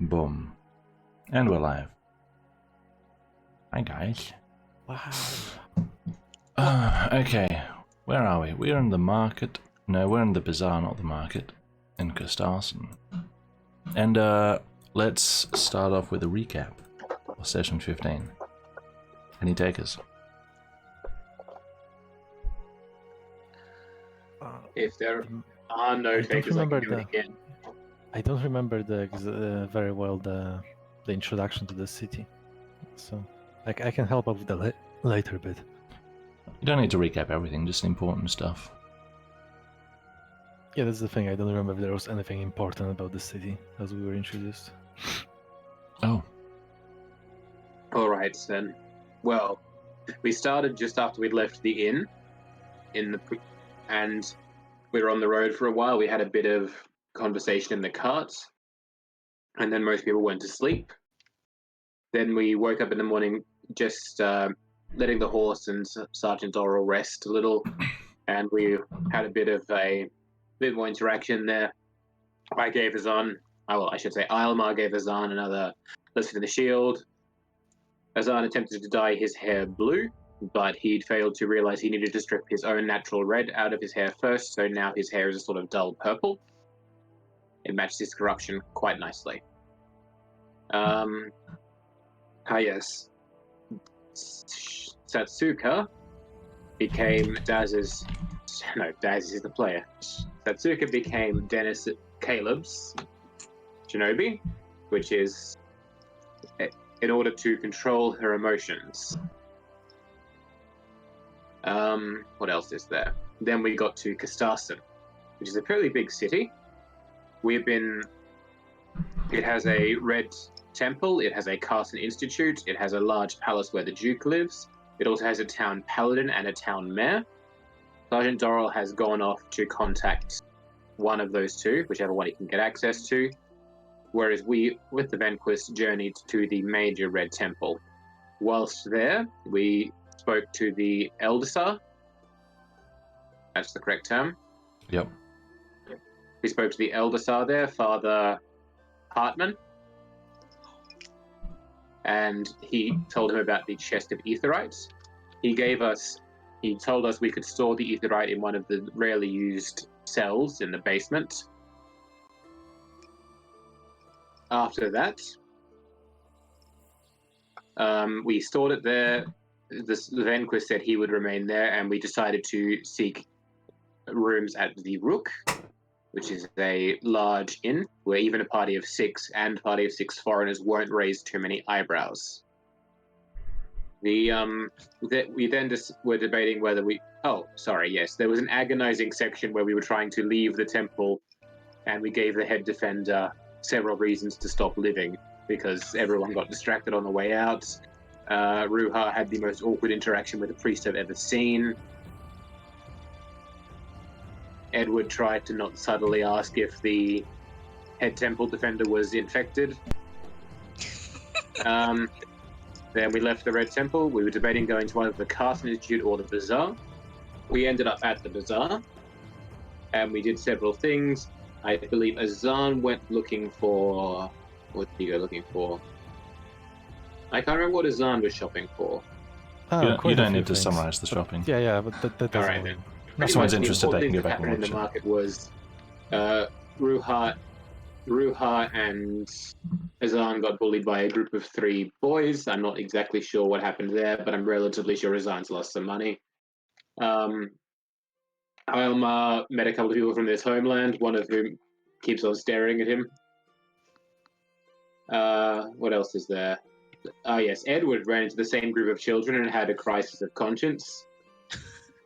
Boom. And we're live. Hi guys. Wow. Okay, where are we? We're in the market. No, we're in the bazaar, not the market. In Costarson. And let's start off with a recap of session 15. Any takers? If there are no takers, I can do it again. I don't remember very well the introduction to the city, so I can help out with the later bit. You don't need to recap everything, just important stuff. Yeah, that's the thing. I don't remember if there was anything important about the city as we were introduced. Oh. Alright then. Well, we started just after we'd left the inn, and we were on the road for a while. We had a bit of conversation in the carts, and then most people went to sleep. Then we woke up in the morning, just letting the horse and Sergeant Doral rest a little, and we had a bit more interaction there. I gave Azan, Ilmar gave Azan another lesson in the shield. Azan attempted to dye his hair blue, but he'd failed to realize he needed to strip his own natural red out of his hair first, so now his hair is a sort of dull purple. It matches his corruption quite nicely. Yes. Satsuka became Daz is the player. Satsuka became Caleb's Shinobi, which is in order to control her emotions. What else is there? Then we got to Costarson, which is a fairly big city. It has a red temple, it has a Carson Institute, it has a large palace where the Duke lives, it also has a town paladin and a town mayor. Sergeant Doral has gone off to contact one of those two, whichever one he can get access to, whereas we, with the Vanquist, journeyed to the major red temple. Whilst there, we spoke to the Eldesar. That's the correct term. Yep. We spoke to the Eldesar there, Father Hartman, and he told him about the chest of aetherites. He told us we could store the aetherite in one of the rarely used cells in the basement. After that, we stored it there. The Vanquist said he would remain there, and we decided to seek rooms at the Rook, which is a large inn where even a party of 6 and party of 6 foreigners won't raise too many eyebrows. We then were debating whether there was an agonizing section where we were trying to leave the temple, and we gave the head defender several reasons to stop living because everyone got distracted on the way out. Ruha had the most awkward interaction with a priest I've ever seen. Edward tried to not subtly ask if the head temple defender was infected. Then we left the Red Temple. We were debating going to either the Carson Institute or the Bazaar. We ended up at the Bazaar, and we did several things. I believe Azan went looking for. What did he go looking for? I can't remember what Azan was shopping for. You Quite a don't few need to things. summarize the shopping. Yeah, but that doesn't Alright, really. then. If Pretty someone's much the interested, they can important go thing back that and happened in watch the it. market was Ruha and Azan got bullied by a group of 3 boys. I'm not exactly sure what happened there, but I'm relatively sure Azan's lost some money. Alma met a couple of people from his homeland, one of whom keeps on staring at him. What else is there? Yes, Edward ran into the same group of children and had a crisis of conscience.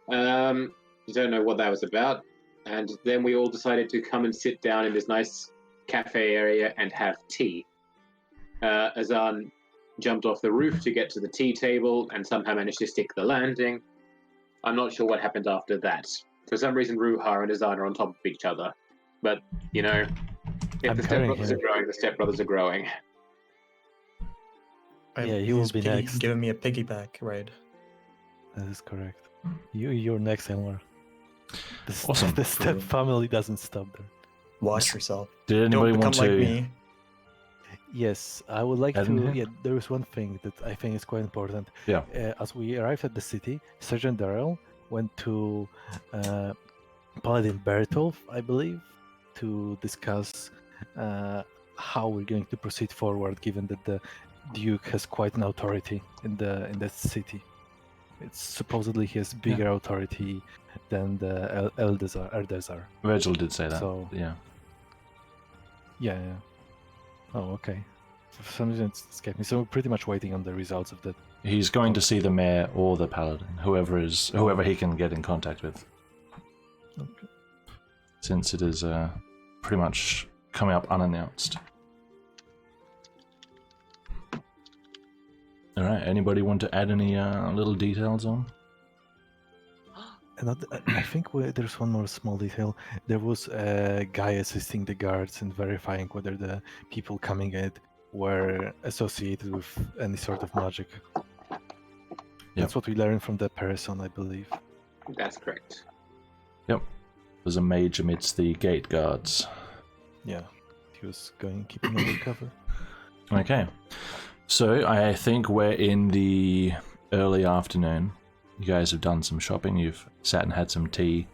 You don't know what that was about. And then we all decided to come and sit down in this nice cafe area and have tea. Azan jumped off the roof to get to the tea table and somehow managed to stick the landing. I'm not sure what happened after that. For some reason, Ruha and Azan are on top of each other. But, you know, if I'm the carrying stepbrothers him. are growing, the stepbrothers are growing. Yeah, you will He's be next. Giving me a piggyback ride. That is correct. You're next, Elmar. Awesome. The step family doesn't stop there. Watch yourself. Did Don't anybody become want like to? me. Yes, I would like Add in to. here? Yeah, there is one thing that I think is quite important. Yeah. As we arrived at the city, Sergeant Darrell went to Paladin Bertolf, I believe, to discuss how we're going to proceed forward, given that the Duke has quite an authority in the city. It's supposedly he has bigger authority than the Eldazar. Virgil did say that. So- Yeah. Yeah. Oh, okay. For some reason, it's escaped me. So we're pretty much waiting on the results of that. He's going to see the mayor or the paladin, whoever he can get in contact with, Okay. since it is pretty much coming up unannounced. All right. Anybody want to add any little details on? I think there's one more small detail. There was a guy assisting the guards in verifying whether the people coming in were associated with any sort of magic. That's what we learned from the person, I believe. That's correct. There's a mage amidst the gate guards. Yeah, he was keeping undercover. Okay. So I think we're in the early afternoon. You guys have done some shopping. You've sat and had some tea.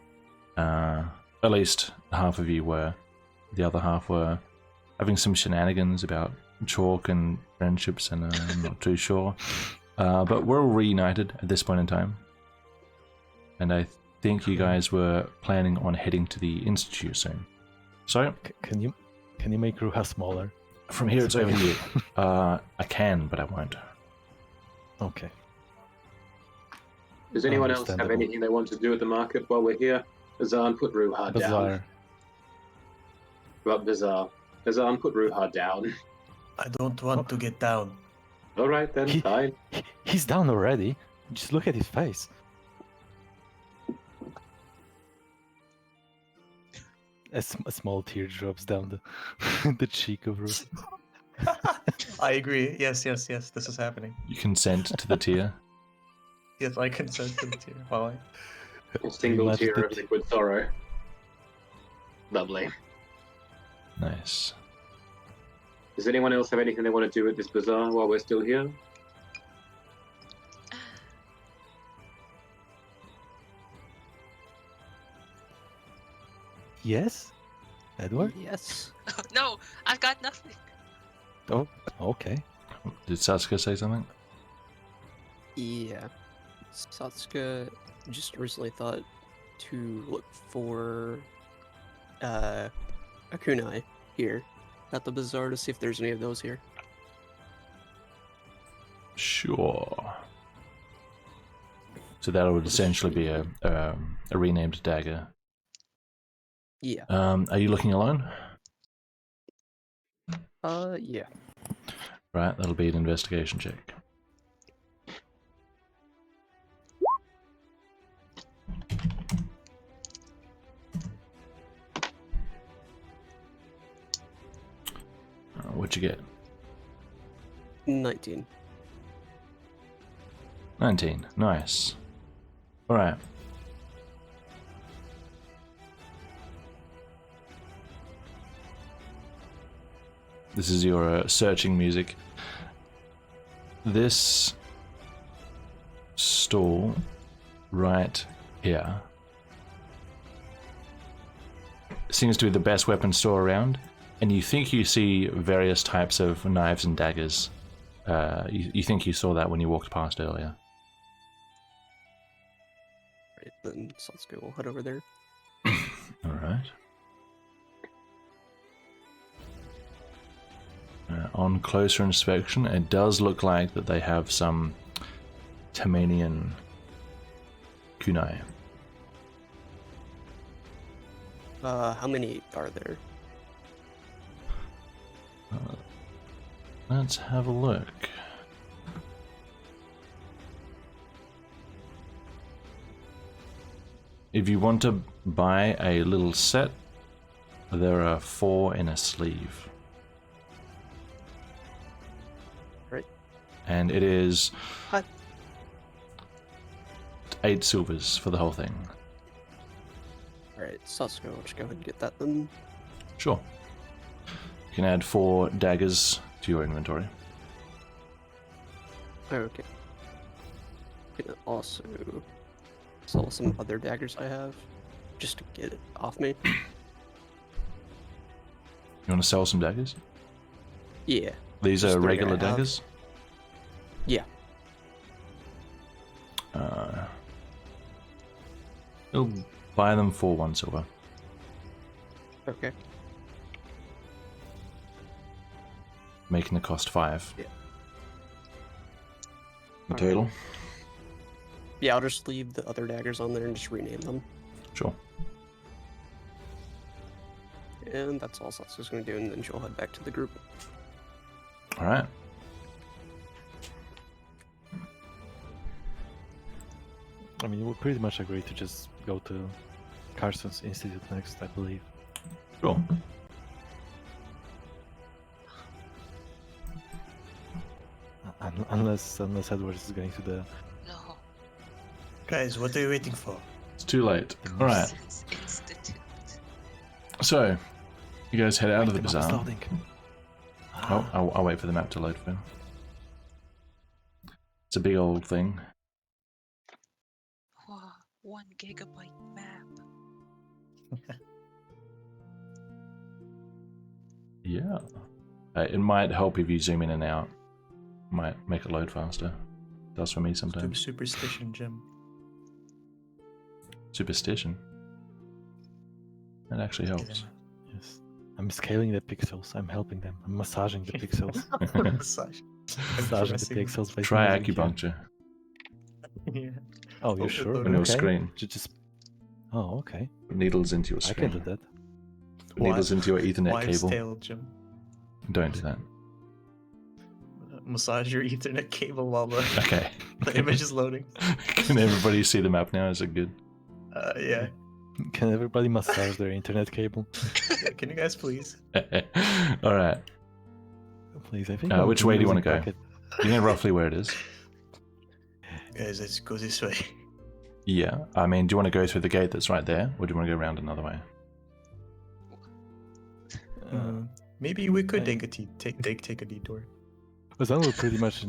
At least half of you were. The other half were having some shenanigans about chalk and friendships, and I'm not too sure. But we're all reunited at this point in time. And I think you guys were planning on heading to the Institute soon. So, Can you make Ruha smaller? from here it's over to you. I can, but I won't. Okay. Does anyone else have Understandable. anything they want to do at the market while we're here? Azan, put Ruha down. Bazaar. Well, Bazaar. Azan, put Ruha down. I don't want to get down. All right, then, fine. He's down already. Just look at his face. A small tear drops down the cheek of Ruha. I agree. Yes, this is happening. You consent to the tear. Yes, I consent to the tear. While A single Imagine tear of that- liquid sorrow. Lovely. Nice. Does anyone else have anything they want to do at this bazaar while we're still here? Yes, Edward. Yes. No, I've got nothing. Oh, okay. Did Sasuke say something? Yeah. Satsuka just recently thought to look for a kunai here at the bazaar to see if there's any of those here. Sure. So that would essentially be a renamed dagger. Yeah. Are you looking alone? Yeah. Right, that'll be an investigation check. What'd you get? 19. 19. Nice. Alright. This is your searching music. This stall right here seems to be the best weapon store around, and you think you see various types of knives and daggers. You think you saw that when you walked past earlier. Right, then Satsuki will head over there. Alright. On closer inspection, it does look like that they have some Tamanian kunai. How many are there? Let's have a look. If you want to buy a little set, there are 4 in a sleeve. Right. And it is Hi. 8 silvers for the whole thing. Alright, Satsuki will just go ahead and get that then. Sure. You can add 4 daggers to your inventory. Oh, okay. I'm gonna also sell some other daggers I have, just to get it off me. You want to sell some daggers? Yeah. These Just are 3 I regular have. daggers? Yeah. You'll buy them for 1 silver. Okay. Making the cost 5. Yeah. In Alright. total? Yeah, I'll just leave the other daggers on there and just rename them. Sure. And that's all Satsuki's gonna do, and then she'll head back to the group. Alright. I mean, we pretty much agree to just go to Carson's Institute next, I believe. Sure. Unless Edwards is going to the No. Guys, what are you waiting for? It's too late. Alright. Since Institute. So, you guys head out of the Wait, map's bazaar. loading. Oh, I'll wait for the map to load for you. It's a big old thing. Wow, 1 gigabyte map. Yeah. It might help if you zoom in and out. Might make it load faster. Does for me sometimes. Superstition, Jim. Superstition. That actually helps. Yes. I'm scaling the pixels. I'm helping them. I'm massaging the pixels. Massage. Massaging the pixels. by Try moving acupuncture Yeah. Oh, you're Oh, sure? on your Okay. screen. Just. Oh, okay. Needles into your I screen. can do that. Needles into your Ethernet Wives' cable. tale, Jim. Don't do that. Massage your Ethernet cable while the, Okay. the image is loading. Can everybody see the map now? Is it good? Yeah. Can everybody massage their internet cable? Yeah, can you guys please? Alright. Please, I think. Which way do you wanna go? Packet. You know roughly where it is? Guys, let's go this way. Yeah. I mean, do you want to go through the gate that's right there? Or do you want to go around another way? Maybe we could I- take a detour. Ozan will pretty much,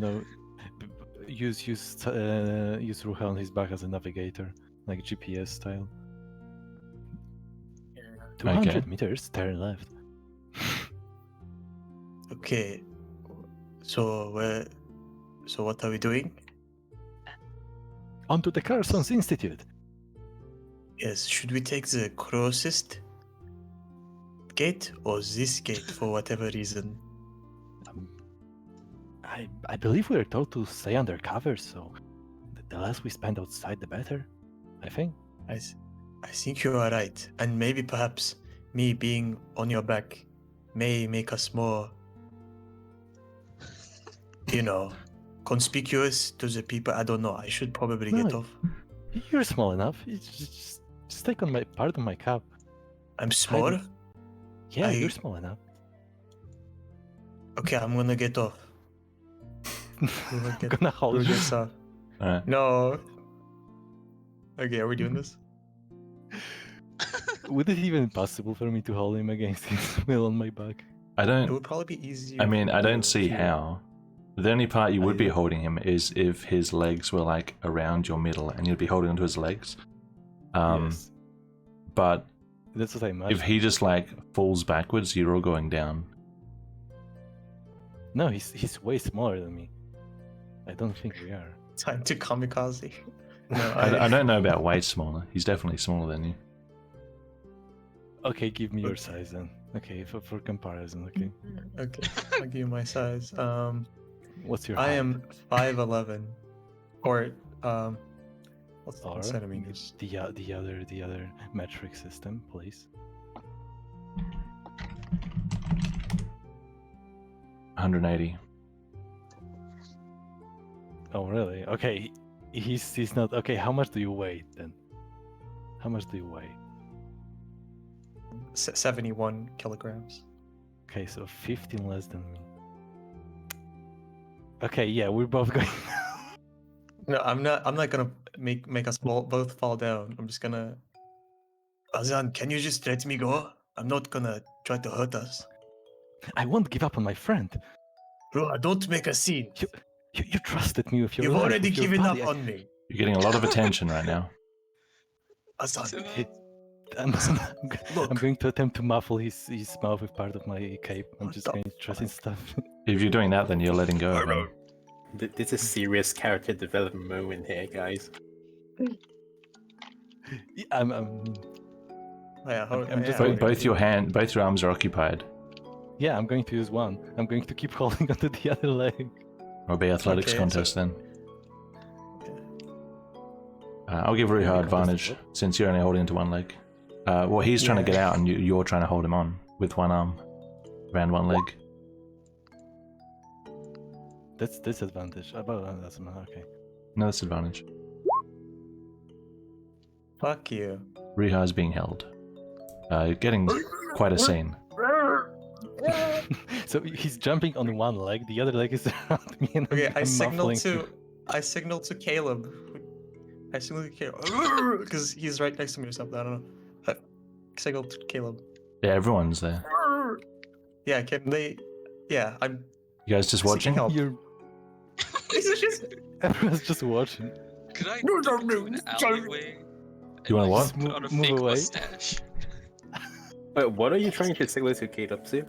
use Ruha on his back as a navigator, like GPS style. 200 Okay. meters, turn left. Okay. So what are we doing? Onto the Carson's Institute. Yes, should we take the closest gate or this gate for whatever reason? I believe we are told to stay undercover, so the less we spend outside, the better. I think. I think you are right, and maybe perhaps me being on your back may make us more, conspicuous to the people. I don't know. I should probably get No. off. You're small enough. You just take on my part of my cap. I'm small. Hide Yeah, I- you're small enough. Okay, I'm gonna get off. I'm get- gonna hold Who you. gets off? Alright. No. Okay, are we doing this? Would it even be possible for me to hold him against his will on my back? I It don't. would probably be easier. I mean, I don't to see hear. how. The only part you would be Yeah. holding him is if his legs were like around your middle, and you'd be holding onto his legs. Yes, But that's what I if imagined. he just like falls backwards, you're all going down. No, he's way smaller than me. I don't think we are. Time to kamikaze. No, I don't know about way smaller. He's definitely smaller than you. Okay, give me your size then. Okay, for comparison. Okay, Okay, I'll give you my size. what's your? I height? am 5'11", or what's Or in centimeters? the other metric system, please. 180. Oh really? Okay, he's not. Okay, how much do you weigh then? How much do you weigh? 71 kilograms. Okay, so 15 less than me. Okay, yeah, we're both going. No, I'm not gonna make us both fall down. I'm just gonna. Azan, can you just let me go? I'm not gonna try to hurt us. I won't give up on my friend. Bro, don't make a scene. You trusted me with your You've life, already with your given up body. on me. You're getting a lot of attention right now. Azan, I'm Look. going to attempt to muffle his mouth with part of my cape. I'm What just the going to trust his stuff. If you're doing that, then you're letting go of him. This is serious character development moment here, guys. Yeah, I'm yeah, I'm just Both your arms are occupied. yeah, I'm going to use one. I'm going to keep holding onto the other leg. Or be athletics Okay, contest so- then. I'll give Ruha Yeah, advantage contest. since you're only holding onto one leg. Well, he's trying to get out and you're trying to hold him on with one arm around one leg. That's disadvantage. That's okay. No disadvantage. Fuck you. Ruha is being held. Getting quite a scene. So he's jumping on one leg, the other leg is around me, and Okay, I'm I signaled muffling him. to Caleb. I signaled to Caleb because he's right next to me or something. I don't know. I signaled to Caleb. Yeah, everyone's there. Yeah, can they? Yeah, I'm. You guys just Seeking watching? help. You're everyone's just watching. Could I go to an alleyway? You wanna what? Just Put on a move fake away. mustache. Wait, what are you trying to signal to Kate up to?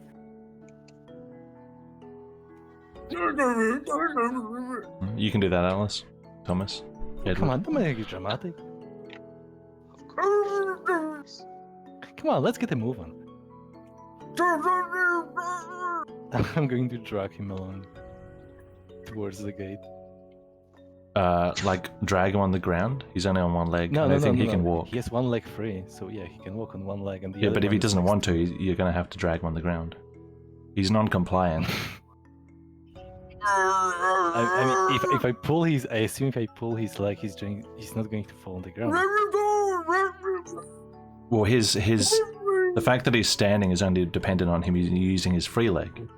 You can do that, Alice. Thomas. Edward. Come on, don't make it dramatic. Come on, let's get a move on. I'm going to drag him along towards the gate. Like drag him on the ground. He's only on one leg. No, I no, don't no, think no, he can no. walk. He has one leg free, so yeah, he can walk on one leg, and the Yeah, other but if he one is doesn't next want to you're gonna have to drag him on the ground. He's non-compliant. I mean, if I pull his, I assume if I pull his leg, he's not going to fall on the ground. Well, the fact that he's standing is only dependent on him using his free leg.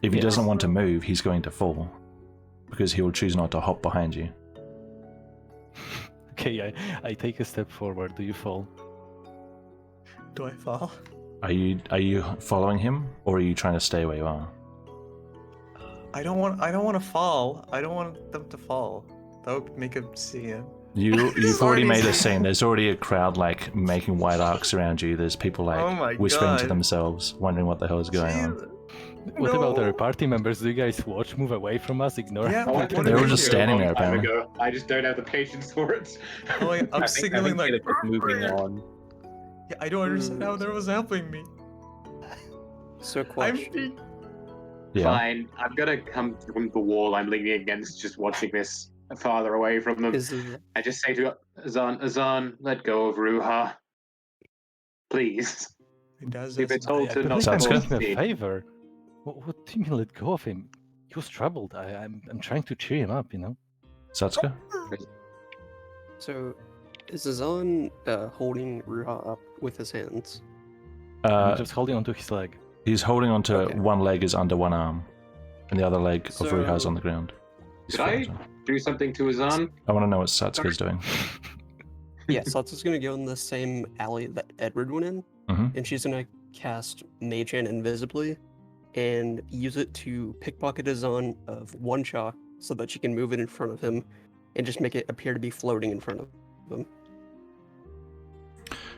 If he Yes. doesn't want to move, he's going to fall because he will choose not to hop behind you. Okay, I take a step forward. Do you fall? Do I fall? Are you following him, or are you trying to stay where you are? I don't want to fall. I don't want them to fall. That would make a scene. You've already Sorry. made a scene. There's already a crowd like making white arcs around you. There's people Oh my like whispering to God. themselves, wondering what the hell is going on. What about No. our party members? Do you guys watch, move away from us, ignore? Yeah, us? what do They're all we just do? standing there Long time apparently. ago. I just don't have the patience for it. Oh, I'm I think signaling like. Caleb is moving on. Yeah, I don't understand how there was helping me. So I'm question. being. Yeah. Fine. I'm gonna come from the wall I'm leaning against, just watching this farther away from them. Is the, I just say to Azan, let go of Ruha. Please. It does. We've been that's- told I to believe not I'm Sounds doing good. him a proceed. favor. What do you mean let go of him? He was troubled. I'm trying to cheer him up, you know? Satsuka? so is Azan holding Ruha up with his hands? I'm just holding onto his leg. He's holding onto Okay. one leg is under one arm, and the other leg of Ruha is So- on the ground. He's Did I frozen. do something to Azan? I want to know what Satsuka's doing. Yeah, Satsu's gonna go in the same alley that Edward went in, Mhm. and she's gonna cast Mage Hand invisibly and use it to pickpocket Azan of one chalk so that she can move it in front of him and just make it appear to be floating in front of him.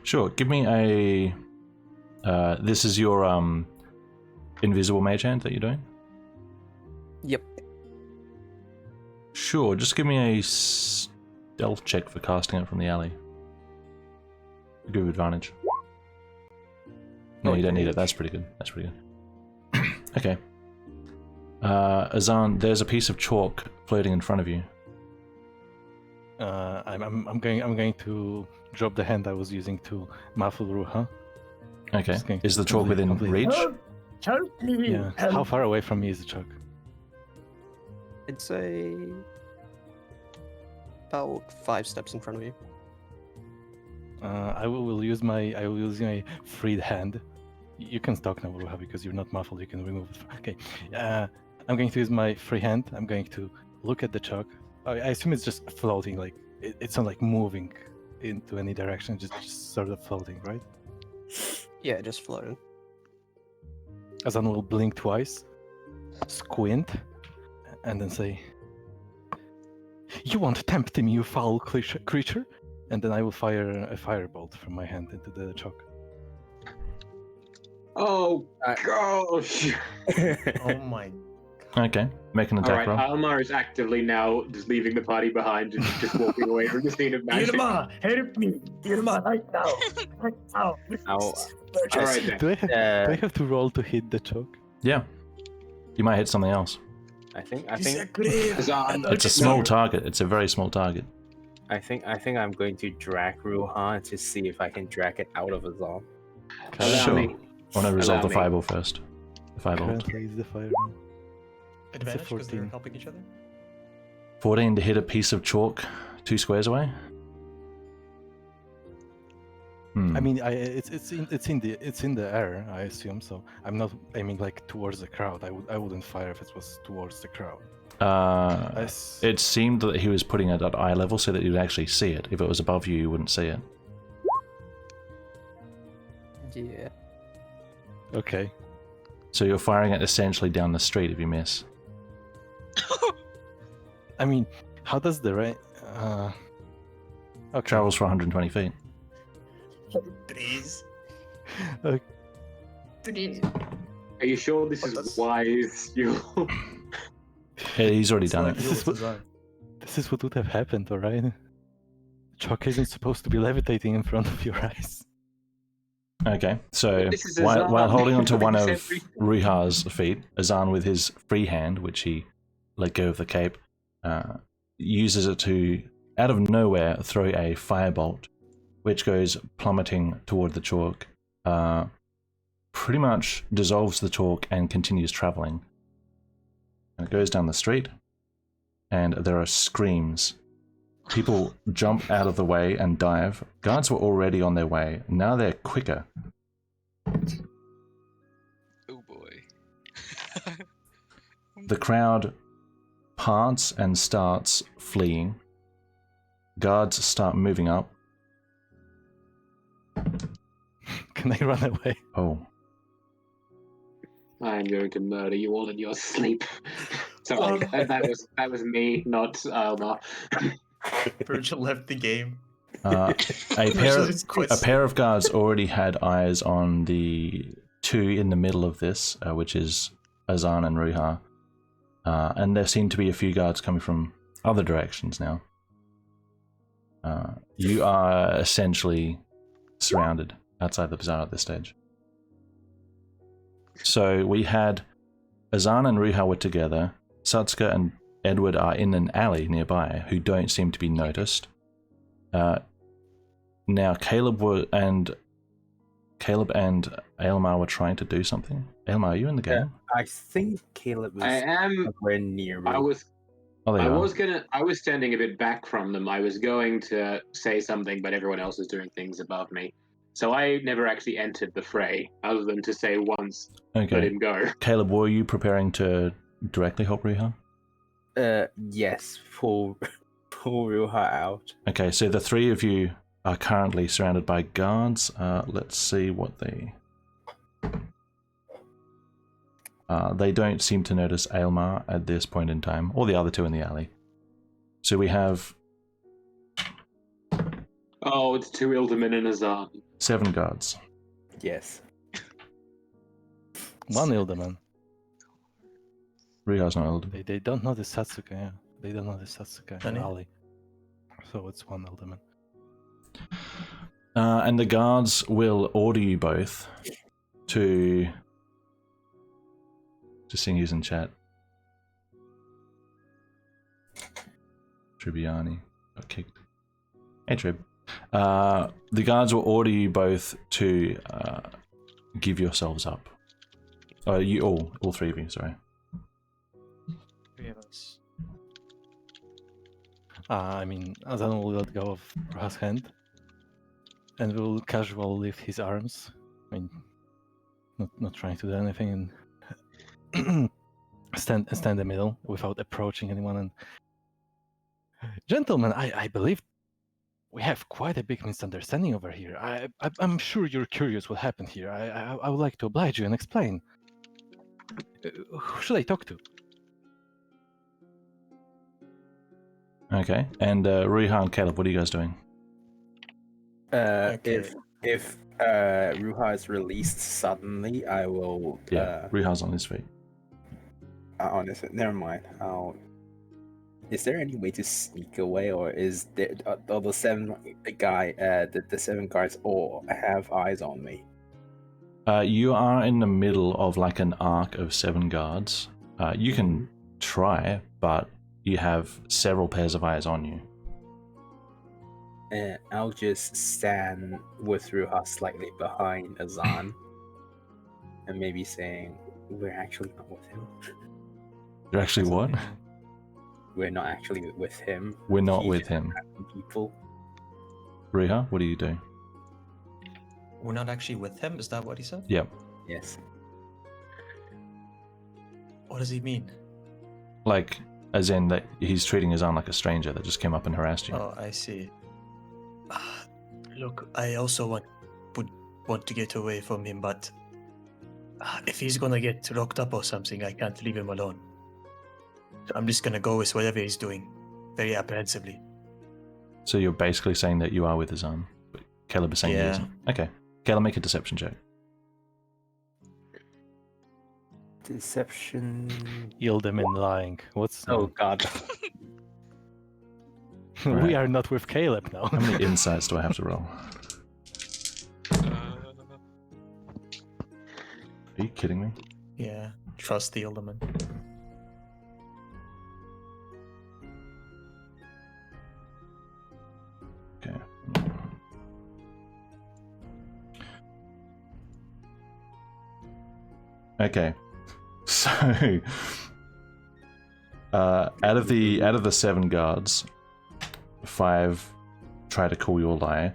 Sure, give me a... this is your invisible mage hand that you're doing? Yep. Sure, just give me a stealth check for casting it from the alley. Give you advantage. No, you don't need it. That's pretty good. That's pretty good. Okay. Azan, there's a piece of chalk floating in front of you. I'm going to drop the hand I was using to muffle Ruha. Okay. Is the chalk within reach? Yeah. How far away from me is the chalk? I'd say about 5 steps in front of you. I will use my freed hand. You can talk now, Ruha, because you're not muffled. You can remove it. Okay. I'm going to use my free hand. I'm going to look at the chalk. I assume it's just floating. Like it's not like moving into any direction. Just sort of floating, right? Yeah, just floating. Azan will blink twice, squint, and then say, "You won't tempt me, you foul creature!" And then I will fire a firebolt from my hand into the chalk. Oh gosh! Oh my. Okay, make an attack roll. Alright, Almar is actively now just leaving the party behind and just walking away from the scene of magic. Irma, help me! Irma, right now! Right now! Alright then. Do I have to roll to hit the chalk? Yeah. You might hit something else. I think Azan, It's a small target. It's a very small target. I think I'm going to drag Ruhan to see if I can drag it out of Azan. Allow Sure. me. I want to resolve the Allow me. fireball first. The firebolt. Currently is the fire. Advantage because they're 14. helping each other? 14 to hit a piece of chalk 2 squares away. I mean, it's in the air, I assume. So I'm not aiming like towards the crowd. I wouldn't fire if it was towards the crowd. It seemed that he was putting it at eye level so that you'd actually see it. If it was above you, you wouldn't see it. Yeah. Okay. So you're firing it essentially down the street if you miss. I mean, how does the rain? Okay. Travels for 120 feet. Please. Okay. Please. Are you sure this is wise? You. Yeah, he's already done it. This is what would have happened, alright? Chalk isn't supposed to be levitating in front of your eyes. Okay, so This is while Azan. holding onto one You of said Ruha's feet, Azan with his free hand, which he let go of the cape, uses it to, out of nowhere, throw a firebolt, which goes plummeting toward the chalk, pretty much dissolves the chalk and continues traveling. And it goes down the street, and there are screams. People jump out of the way and dive. Guards were already on their way. Now they're quicker. Oh boy. The crowd parts and starts fleeing. Guards start moving up. Can I run away? Oh, I am going to murder you all in your sleep. Sorry, that was me, not Alma. Virgil left the game. a pair of guards already had eyes on the two in the middle of this, which is Azan and Ruha. And there seem to be a few guards coming from other directions now. You are essentially surrounded outside the bazaar at this stage. So we had Azan and Ruha were together. Satsuka and Edward are in an alley nearby who don't seem to be noticed. Now Caleb and Aelmar were trying to do something. Aelmar, are you in the game? I think Caleb was I am. somewhere near me. I was. Oh, there you are. I was standing a bit back from them. I was going to say something, but everyone else was doing things above me. So I never actually entered the fray, other than to say once, let Okay. him go. Caleb, were you preparing to directly help Ruha? Yes, pull Ruha out. Okay, so the three of you are currently surrounded by guards. Let's see what they They don't seem to notice Aylmar at this point in time, or the other two in the alley. So we have Oh, it's 2 Ildermen and Azan. 7 guards. Yes. One Ilderman. Riha's not Ilderman. They don't know the Satsuka, yeah. They don't know the Satsuka Funny. alley. So it's one Ilderman. And the guards will order you both to... Just seeing who's in chat. Tribiani got kicked. Hey Trib. The guards will order you both to give yourselves up. You all 3 of you, sorry. 3 of us. I mean, Azan will let go of Ruha's hand and will casually lift his arms. I mean, not trying to do anything, and stand in the middle without approaching anyone. And gentlemen, I believe we have quite a big misunderstanding over here. I'm sure you're curious what happened here. I would like to oblige you and explain. Who should I talk to? Okay, and Riha and Caleb, what are you guys doing? If Ruha is released suddenly, I will. Yeah, Riha's on his feet. Honestly, never mind. Is there any way to sneak away, or is there the 7 the 7 guards all have eyes on me? You are in the middle of like an arc of 7 guards. You can try, but you have several pairs of eyes on you. I'll just stand with Ruha slightly behind Azan, and maybe saying, "We're actually not with him." You're actually what? We're not actually with him. We're not He's with just him. attacking people. Riha, what do you do? We're not actually with him. Is that what he said? Yep. Yes. What does he mean? Like, as in that he's treating his arm like a stranger that just came up and harassed you. Oh, I see. Look, I also would want to get away from him, but if he's gonna get locked up or something, I can't leave him alone. So I'm just gonna go with whatever he's doing, very apprehensively. So you're basically saying that you are with his arm, but Caleb is saying he Yeah. isn't. Okay. Caleb, make a deception check. Deception. Ilderman lying. What's... Oh God. We Right. are not with Caleb now. How many insights do I have to roll? Are you kidding me? Yeah, trust the Alderman. Okay. Okay. So out of the 7 guards, 5 try to call you a liar.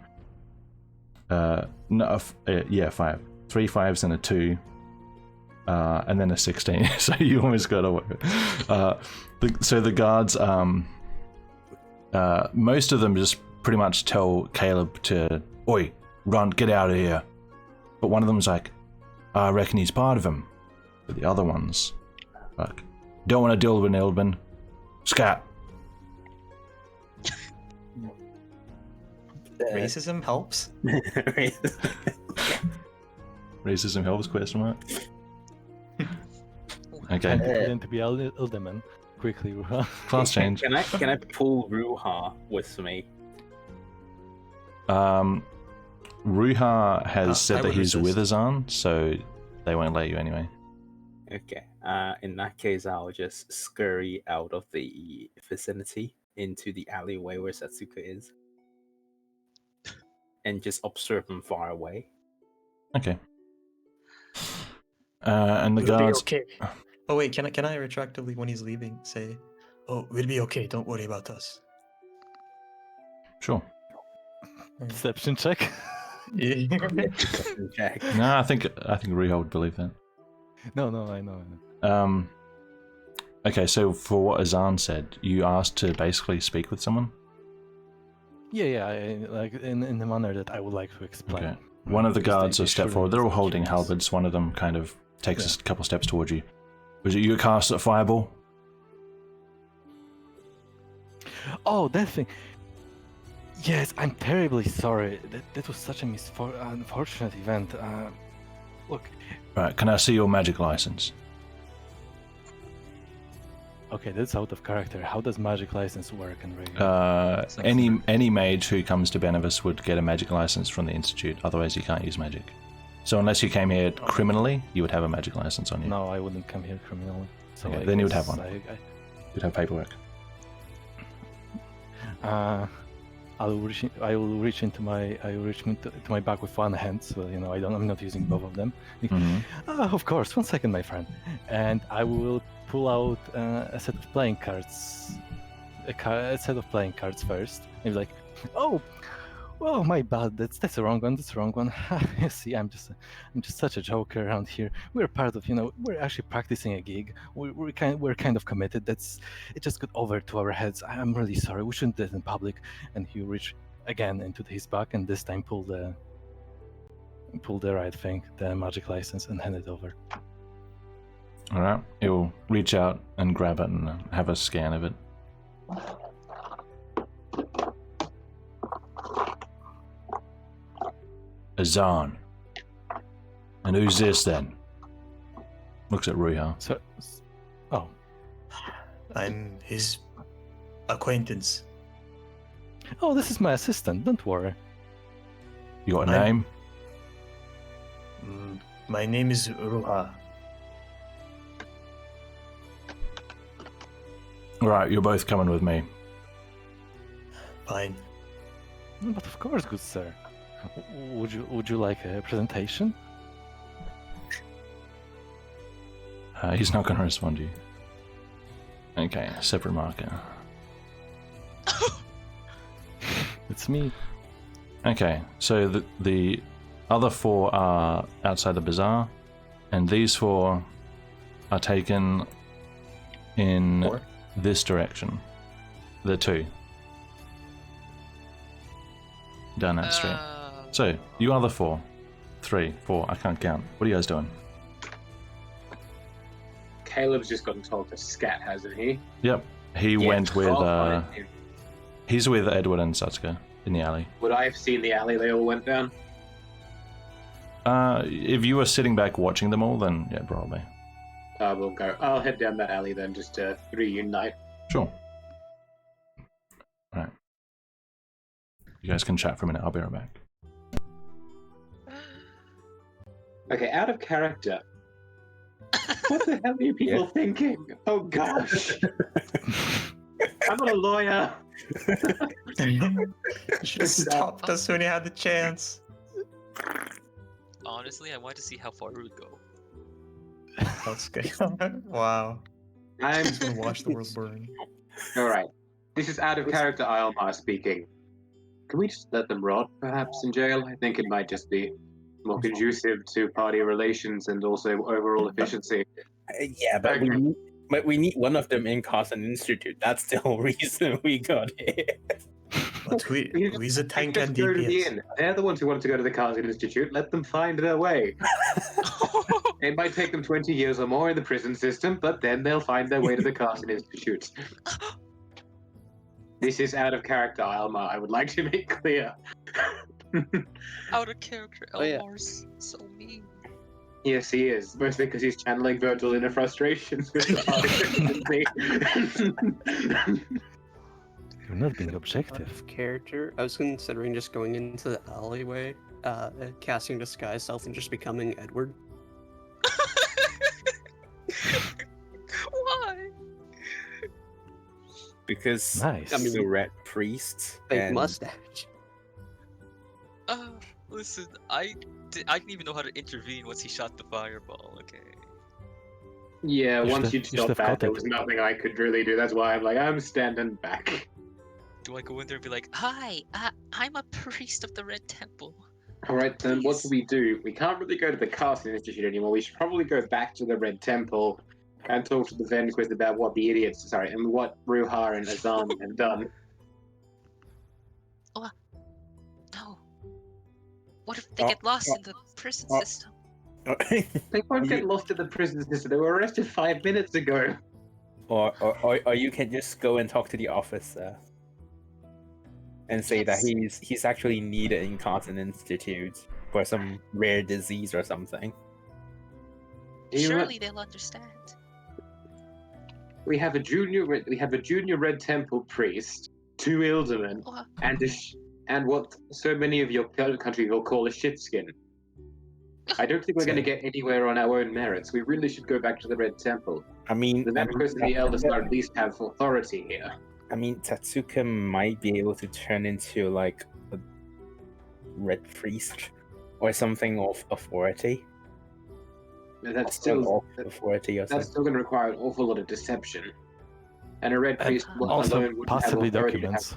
Yeah, 5. 3 5s and a 2. And then a 16. So you almost got away. So the guards, most of them just pretty much tell Caleb to, "Oi, run, get out of here." But one of them's like, "I reckon he's part of him." But the other ones, like, "Don't want to deal with an Ilbin. Scat." Racism helps. Racism helps, question mark. Okay, And pretend to be Ilderman. Quickly, Ruha. class change. Can I pull Ruha with me? Ruha has I said that would he's with resist. Azan, so they won't let you anyway. Okay. In that case, I'll just scurry out of the vicinity into the alleyway where Satsuka is, and just observe him far away. Okay. And the We'll guards. be okay. Oh wait, can I retroactively when he's leaving say, "Oh, we'll be okay. Don't worry about us." Sure. Deception check. Jack. No, I think Riha would believe that. No, I know. Okay, so for what Azan said, you asked to basically speak with someone. Yeah, like in the manner that I would like to explain. Okay. One of the Because guards they will step surely forward. They're all need holding curious. halberds. One of them kind of takes a couple steps towards you. Was it you who cast that fireball? Oh, that thing. Yes, I'm terribly sorry. That was such a unfortunate event. Look, Right, can I see your magic license? okay, that's out of character. How does magic license work in Riiga? Any mage who comes to Benevis would get a magic license from the Institute, otherwise you can't use magic. So unless you came here criminally, you would have a magic license on you. No, I wouldn't come here criminally. So Okay, I then you would guess have one. I You'd have paperwork. I will reach into my bag with one hand, so I'm not using both of them. Of course, 1 second, my friend, and I will pull out a set of playing cards, a set of playing cards first. And be like, oh, my bad. That's the wrong one. That's the wrong one. You see, I'm just such a joker around here. We're part of, we're actually practicing a gig. We're kind of committed. It just got over to our heads. I'm really sorry. We shouldn't do it in public. And he reached again into his bag and this time pull the right thing, the magic license, and hand it over. All right, he'll reach out and grab it and have a scan of it. Azan. And who's this then? Looks at Ruha. So, oh, I'm his acquaintance. oh, this is my assistant. Don't worry. You got a I'm- name? My name is Ruha. All right, you're both coming with me. Fine. But of course, good sir. Would you like a presentation? He's not going to respond to you. Okay, separate marker. It's me. Okay, so the other 4 are outside the bazaar, and these 4 are taken in Four? this direction. The 2. Down that street. So, you are the 4. 3, 4, I can't count. What are you guys doing? Caleb's just gotten told to scat, hasn't he? Yep, he Yeah, went with, I'll find him. he's with Edward and Satsuka in the alley. Would I have seen the alley they all went down? If you were sitting back watching them all, then yeah, probably. We'll go. I'll head down that alley then, just to reunite. Sure. Alright. You guys can chat for a minute, I'll be right back. Okay, out of character. What the hell are you people thinking? Oh gosh. I'm not a lawyer. You should have stopped us when you had the chance. Honestly, I wanted to see how far it would go. That's good. Wow. I'm Just gonna watch the world burn. alright. This is out of character Iolmar speaking. Can we just let them rot, perhaps, in jail? I think it might just be more conducive to party relations and also overall efficiency. Yeah, but we need one of them in Carson Institute. That's the whole reason we got here. But who's a tank Just and go to the DPS? inn. They're the ones who wanted to go to the Carson Institute. Let them find their way. It might take them 20 years or more in the prison system, but then they'll find their way to the Carson Institute. This is out of character, Alma. I would like to make clear. Out of character, Oh, yeah. Elmar's so mean. Yes, he is. Mostly because he's channeling Virgil inner frustrations with the efficiency. You're not being objective. Of character, I was considering just going into the alleyway, casting disguise self, and just becoming Edward. Why? Because Nice. he's a red priest. Fake and mustache. Listen, I didn't even know how to intervene once he shot the fireball. Okay. Yeah, You once should you'd have stopped that, caught there it. was nothing I could really do. That's why I'm like, I'm standing back. Do I go in there and be like, "Hi, I'm a priest of the Red Temple"? All right, then what Please. do we do? We can't really go to the Carson Institute anymore. We should probably go back to the Red Temple and talk to the Venquist about what the idiots, and what Ruha and Azam have done. No. What if they Oh, get lost oh, in the prison oh. system? They won't get lost in the prison system. They were arrested 5 minutes ago. or you can just go and talk to the officer and say that Yes. he's actually needed in Carson Institute for some rare disease or something. Surely they'll understand. We have a junior Red Temple priest, 2 Ildermen, Well, and what so many of your country will call a shitskin. I don't think we're going to get anywhere on our own merits. We really should go back to the Red Temple. I mean, The Vanquist and the Elder Star at least have authority here. I mean, Tatsuka might be able to turn into like a red priest or something of authority. That's still authority or that's something. still going to require an awful lot of deception. And a red And priest also alone wouldn't have possibly authority to have. documents.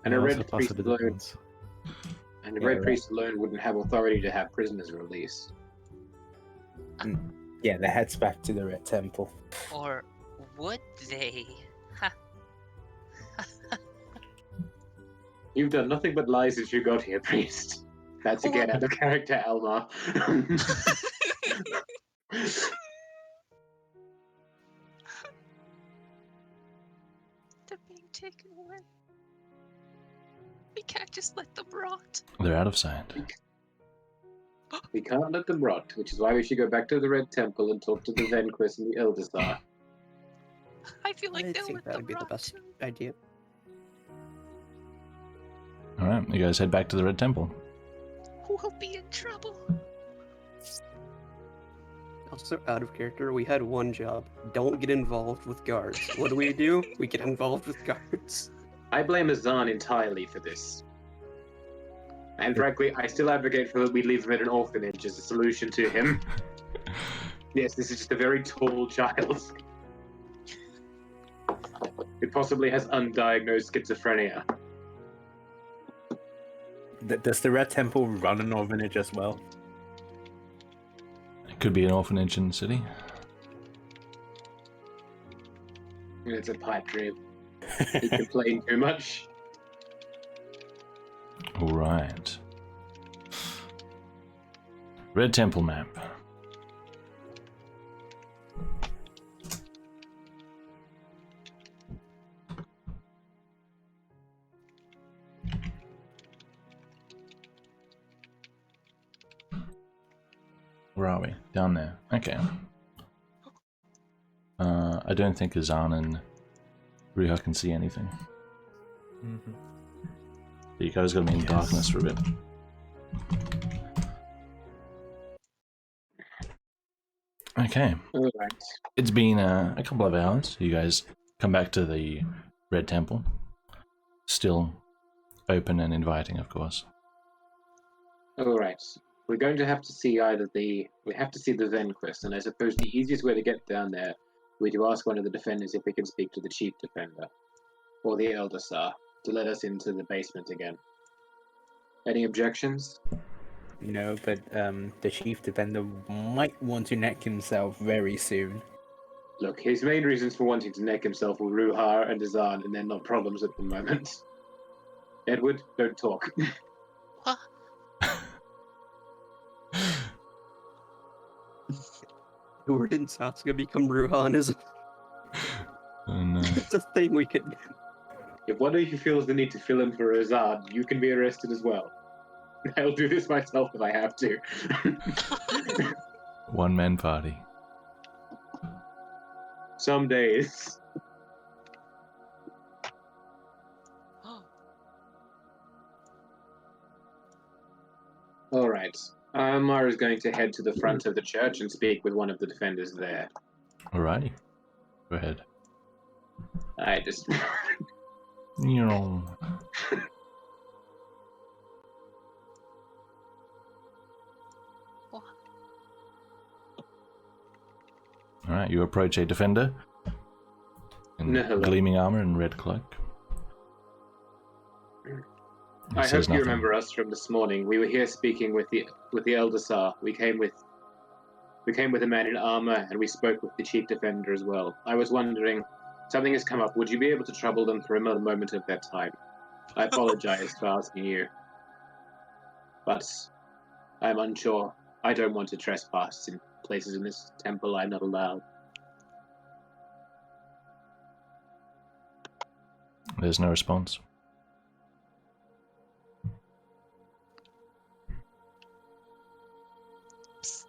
And Yeah, a also red priest possibly alone, documents. and a Yeah, red right. priest alone wouldn't have authority to have prisoners released. Yeah, that heads back to the Red Temple. or would they? You've done nothing but lies since you got here, priest. That's again out of character, Elmar. They're being taken away. We can't just let them rot. They're out of sight. We can't let them rot, which is why we should go back to the Red Temple and talk to the Venquist and the Elder Star. I feel like I they'll think let that them would be the rot best too. idea. Alright, you guys head back to the Red Temple. We'll be in trouble. Also, out of character, we had one job. Don't get involved with guards. What do? We get involved with guards. I blame Azan entirely for this. And frankly, I still advocate for that we leave him at an orphanage as a solution to him. Yes, this is just a very tall child. It possibly has undiagnosed schizophrenia. Does the Red Temple run an orphanage as well? It could be an orphanage in the city. It's a pipe dream. He complained too much. Alright. Red Temple map. Where are we? Down there. Okay. I don't think Azan and Riiga can see anything. Mm-hmm. You guys gotta be in darkness for a bit. Okay. Alright. It's been a couple of hours. You guys come back to the Red Temple. Still open and inviting, of course. Alright. We're going to have to see we have to see the Venquist, and I suppose the easiest way to get down there would be to ask one of the defenders if we can speak to the Chief Defender, or the Elder Star, to let us into the basement again. Any objections? No, but the Chief Defender might want to neck himself very soon. Look, his main reasons for wanting to neck himself were Ruhar and Azan, and they're not problems at the moment. Edward, don't talk. What? Who didn't Sasuke become Ruhan is And it's a thing we could. If one of you feels the need to fill in for Azan, you can be arrested as well. I'll do this myself if I have to. one-man party. Some days. Alright. Amar is going to head to the front of the church and speak with one of the defenders there. Alrighty. Go ahead. I just... You know. Alright, you approach a defender in No. gleaming armor and red cloak. He I says hope you nothing. remember us from this morning. We were here speaking with the Elder Sar. We came with a man in armor, and we spoke with the Chief Defender as well. I was wondering, something has come up. Would you be able to trouble them for a moment of their time? I apologize for asking you, but I'm unsure I don't want to trespass in places in this temple I'm not allowed. There's no response. Psst,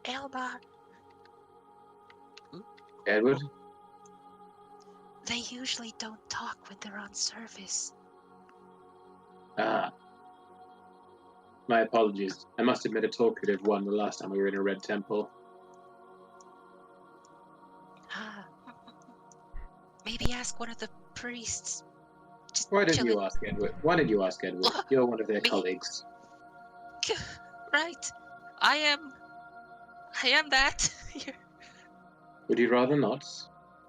Elbar, Edward? they usually don't talk when they're on service. Ah. My apologies. I must admit a talkative one the last time we were in a red temple. Ah. Maybe ask one of the priests. Just Why did chilling. you ask Edward? Why did you ask Edward? You're one of their Me? colleagues. Right. I am that. Would you rather not?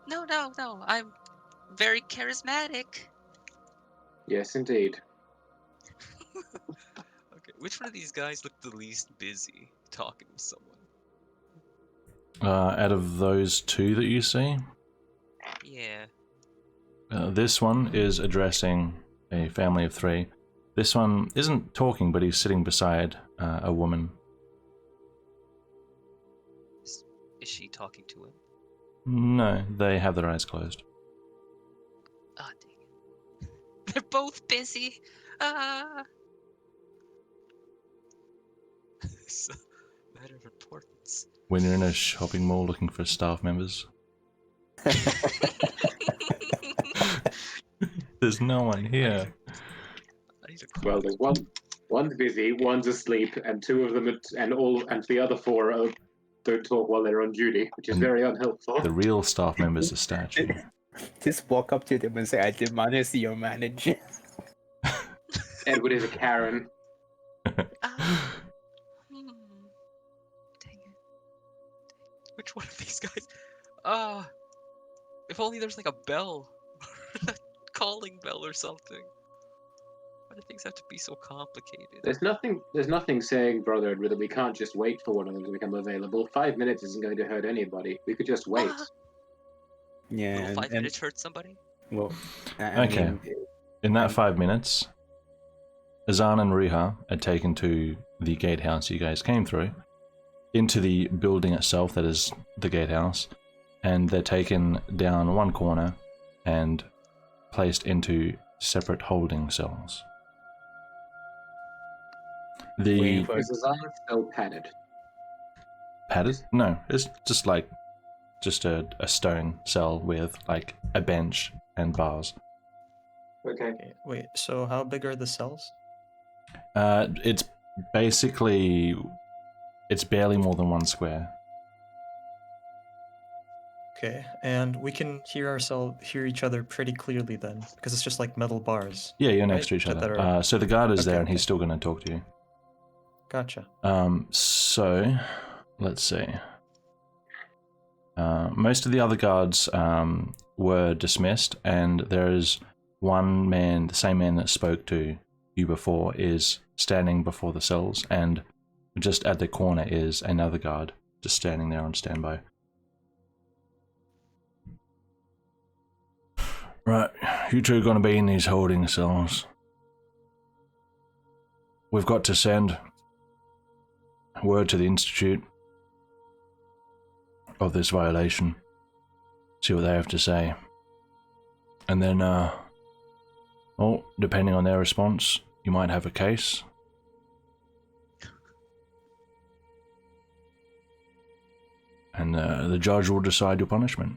No. I'm very charismatic. Yes, indeed. Okay, which one of these guys looked the least busy talking to someone? Out of those two that you see, Yeah. this one is addressing a family of 3. This one isn't talking, but he's sitting beside a woman. Is she talking to him? No, they have their eyes closed. Oh, dang it. They're both busy. It's a matter of importance. When you're in a shopping mall looking for staff members, there's no one here. I need a Well, there's one's busy, one's asleep, and two of them, and the other 4 don't talk while they're on duty, which is And very unhelpful. The real staff member's a statue. Just walk up to them and say, "I demand to see your manager." Edward is a Karen. Hmm. Dang it. Which one of these guys? If only there's like a bell. A calling bell or something. Why do things have to be so complicated? There's nothing saying, Brother Edward, that we can't just wait for one of them to become available. 5 minutes isn't going to hurt anybody. We could just wait. Yeah, Will 5 minutes hurt somebody? well, I Okay. mean, In that 5 minutes, Azan and Riiga are taken to the gatehouse you guys came through, into the building itself that is the gatehouse, and they're taken down one corner and placed into separate holding cells. The Waiting for- Is Azan still padded? padded? No, it's just a stone cell with like a bench and bars. Okay. Okay, wait, so how big are the cells? It's barely more than 1 square. Okay, and we can hear each other pretty clearly then, because it's just like metal bars. Yeah, you're next Right, to each that other. are- So the guard is Okay, there, and he's okay. still going to talk to you. Gotcha. So let's see. Most of the other guards were dismissed, and there is one man, the same man that spoke to you before, is standing before the cells, and just at the corner is another guard, just standing there on standby. Right, you two are going to be in these holding cells. We've got to send word to the Institute of this violation, see what they have to say, and then, depending on their response, you might have a case. And the judge will decide your punishment.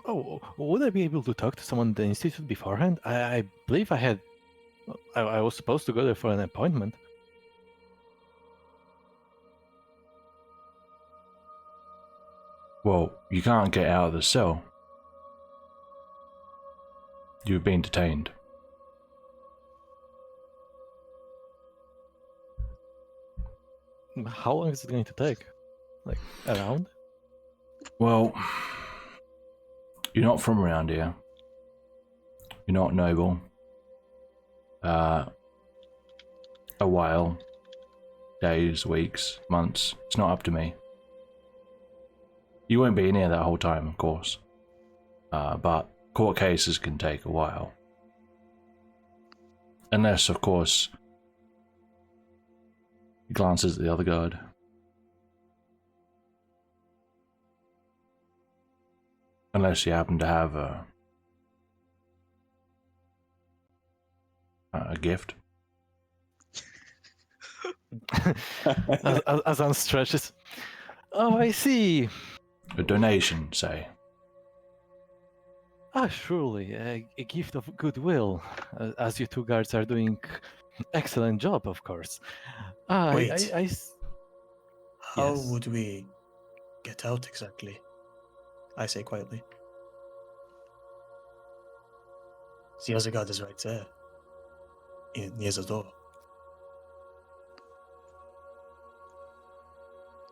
Oh, would I be able to talk to someone at the institute beforehand? I believe I was supposed to go there for an appointment. Well, you can't get out of the cell. You've been detained. How long is it going to take? Like, around? Well, you're not from around here. You're not noble. A while. Days, weeks, months. It's not up to me. You won't be in here that whole time, of course. But court cases can take a while. Unless, of course, He glances at the other guard. Unless you happen to have a gift. Azan stretches. Oh, I see. A donation, say. Ah, surely, a gift of goodwill, as you two guards are doing excellent job, of course. Ah, Wait. How Yes. would we get out exactly? I say quietly. The other guard is right there. Near the door.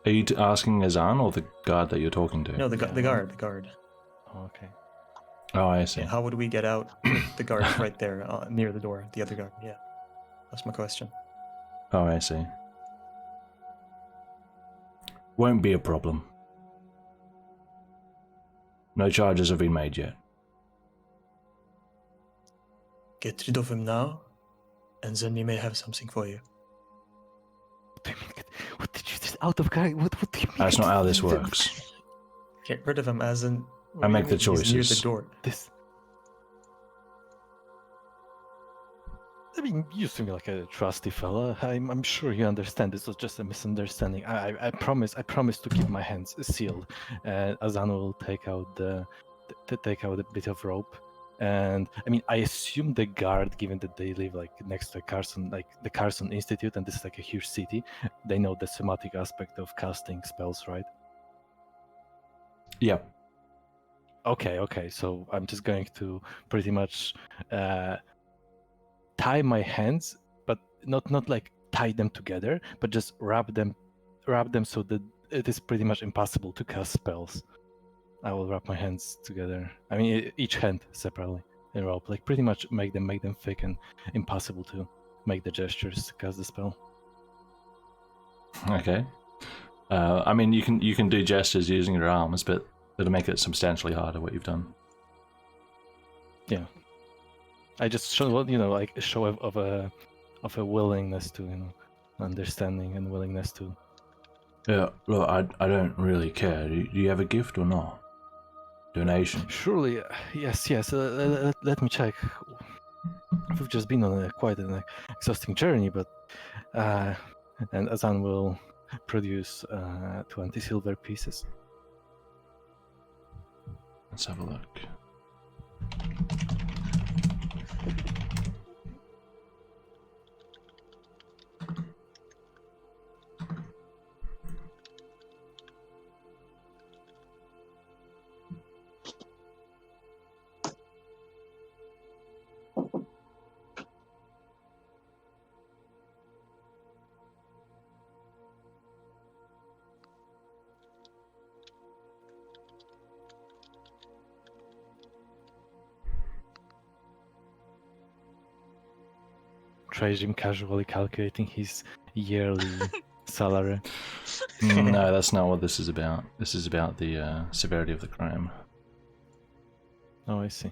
Are you asking Azan or the guard that you're talking to? No, the guard. Oh, okay. Oh, I see. Yeah, how would we get out with the guards right there near the door? The other guard. Yeah, that's my question. Oh, I see. Won't be a problem. No charges have been made yet. Get rid of him now, and then we may have something for you. What do you mean? What did you just out of character? What do you mean? That's not how this works. Get rid of him as in... I make the He's near the choices. door. This. I mean, you seem like a trusty fella. I'm sure you understand. This was just a misunderstanding. I promise to keep my hands sealed. And Azan will take out take out a bit of rope. And I mean, I assume the guard, given that they live like next to Carson, like the Carson Institute, and this is like a huge city, they know the somatic aspect of casting spells, right? Yeah. Okay. So I'm just going to pretty much tie my hands, but not like tie them together, but just wrap them so that it is pretty much impossible to cast spells. I will wrap my hands together. I mean, each hand separately in rope, like pretty much make them thick and impossible to make the gestures to cast the spell. Okay. I mean, you can do gestures using your arms, but it'll make it substantially harder what you've done. Yeah. I just show, like a show of a willingness to, understanding and willingness to. Yeah. Look, I don't really care. Do you have a gift or not? Donation. Surely, yes. Let me check. We've just been on quite an exhausting journey, but and Azan will produce 20 silver pieces. Let's have a look. Trajim casually calculating his yearly salary. No, that's not what this is about. This is about the severity of the crime. Oh, I see.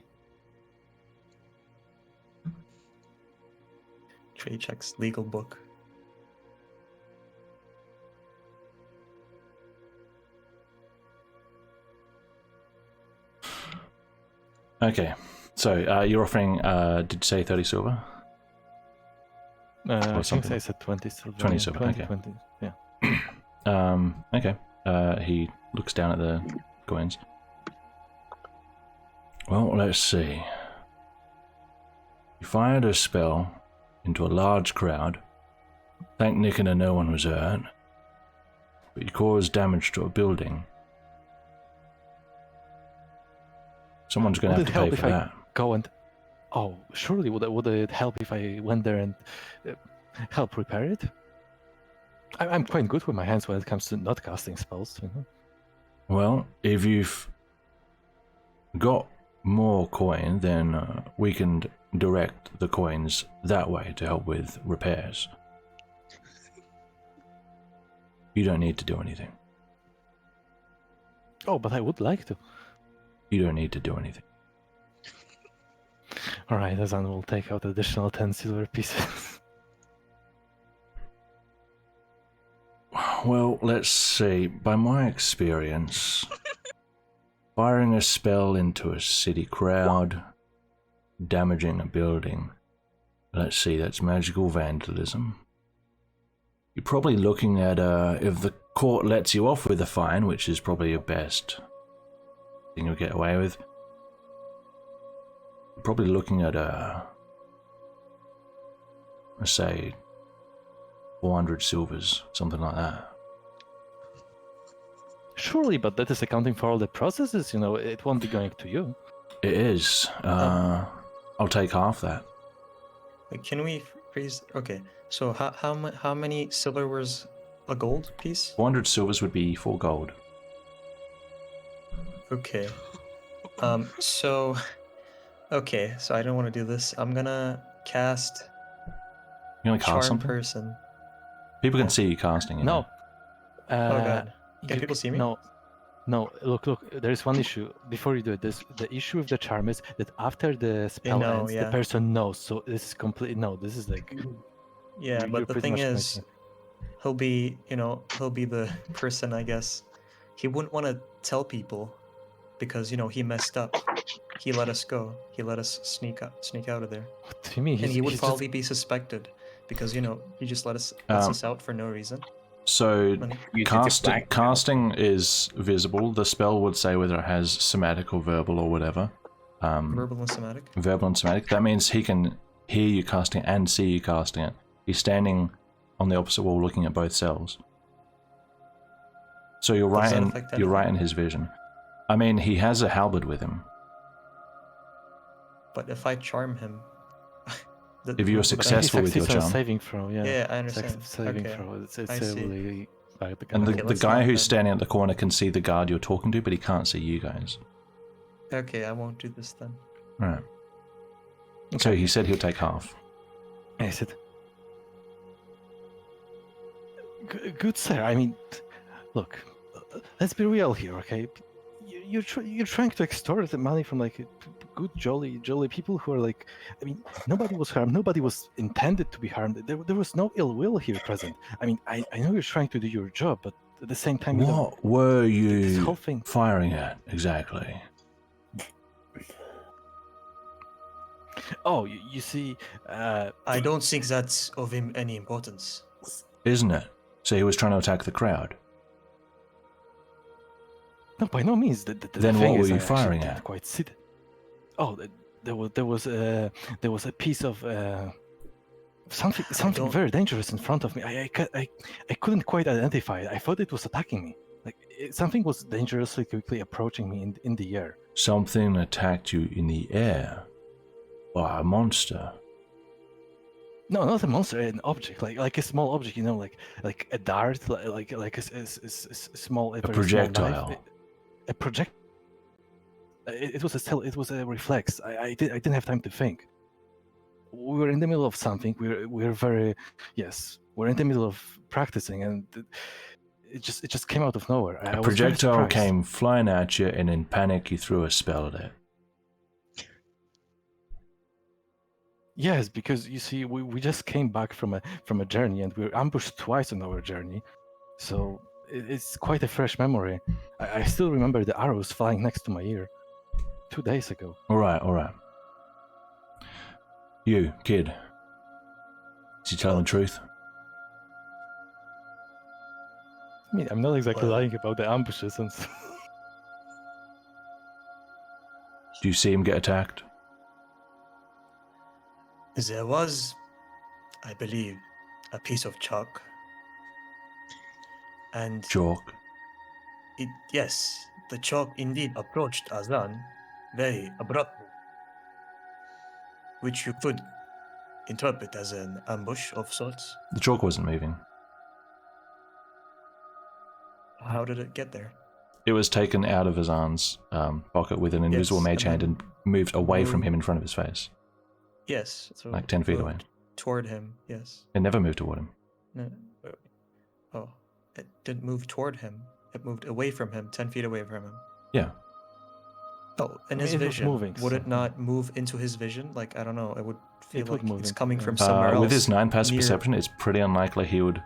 Trade checks legal book. Okay, so you're offering, did you say 30 silver? I think something. I said 20 silver. 20 silver, 20, okay. 20, yeah. Okay. He looks down at the coins. Well, let's see. You fired a spell into a large crowd. Thank Nickon no one was hurt. But you caused damage to a building. Someone's going to have to pay for that. Go and... Oh, surely would it help if I went there and help repair it? I'm quite good with my hands when it comes to not casting spells, Well, if you've got more coin, then we can direct the coins that way to help with repairs. You don't need to do anything. Oh, but I would like to. You don't need to do anything. Alright, Azan will take out additional 10 silver pieces. Well, let's see. By my experience, firing a spell into a city crowd, damaging a building. Let's see, that's magical vandalism. You're probably looking at, if the court lets you off with a fine, which is probably your best thing you'll get away with, you're probably looking at, let's say, 400 silvers, something like that. Surely, but that is accounting for all the processes, you know, it won't be going to you. It is. I'll take half that. Wait, can we freeze? Okay, so how many silver was a gold piece? 400 silvers would be 4 gold. Okay. So I don't want to do this. I'm gonna cast You're gonna cast Charm something? Person. People can see you casting it. No. Oh god. Can people see me? No, look, there is one issue. Before you do it, the issue with the charm is that after the spell know, ends, yeah. the person knows. So this is complete. No, this is like. Yeah, you're but the pretty thing much is, he'll be the person, I guess. He wouldn't want to tell people because, he messed up. He let us go. He let us sneak out of there. What do you mean? And he would he's probably be suspected because, he just lets us out for no reason. So Money. casting is visible. The spell would say whether it has somatic or verbal or whatever. Verbal and somatic. Verbal and somatic. That means he can hear you casting and see you casting it. He's standing on the opposite wall looking at both cells. So you're Does right that in affect you're right in anything? his vision. I mean, he has a halberd with him. But if I charm him, If you were successful with your succeeds on a charm. saving throw, yeah. Yeah, I understand. Saving Okay. throw. It's I see. really bad. And Okay, the let's guy not who's then. standing at the corner can see the guard you're talking to, but he can't see you guys. Okay, I won't do this then. Right. So he said he'll take half. I said, good sir. I mean, look, let's be real here, okay? You're trying to extort the money from like good, jolly people who are like. I mean, nobody was harmed. Nobody was intended to be harmed. There was no ill will here present. I mean, I know you're trying to do your job, but at the same time, What were this whole you thing. firing at exactly? Oh, you see, I don't think that's of any importance. Isn't it? So he was trying to attack the crowd. no, by no means. The Then thing what were is, you I actually firing didn't at? Quite see. There was a piece of something don't- very dangerous in front of me. I couldn't quite identify it. I thought it was attacking me. Like something was dangerously quickly approaching me in the air. Something attacked you in the air. By a monster. No, not a monster, an object, like a small object, like a dart, like a small, A very small projectile. knife. A project. It was a reflex. I didn't have time to think. We were in the middle of something. We're in the middle of practicing, and it just came out of nowhere. I A was very projectile surprised. came flying at you, and in panic you threw a spell at it. Yes, because you see, we just came back from a journey, and we were ambushed twice on our journey, so it's quite a fresh memory. I still remember the arrows flying next to my ear 2 days ago. All right. You, kid. Is he telling the truth? I mean, I'm not exactly Well- lying about the ambushes and. Do you see him get attacked? There was, I believe, a piece of chalk. And Chalk. yes, the chalk indeed approached Azan very abruptly, which you could interpret as an ambush of sorts. The chalk wasn't moving. How did it get there? It was taken out of Azan's pocket with an invisible Yes, mage and hand then and moved away from moved- him in front of his face. Yes, so Like 10 feet away. moved toward him. Yes. It never moved toward him. No. Oh, it didn't move toward him. It moved away from him, 10 feet away from him. Yeah. Oh, in I his mean, it was vision, moving, would so- it not move into his vision? Like, I don't know, it would feel It would like move it's in, coming yeah. from somewhere else. With his 9 passive near- perception, it's pretty unlikely he would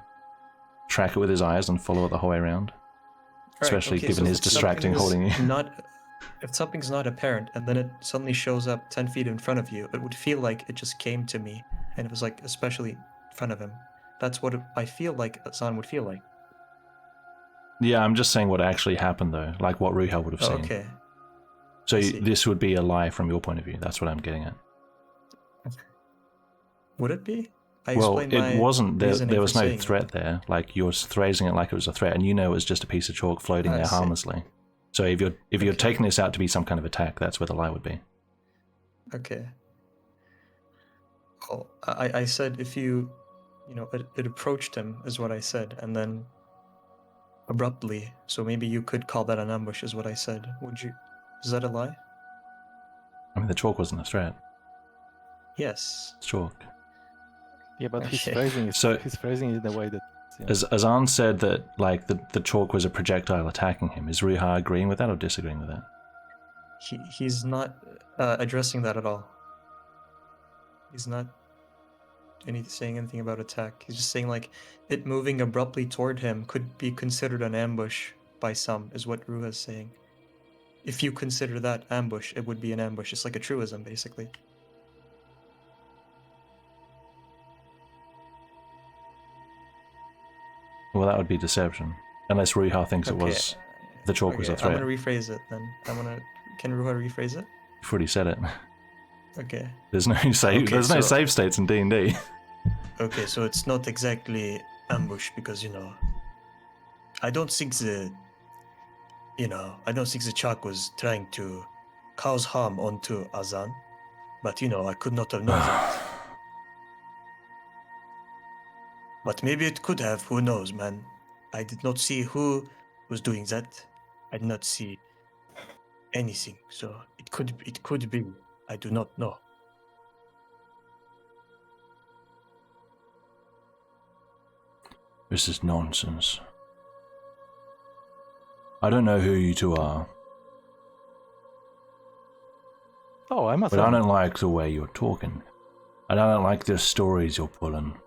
track it with his eyes and follow it the whole way around? Right, Especially okay, given so his if distracting something is holding you. If something's not apparent and then it suddenly shows up 10 feet in front of you, it would feel like it just came to me and it was like especially in front of him. That's what I feel like Azan would feel like. Yeah, I'm just saying what actually happened though, like what Ruha would have Oh, seen. okay. So I see. this would be a lie from your point of view. That's what I'm getting at. Would it be? I Well, explained it my wasn't. There reasoning was for no saying threat it. there. Like you're phrasing it like it was a threat, and you know it was just a piece of chalk floating I there see. harmlessly. So if you're Okay. taking this out to be some kind of attack, that's where the lie would be. Okay. Well, I said if you know, it approached him is what I said, and then abruptly, so maybe you could call that an ambush is what I said. Would you? Is that a lie? I mean, the chalk wasn't a threat. Yes. It's chalk. Yeah, but Okay. he's phrasing it in a way that. As Azan said that, like the chalk was a projectile attacking him. Is Ruha agreeing with that or disagreeing with that? He's not addressing that at all. He's not saying anything about attack. He's just saying like it moving abruptly toward him could be considered an ambush by some, is what Ruha's saying. If you consider that ambush, it would be an ambush. It's like a truism, basically. Well, that would be deception, unless Ruha thinks it was the chalk was a I'm threat. gonna rephrase it then. Can Ruha rephrase it? You've already said it. Okay. There's no save. Okay, there's no so- save states in D&D. Okay, so it's not exactly ambush because I don't think the Chak was trying to cause harm onto Azan, but I could not have known that. But maybe it could have. Who knows, man? I did not see who was doing that. I did not see anything, so it could be. I do not know. This is nonsense. I don't know who you two are, Oh, I'm not. but I don't like the way you're talking. And I don't like the stories you're pulling.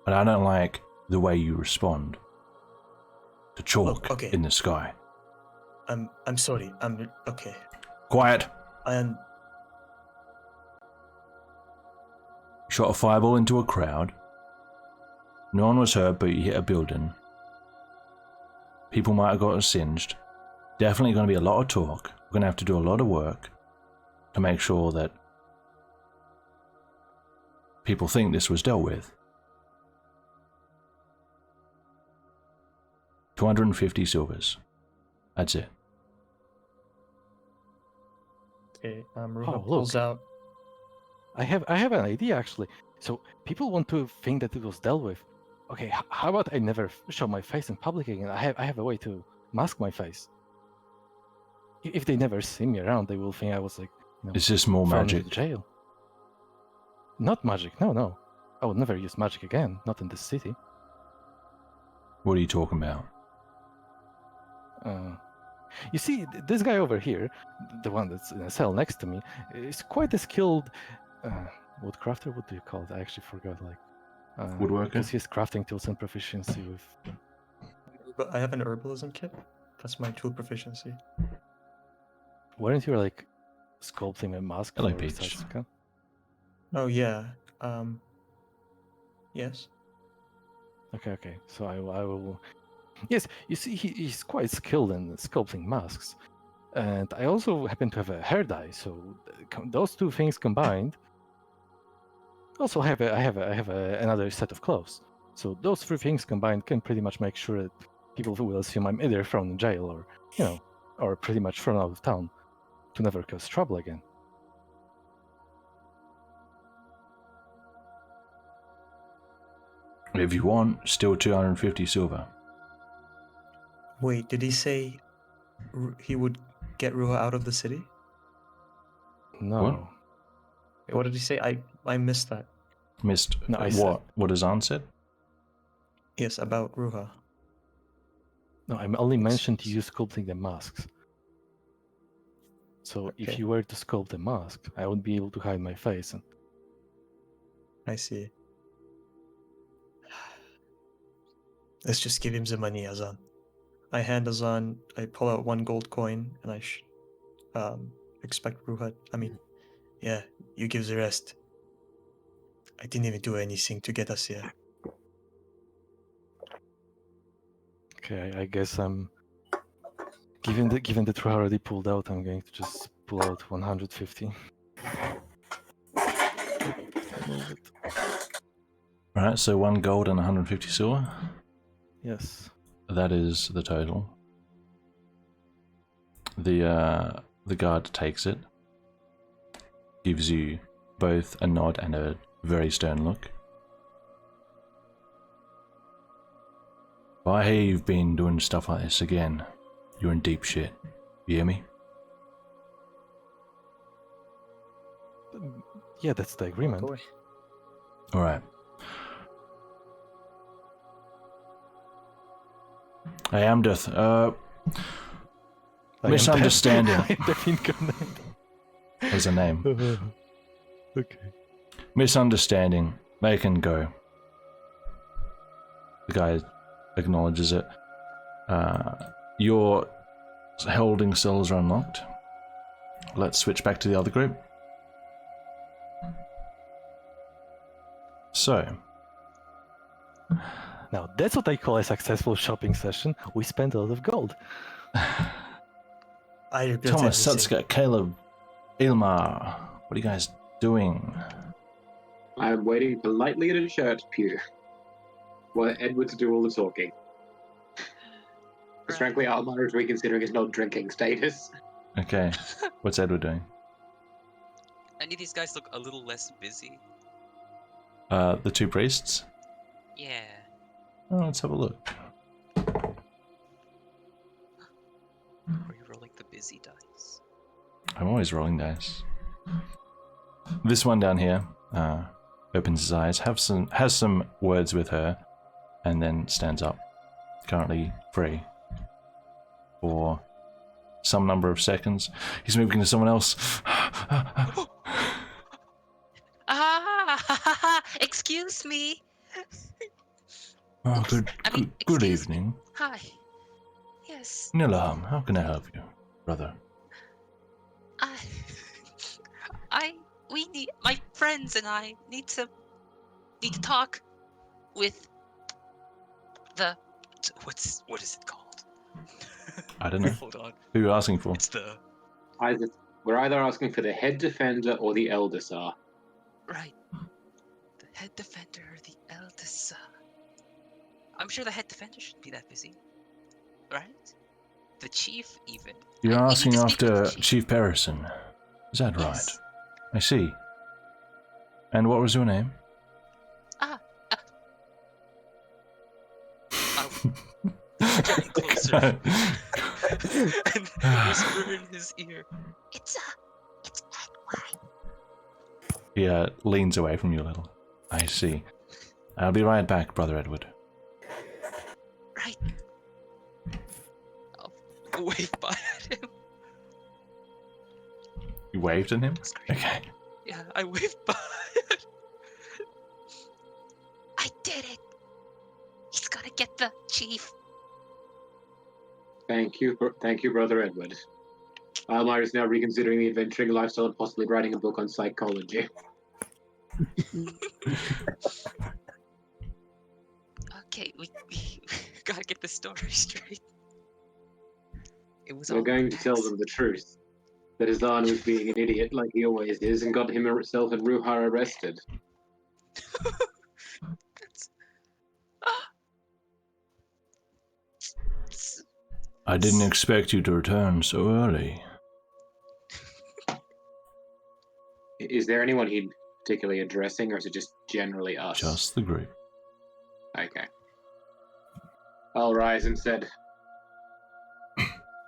And I don't like the way you respond to chalk Okay. in the sky. I'm sorry. I'm okay. Quiet! And Shot a fireball into a crowd. No one was hurt, but you hit a building. People might have got singed. Definitely going to be a lot of talk. We're going to have to do a lot of work to make sure that people think this was dealt with. 250 silvers. That's it. okay, Ruha Oh, pulls look. out. I have an idea actually. So people want to think that it was dealt with. Okay, how about I never show my face in public again? I have a way to mask my face. If they never see me around, they will think I was like, Is this more thrown into magic? jail. Not magic. No. I would never use magic again. Not in this city. What are you talking about? You see, this guy over here, the one that's in a cell next to me, is quite a skilled woodcrafter. What do you call it? I actually forgot. Woodworker? Because he has crafting tools and proficiency with. But I have an herbalism kit. That's my tool proficiency. Weren't you like sculpting a mask Hello, for Peach. Satsuka? Oh yeah. Yes. Okay. So I will. Yes, you see, he's quite skilled in sculpting masks, and I also happen to have a hair dye. So those two things combined. Also, I have another set of clothes. So those three things combined can pretty much make sure that people will assume I'm either thrown in jail or, or pretty much thrown out of town to never cause trouble again. If you want, still 250 silver. Wait, did he say he would get Ruha out of the city? No. Wait, what did he say? I missed that. Missed No, I what Azan said? Yes, about Ruha. No, I only mentioned you sculpting the masks. So if Okay. you were to sculpt the mask, I would be able to hide my face. And I see. Let's just give him the money, Azan. I hand Azan, I pull out 1 gold coin, and I expect Ruhat. Yeah, you give the rest. I didn't even do anything to get us here. Okay, I guess I'm given that Ruha already pulled out, I'm going to just pull out 150. Move it. Alright, so 1 gold and 150 silver. Yes. That is the total. The guard takes it, gives you both a nod and a very stern look. If I hear you've been doing stuff like this again, you're in deep shit. You hear me? Yeah, that's the agreement. Alright. Hey, Amdeth, I am misunderstanding. I'm deaf incarnate. There's a name. Okay. Misunderstanding. They can go. The guy acknowledges it. Your holding cells are unlocked. Let's switch back to the other group. So, Now that's what I call a successful shopping session. We spent a lot of gold. I regret Thomas, everything. Satsuka, Caleb, Ilmar, what are you guys doing? I'm waiting politely in a church pew while Edward's do all the talking. Because frankly, Almar is reconsidering his not drinking status. Okay, what's Edward doing? Any of these guys look a little less busy? The 2 priests? Yeah. Oh, let's have a look. Are you rolling the busy dice? I'm always rolling dice. This one down here opens his eyes, has some words with her, and then stands up. Currently free. For some number of seconds. He's moving to someone else. Excuse me. Oh, Oops, good excuse me. evening. Hi. Yes. Nilam, how can I help you, brother? My friends and I need to talk with What is it called? I don't know. Hold on. Who are you asking for? It's the We're either asking for the head defender or the Eldasar. right. The head defender or the eldest. I'm sure the head defender shouldn't be that busy, right? The chief, even. You're We need asking to speak with after the chief. Chief Perrison. Is that right? Yes. I see. And what was your name? Getting closer and whisper in his ear. It's Edward. He leans away from you a little. I see. I'll be right back, Brother Edward. Right. I'll wave by at him. You waved at him? That's great. Okay. Yeah, I waved by. I did it. He's gonna get the chief. Thank you, Brother Edward. Almar is now reconsidering the adventuring lifestyle and possibly writing a book on psychology. Okay, we Gotta get the story straight. It was We're all going to tell acts. them the truth. That Azan was being an idiot like he always is and got himself and Ruha arrested. That's... I didn't expect you to return so early. Is there anyone he'd particularly addressing, or is it just generally us? Just the group. Okay. I'll rise and said,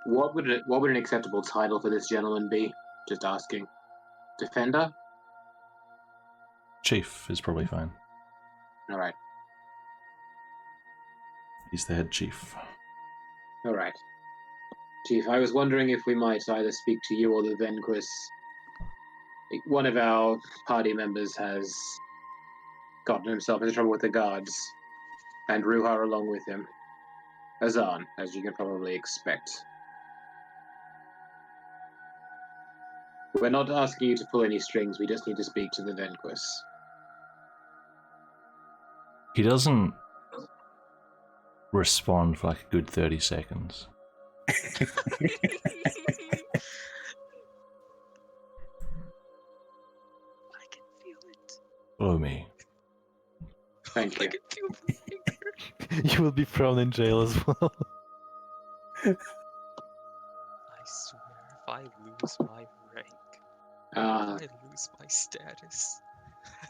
What would an acceptable title for this gentleman be? Just asking. Defender? Chief is probably fine. All right. He's the head chief. All right. Chief, I was wondering if we might either speak to you or the Venquis. One of our party members has gotten himself into trouble with the guards. and Ruha along with him. Azan, as you can probably expect. We're not asking you to pull any strings, we just need to speak to the Venquis. He doesn't respond for like a good 30 seconds. I can feel it. Follow me. Thank I you. can feel the anger. You will be thrown in jail as well. I swear, if I lose my rank, if I lose my status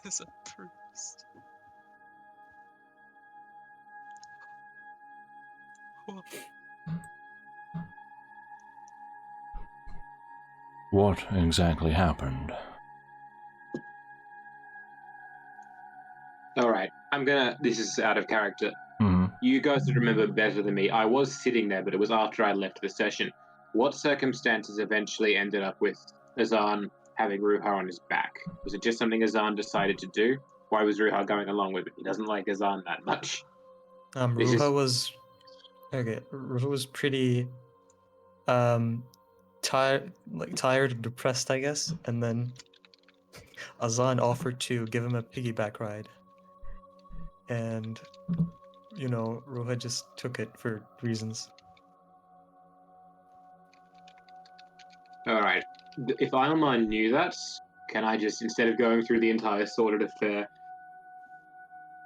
as a priest. What exactly happened? Alright, this is out of character. Hmm. You guys would remember better than me. I was sitting there, but it was after I left the session. What circumstances eventually ended up with Azan having Ruha on his back? Was it just something Azan decided to do? Why was Ruha going along with it? He doesn't like Azan that much. This is- Ruha was okay. Ruha was pretty tired and depressed, I guess. And then Azan offered to give him a piggyback ride, and Ruha just took it for reasons. Alright, if Ilmar knew that, can I just, instead of going through the entire sordid affair,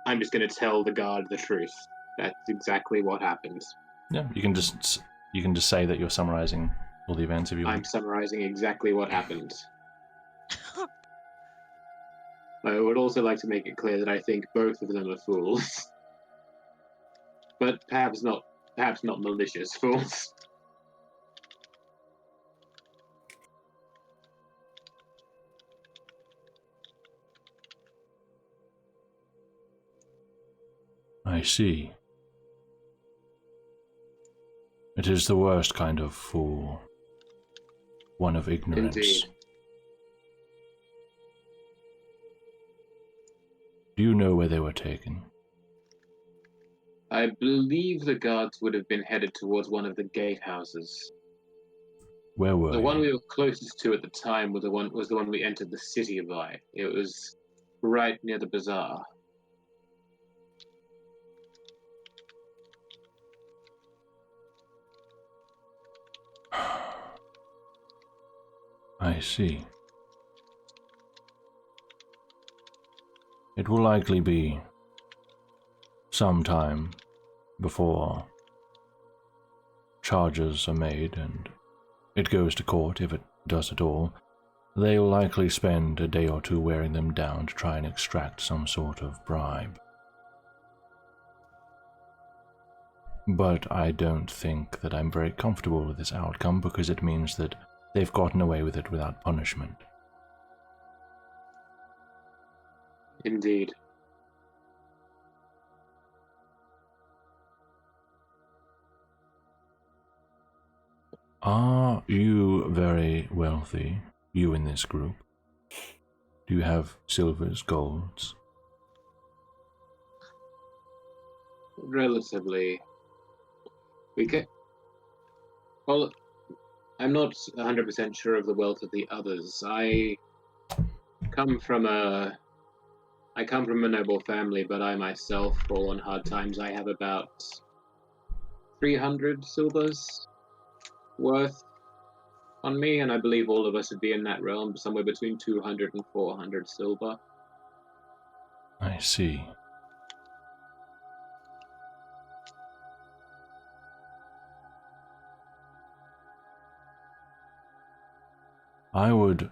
I'm just going to tell the guard the truth. That's exactly what happened. Yeah, you can just say that you're summarizing all the events if you I'm want. summarizing exactly what happened. I would also like to make it clear that I think both of them are fools. But perhaps not malicious fools. I see. It is the worst kind of fool. One of ignorance. Indeed. Do you know where they were taken? I believe the guards would have been headed towards one of the gatehouses. Where were The one you? we were closest to at the time was the one we entered the city by. It was right near the bazaar. I see. It will likely be some time before charges are made and it goes to court, if it does at all. They'll likely spend a day or two wearing them down to try and extract some sort of bribe. But I don't think that I'm very comfortable with this outcome because it means that they've gotten away with it without punishment. Indeed. Are you very wealthy, you in this group? Do you have silvers, golds? Relatively. Well, I'm not 100% sure of the wealth of the others. I come from a noble family, but I myself fall on hard times. I have about 300 silvers worth on me, and I believe all of us would be in that realm, somewhere between 200 and 400 silver. I see. I would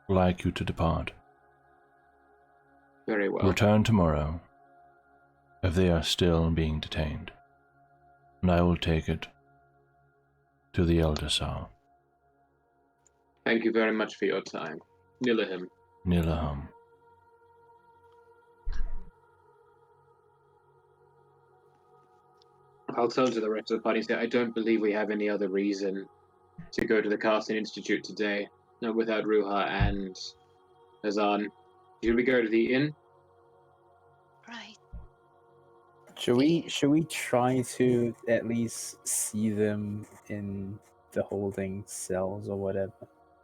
like you to depart. Very well. Return tomorrow, if they are still being detained, and I will take it to the Elder Sal. Thank you very much for your time. Nilahim. Nilaham. I'll turn to the rest of the party and say, I don't believe we have any other reason to go to the Casting Institute today, without Ruha and Hazan. Should we go to the inn? Right. Should we try to at least see them in the holding cells or whatever?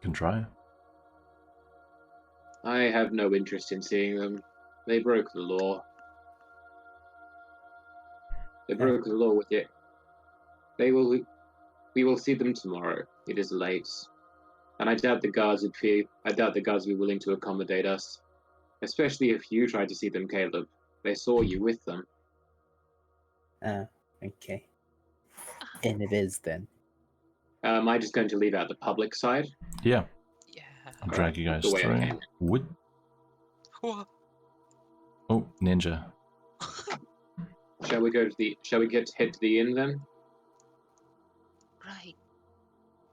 Can try. I have no interest in seeing them. They broke the law. They broke the law with it. We will see them tomorrow. It is late. And I doubt the guards would be willing to accommodate us. Especially if you tried to see them, Caleb. They saw you with them. Okay. And it is then. Am I just going to leave out the public side? Yeah. Yeah. I'll drag you guys The way I through. came. Wood. What? Oh, ninja. Shall we head to the inn then? Right.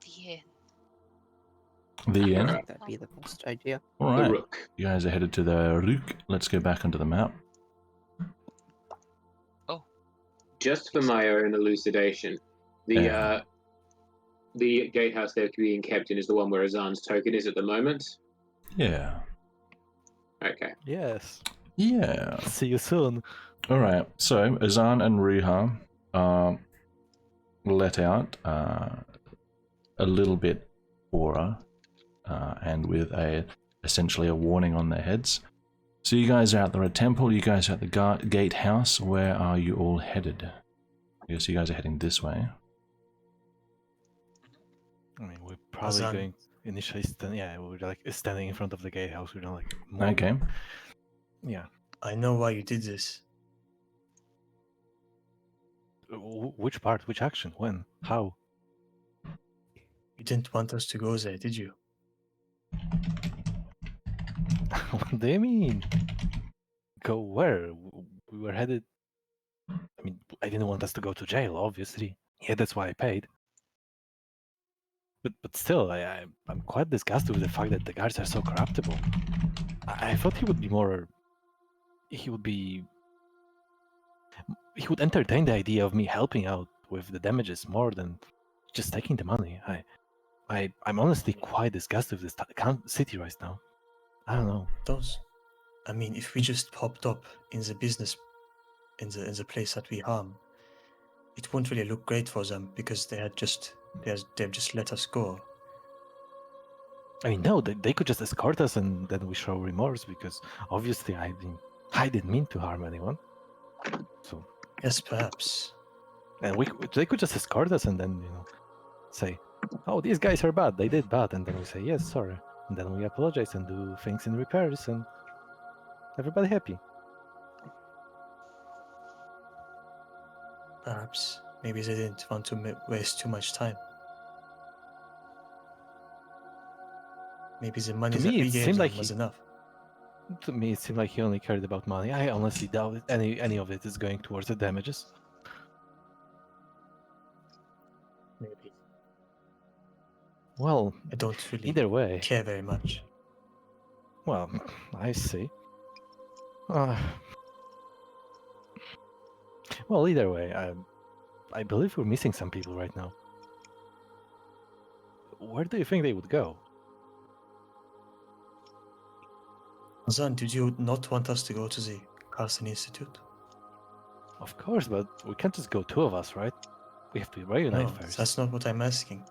The inn. The I inn. think that'd be the best idea. All The right. Rook. You guys are headed to the Rook. Let's go back onto the map. Just for my own elucidation, the gatehouse they're being kept in is the one where Azan's token is at the moment. Yeah. Okay. Yes. Yeah. See you soon. All right. So Azan and Ruha are let out a little bit aura, and with essentially a warning on their heads. So you guys are at the Red Temple. You guys are at the gatehouse. Where are you all headed? I guess you guys are heading this way. I mean, we're probably Azan. going initially. We're like standing in front of the gatehouse. We're not like. moving. Okay. Yeah. I know why you did this. Which part? Which action? When? How? You didn't want us to go there, did you? What do you mean? Go where? We were headed. I mean, I didn't want us to go to jail, obviously. Yeah, that's why I paid. But still, I'm quite disgusted with the fact that the guards are so corruptible. I thought he would be more. He would entertain the idea of me helping out with the damages more than just taking the money. I'm honestly quite disgusted with this city right now. I don't know. I mean, if we just popped up in the business, in the place that we harm, it won't really look great for them because they've just let us go. I mean, no, they could just escort us and then we show remorse because obviously I didn't mean to harm anyone. So Yes, perhaps. and they could just escort us and then say, "Oh, these guys are bad. They did bad," and then we say, "Yes, sorry," and then we apologize and do things in repairs and everybody happy. Perhaps. Maybe they didn't want to waste too much time. Maybe the money To that me, we it gave seemed them like was enough. To me, it seemed like he only cared about money. I honestly doubt any of it is going towards the damages. Maybe. Well, I don't really either way. care very much. Well, I see. Well, either way, I believe we're missing some people right now. Where do you think they would go? Zan, did you not want us to go to the Carson Institute? Of course, but we can't just go two of us, right? We have to reunite No, first. that's not what I'm asking.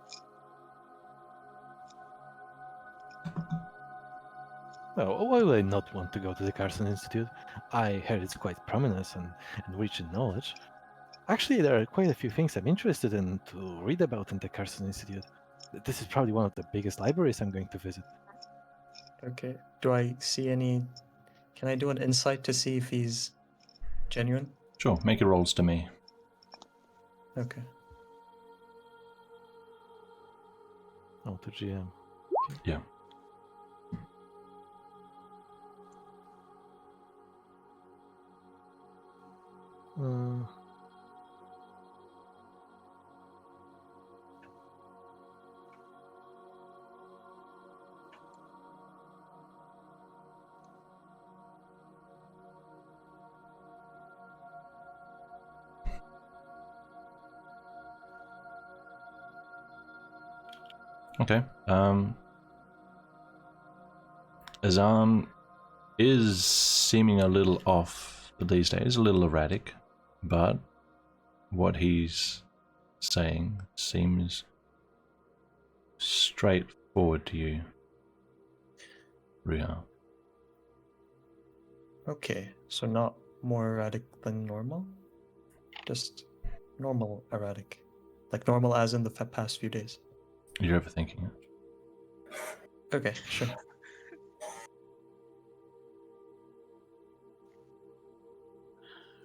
Oh, why would I not want to go to the Carson Institute? I heard it's quite prominent and rich in knowledge. Actually, there are quite a few things I'm interested in to read about in the Carson Institute. This is probably one of the biggest libraries I'm going to visit. Okay. Do I see any... Can I do an insight to see if he's genuine? Sure, make your rolls to me. Okay. Oh, to GM. Yeah. Okay. Azan is seeming a little off these days, a little erratic. but what he's saying seems straightforward to you, Riiga. Okay, so not more erratic than normal? Just normal erratic. Like normal as in the past few days. You're overthinking it. Okay, sure.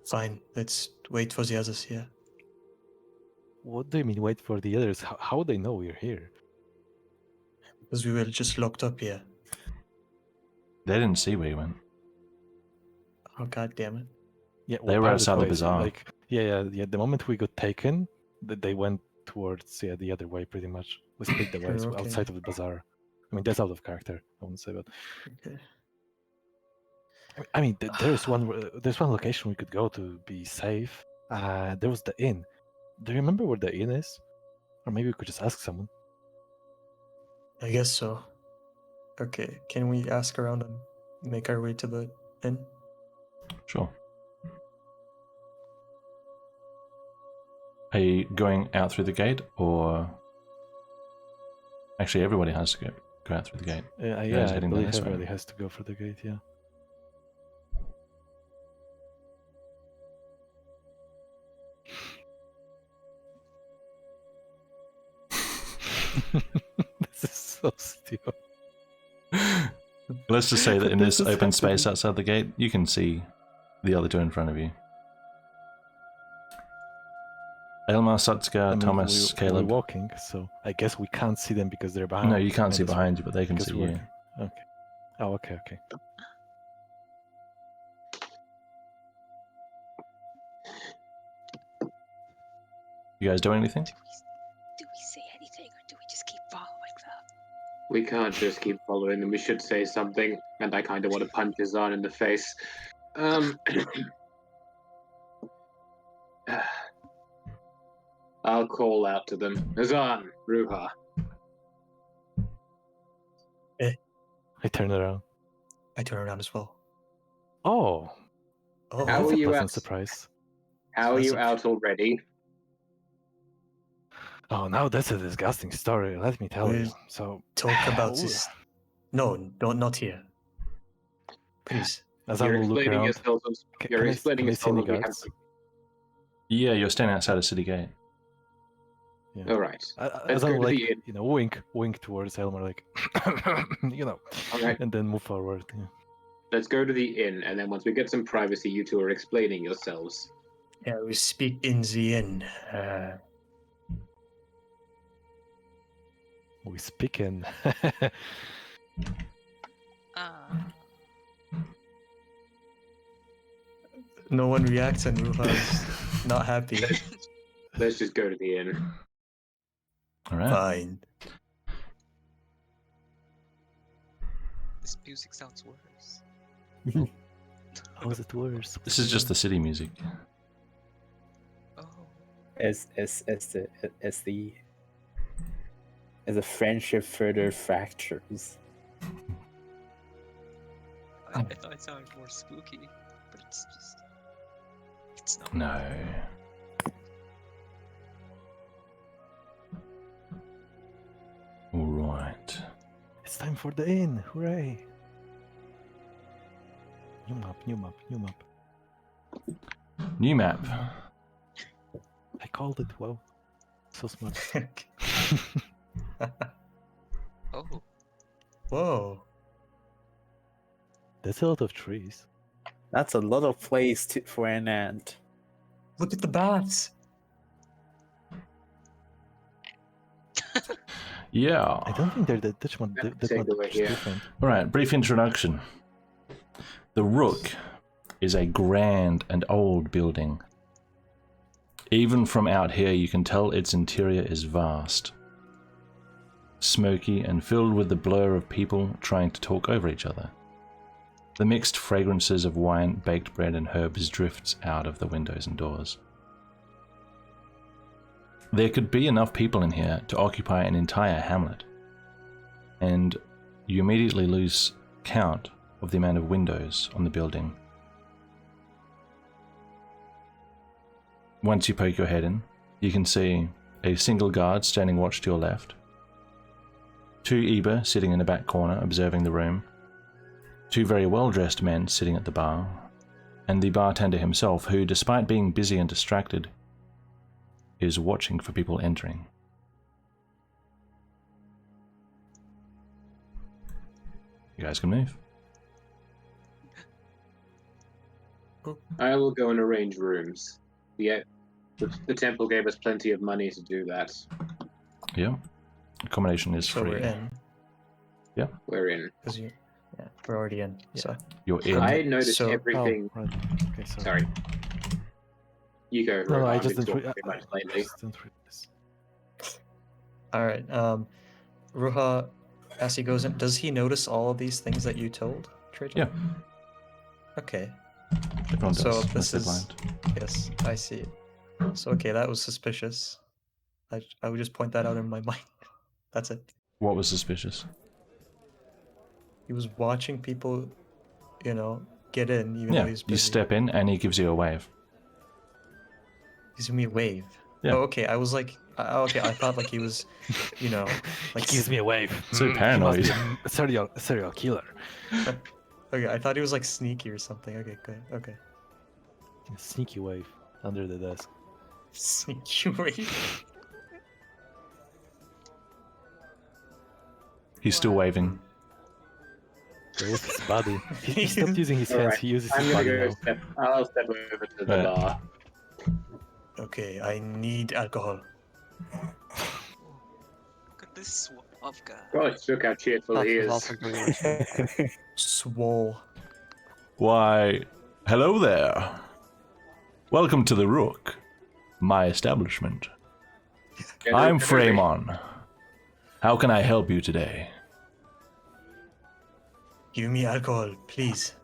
Fine, let's wait for the others here. What do you mean, wait for the others? How would they know we're here? Because we were just locked up here. They didn't see where you went. Oh, god damn it. Yeah, They were by outside the way, bazaar. Like, yeah. The moment we got taken, they went towards the other way pretty much. We split the ways Okay. outside of the bazaar. I mean, that's out of character. I wouldn't say, but Okay. I mean, there's one location we could go to be safe. There was the inn. Do you remember where the inn is? Or maybe we could just ask someone. I guess so. Okay, can we ask around and make our way to the inn? Sure. Are you going out through the gate, or actually everybody has to go out through the gate? Yeah, I heading down believe this way. everybody has to go for the gate. Yeah. This is so stupid. Let's just say that in this This is open space happening. outside the gate, you can see the other two in front of you. Elmar, Satsuka, I mean, Thomas, we're Caleb. walking, so I guess we can't see them because they're behind. No, you can't see us, right? behind you, but they can Because see we're- you. Okay. Oh, okay. You guys doing anything? Do we say anything, or do we just keep following them? We can't just keep following them. We should say something. And I kind of want to punch Azan in the face. I'll call out to them. Azan, Ruha. I turn around. I turn around as well. Oh, Oh, How that's are a you pleasant out? surprise. How are you Pleasant. out already? Oh, now that's a disgusting story. Let me tell you. We'll So, talk about Ooh. this. No, not here. Please. as I You're will look explaining around, yourself. You're can explaining I see any yourself. We have guards? to... Yeah, you're standing outside a city gate. Yeah. All right. As go I to like, the inn. wink towards Elmer, like, All right. and then move forward. Yeah. Let's go to the inn, and then once we get some privacy, you two are explaining yourselves. Yeah, we speak in the inn. We speak in. No one reacts and Ruha is not happy. Let's just go to the inn. All right. Fine. This music sounds worse. How is it worse? This is just the city music. Oh, As the friendship further fractures. I thought it sounded more spooky, but it's just. It's not. No. All right. It's time for the inn! Hooray! New map. New map. I called it. Wow, so smart. Oh, Whoa. There's a lot of trees. That's a lot of place for an ant. Look at the bats. Yeah. I don't think they're that much, Let's take it away here. different. All right, brief introduction. The Rook is a grand and old building. Even from out here, you can tell its interior is vast, smoky, and filled with the blur of people trying to talk over each other. The mixed fragrances of wine, baked bread, and herbs drifts out of the windows and doors. There could be enough people in here to occupy an entire hamlet, and you immediately lose count of the amount of windows on the building. once you poke your head in, you can see a single guard standing watch to your left, 2 Eber sitting in the back corner observing the room, 2 very well-dressed men sitting at the bar, and the bartender himself, who, despite being busy and distracted, is watching for people entering. You guys can move. I will go and arrange rooms. The temple gave us plenty of money to do that. Yeah. Accommodation is So free. we're in. We're in. Because we're already in. So You're in. I noticed So- everything. Oh, right. Okay, Sorry. You go. No, Rohan, I I've just been didn't. talking too much lately. Just didn't read this. all right. Ruha, as he goes in, does he notice all of these things that you told, Trajan? Yeah. Okay. Everyone does. So unless this they're is blind. yes, I see. So okay, that was suspicious. I would just point that out in my mind. That's it. What was suspicious? He was watching people, get in, even though Yeah, he's you busy. step in and he gives you a wave. He's giving me a wave. Yeah. Oh, okay. I was like, okay. I thought like he was, like He gives me a wave. So He must paranoid. be a serial killer. Okay, I thought he was like sneaky or something. Okay, good. Okay. Sneaky wave under the desk. Sneaky wave. He's still waving. With his body. He stopped using his hands. Alright, He uses I'm his gonna body go now. I'll step over to the Right. bar. Okay, I need alcohol. Look at this suave guy. Gosh, look how cheerful he That's is. also doing Swole. Why, hello there. Welcome to the Rook, my establishment. I'm Fremon. How can I help you today? Give me alcohol, please.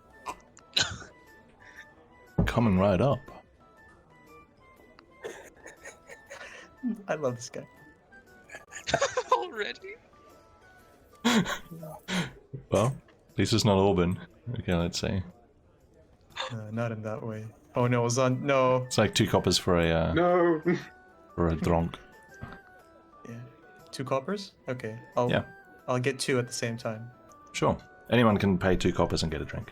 Coming right up. I love this guy. Already? Well, at least it's not Auburn. Okay, let's see. Not in that way. Oh no, it was on. No. It's like 2 coppers for a No. for a dronk. Yeah. 2 coppers? Okay. Yeah. I'll get 2 at the same time. Sure. Anyone can pay 2 coppers and get a drink.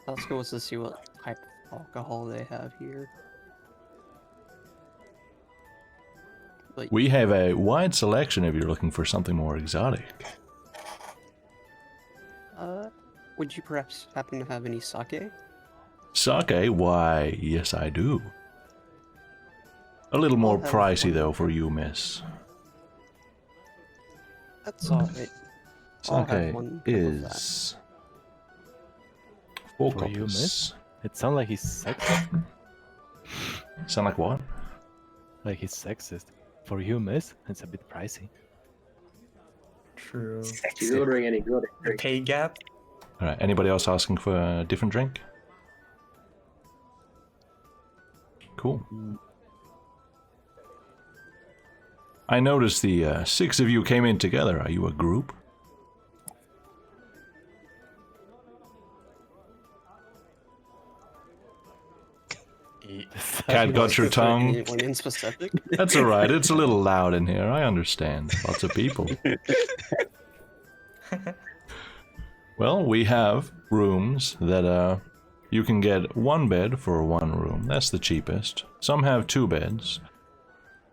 Let's go to see what type of alcohol they have here. Like, We have a wide selection if you're looking for something more exotic. would you perhaps happen to have any sake? Sake? Why, yes I do. A little more I'll have pricey one. though for you, miss. That's alright. I'll have Sake one cup of that. is 4 For you, coppers. miss? It sounds like he's sexist. Sound like what? Like he's sexist. For you, miss? It's a bit pricey. True. She's ordering any good The pay gap? Alright, anybody else asking for a different drink? Cool. I noticed the 6 of you came in together. Are you a group? Cat got your tongue. Anyone in specific? That's alright, it's a little loud in here. I understand. Lots of people. Well, we have rooms that you can get 1 bed for 1 room. That's the cheapest. Some have 2 beds.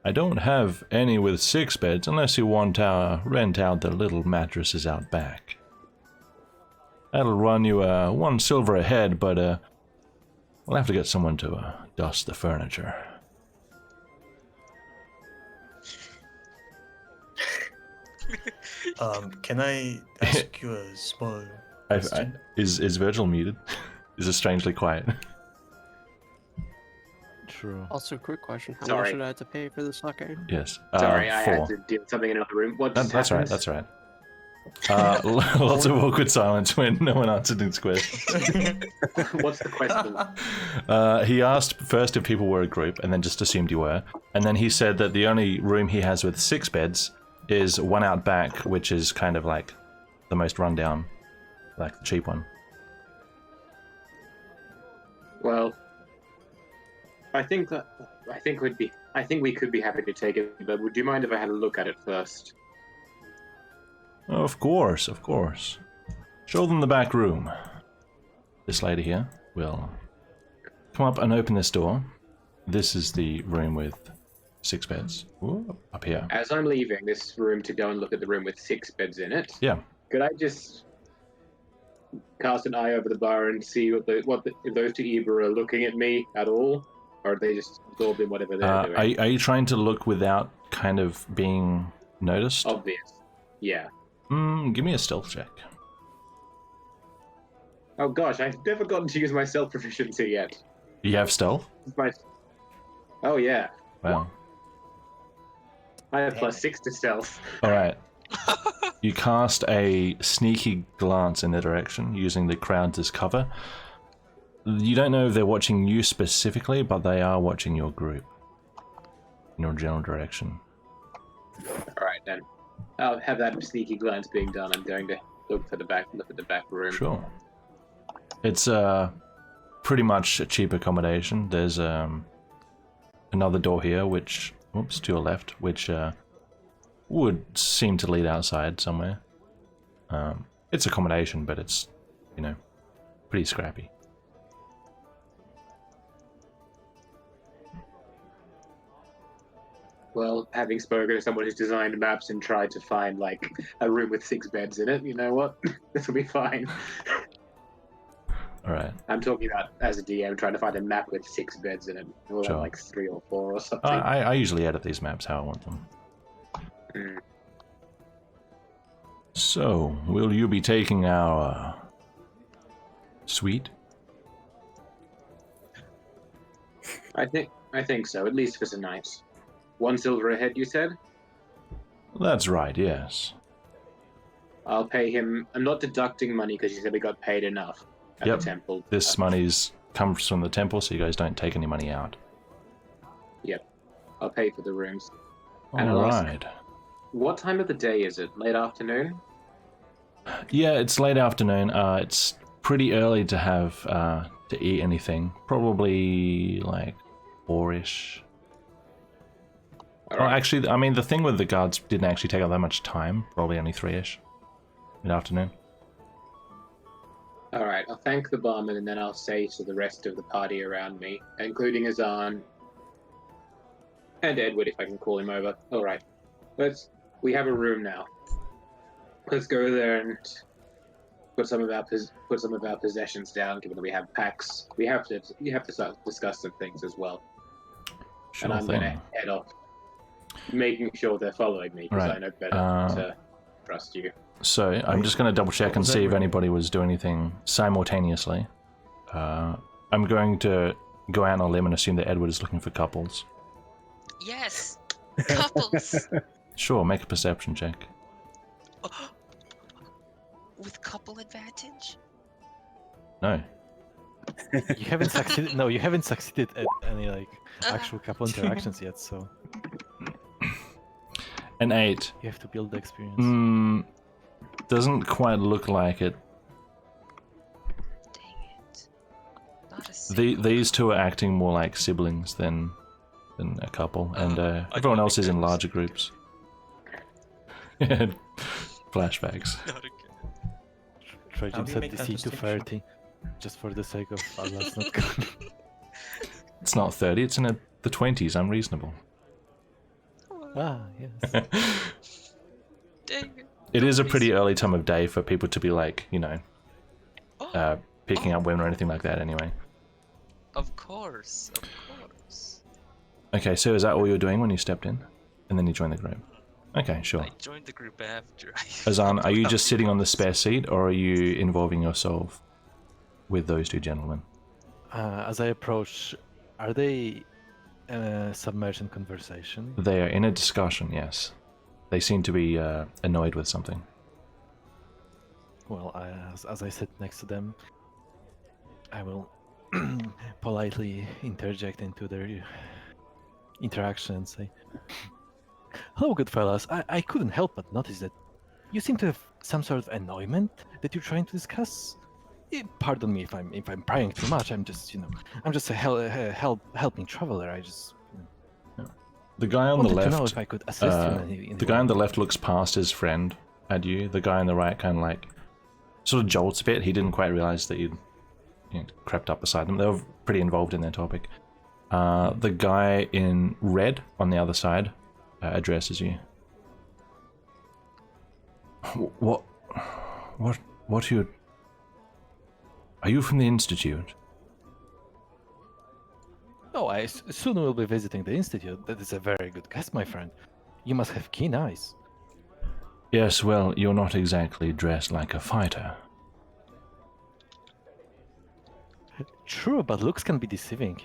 I don't have any with 6 beds unless you want to rent out the little mattresses out back. That'll run you 1 silver a head, but we'll have to get someone to dust the furniture. Can I ask you a small question? Is Virgil muted? Is it strangely quiet? True. Also, quick question. How Sorry. much did I have to pay for the sake? Yes. Sorry, I 4. had to deal with something in another room. What just That's right, happened? that's right. Lots of awkward silence when no one answered his question. What's the question? He asked first if people were a group, and then just assumed you were. And then he said that the only room he has with 6 beds is 1 out back, which is kind of like the most rundown, like the cheap one. Well, I think we could be happy to take it, but would you mind if I had a look at it first? Of course, of course. Show them the back room. This lady here will come up and open this door. This is the room with 6 beds. Ooh, up here. As I'm leaving this room to go and look at the room with 6 beds in it, Yeah. could I just cast an eye over the bar and see if those two Ibra are looking at me at all, or are they just absorbed in whatever they're doing? Are you trying to look without kind of being noticed? Obvious. Yeah. Give me a stealth check. Oh gosh, I've never gotten to use my stealth proficiency yet. You have stealth? Oh yeah. Wow. I have +6 to stealth. Alright. You cast a sneaky glance in their direction using the crowd as cover. You don't know if they're watching you specifically, but they are watching your group. In your general direction. Alright then. I'll have that sneaky glance being done. I'm going to look at the back room. Sure. It's pretty much a cheap accommodation. There's another door here, which, oops, to your left, which would seem to lead outside somewhere. It's accommodation, but it's, you know, pretty scrappy. Well, having spoken to someone who's designed maps and tried to find, like, a room with 6 beds in it, you know what? This will be fine. Alright. I'm talking about, as a DM, trying to find a map with 6 beds in it. We'll have, like, 3 or 4 or something. I usually edit these maps how I want them. Mm. So, will you be taking our suite? I think so, at least for tonight. 1 silver a head, you said? That's right, yes. I'll pay him. I'm not deducting money because you said we got paid enough at the temple. This money's comes from the temple, so you guys don't take any money out. Yep. I'll pay for the rooms. Alright. What time of the day is it? Late afternoon? Yeah, it's late afternoon. It's pretty early to have to eat anything. Probably like 4-ish. Oh, actually, I mean, the thing with the guards didn't actually take up that much time. Probably only 3-ish. Mid-afternoon. Alright, I'll thank the barman and then I'll say to the rest of the party around me, including Azan and Edward, if I can call him over. Alright, we have a room now. Let's go there and put some of our possessions down, given that we have packs. We have to start discuss some things as well. Sure and I'm thing. going to head off, making sure they're following me, because I know better to trust you. So, I'm just going to double check and see if anybody was doing anything simultaneously. I'm going to go out on a limb and assume that Edward is looking for couples. Yes! Couples! Sure, make a perception check. With couple advantage? No. You haven't succeeded. No, you haven't succeeded at any like actual couple interactions yet. So An 8. you have to build the experience. Doesn't quite look like it. Dang it. Not a single These two are acting more like siblings than a couple, and everyone else is in larger groups. Flashbacks. Not again. Trajan we set make that DC to distinction? 30, just for the sake of Allah's not coming. It's not 30, it's in the 20s, I'm reasonable. Ah, yes. Dang it. It is a pretty early time of day for people to be like, you know, Oh, picking up women or anything like that anyway. of course, of course. Okay, so is that all you were doing when you stepped in? And then you joined the group? Okay, sure. I joined the group after. Azan, are you just sitting on the spare seat, or are you involving yourself with those two gentlemen? As I approach, are they submerged in conversation? They are in a discussion, yes. They seem to be annoyed with something. Well, as I sit next to them, I will politely interject into their interaction and say, "Hello, good fellas. I couldn't help but notice that you seem to have some sort of annoyment that you're trying to discuss. Pardon me if I'm prying too much. I'm just I'm just a helping traveler. I just The guy on the wanted to know left, if I could assist you in any the way. guy on the left looks past his friend at you. The guy on the right kind of like sort of jolts a bit. He didn't quite realize that you'd crept up beside them. They were pretty involved in their topic. The guy in red on the other side addresses you. What are you from the Institute? Oh, I soon will be visiting the institute. That is a very good guess, my friend. You must have keen eyes. Yes, well, you're not exactly dressed like a fighter. True, but looks can be deceiving.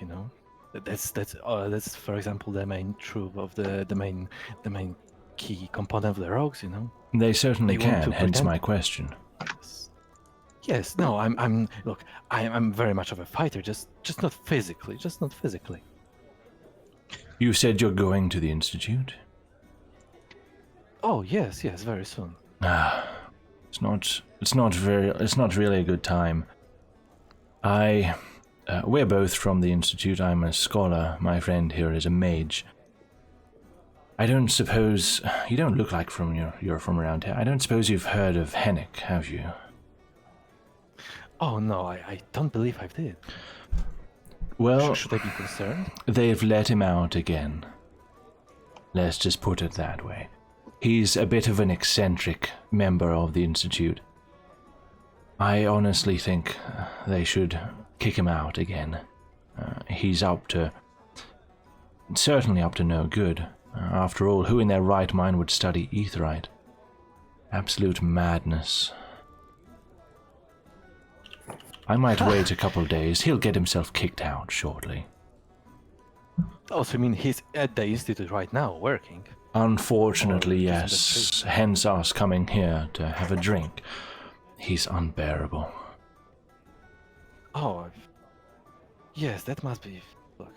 That's for example the main truth of the main key component of the rogues. They certainly They want can, to hence pretend. my question. Yes. No. I'm very much of a fighter. Just not physically. You said you're going to the Institute? Oh yes, very soon. It's not really a good time. We're both from the Institute. I'm a scholar. My friend here is a mage. I don't suppose you don't look like you're from around here. I don't suppose you've heard of Hennick, have you? Oh no, I don't believe I did. Well, Should I be concerned? they've let him out again. Let's just put it that way. He's a bit of an eccentric member of the Institute. I honestly think they should kick him out again. He's certainly up to no good. After all, who in their right mind would study aetheryte? Absolute madness. I might wait a couple days. He'll get himself kicked out shortly. Oh, so you mean he's at the institute right now, working? Unfortunately, Or just on the yes. Hence us coming here to have a drink. He's unbearable. Oh, yes, that must be. Look,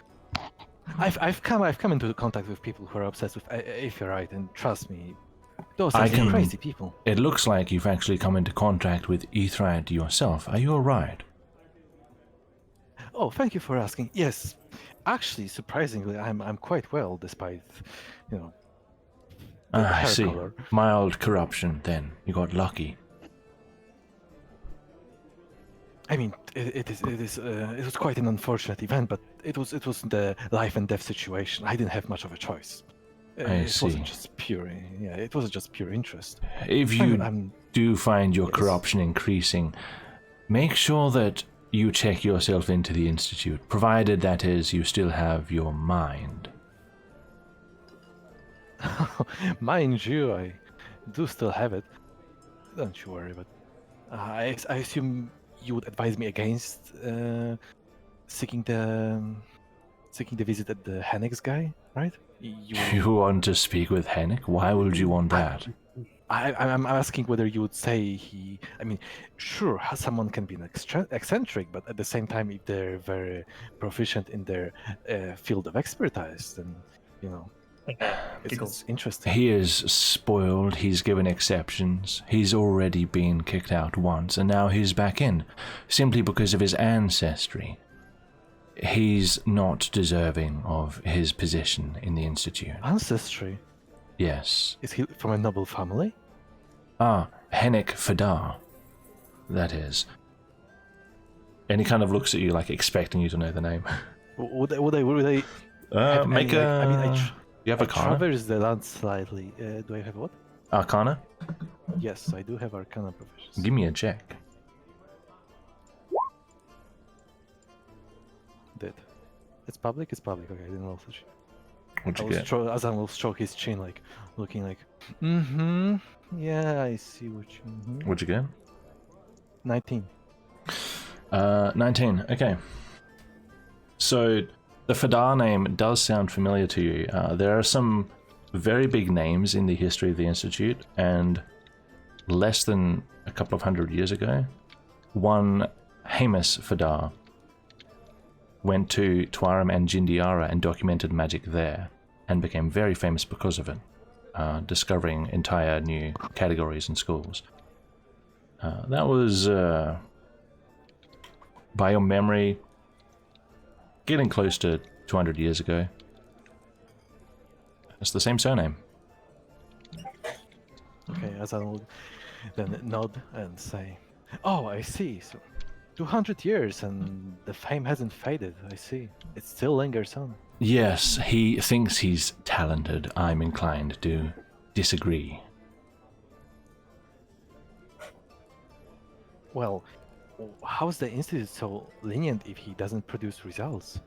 I've come into contact with people who are obsessed with aetheryte, and trust me, those are some crazy people. It looks like you've actually come into contact with aetheryte yourself. Are you alright? Oh, thank you for asking. Yes, actually, surprisingly, I'm quite well, despite, the I hair see. color. Mild corruption, then. You got lucky. I mean, it was quite an unfortunate event, but it was the life and death situation. I didn't have much of a choice. I It see. wasn't just pure, it wasn't just pure interest. If you I'm do find your Yes. corruption increasing, make sure that you check yourself into the Institute, provided that is, you still have your mind. Mind you, I do still have it. Don't you worry, but I assume you would advise me against seeking the visit at the Hennick's guy, right? You want to speak with Hennick? Why would you want that? I'm asking whether you would say he. I mean, sure, someone can be an eccentric, but at the same time, if they're very proficient in their field of expertise, then it's interesting. He is spoiled, he's given exceptions, he's already been kicked out once, and now he's back in, simply because of his ancestry. He's not deserving of his position in the Institute. Ancestry? Yes. Is he from a noble family? Hennick Fadar. That is. And he kind of looks at you like expecting you to know the name. Would they have Make any, a... I mean, you have I Arcana? traverse the land slightly. Do I have what? Arcana? Yes, I do have Arcana proficiency. Give me a check. Did. It's public? It's public. Okay, I didn't know such. What'd you get? Azan will stroke his chin, like, looking like, yeah, I see what you... What'd you get? 19. 19. Okay. So the Fadar name does sound familiar to you. There are some very big names in the history of the Institute, and less than a couple of hundred years ago, one Hamus Fadar went to Tuarim and Jindiara and documented magic there, and became very famous because of it, discovering entire new categories and schools. That was by your memory, getting close to 200 years ago. It's the same surname. Okay, as I will then nod and say, "Oh, I see. So, 200 years and the fame hasn't faded. I see. It still lingers on." Yes, he thinks he's talented. I'm inclined to disagree. Well, how's the institute so lenient if he doesn't produce results?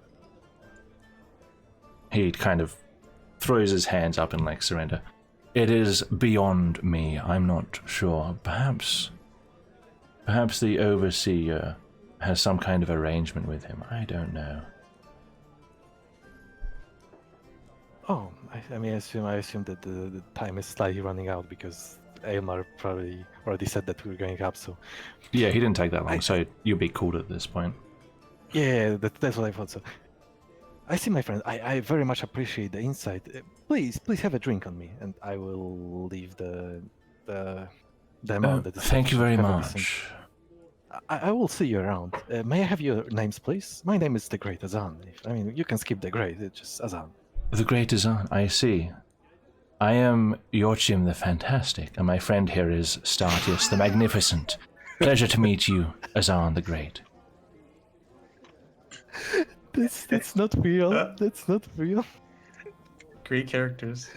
He kind of throws his hands up in like surrender. It is beyond me. I'm not sure. Perhaps the overseer has some kind of arrangement with him. I don't know. Oh, I mean, I assume that the time is slightly running out because Aylmar probably already said that we were going up. So Yeah, he didn't take that long, so you'll be cool at this point. yeah, that's what I thought. So I see, my friend. I very much appreciate the insight. Please have a drink on me, and I will leave the amount that is Thank you very heavily sent. much. I will see you around. May I have your names, please? My name is the Great Azan. I mean, you can skip the Great. It's just Azan. The Great Azan, I see. I am Yorchim the Fantastic, and my friend here is Statius the Magnificent. Pleasure to meet you, Azan the Great. That's not real. That's not real. Great characters.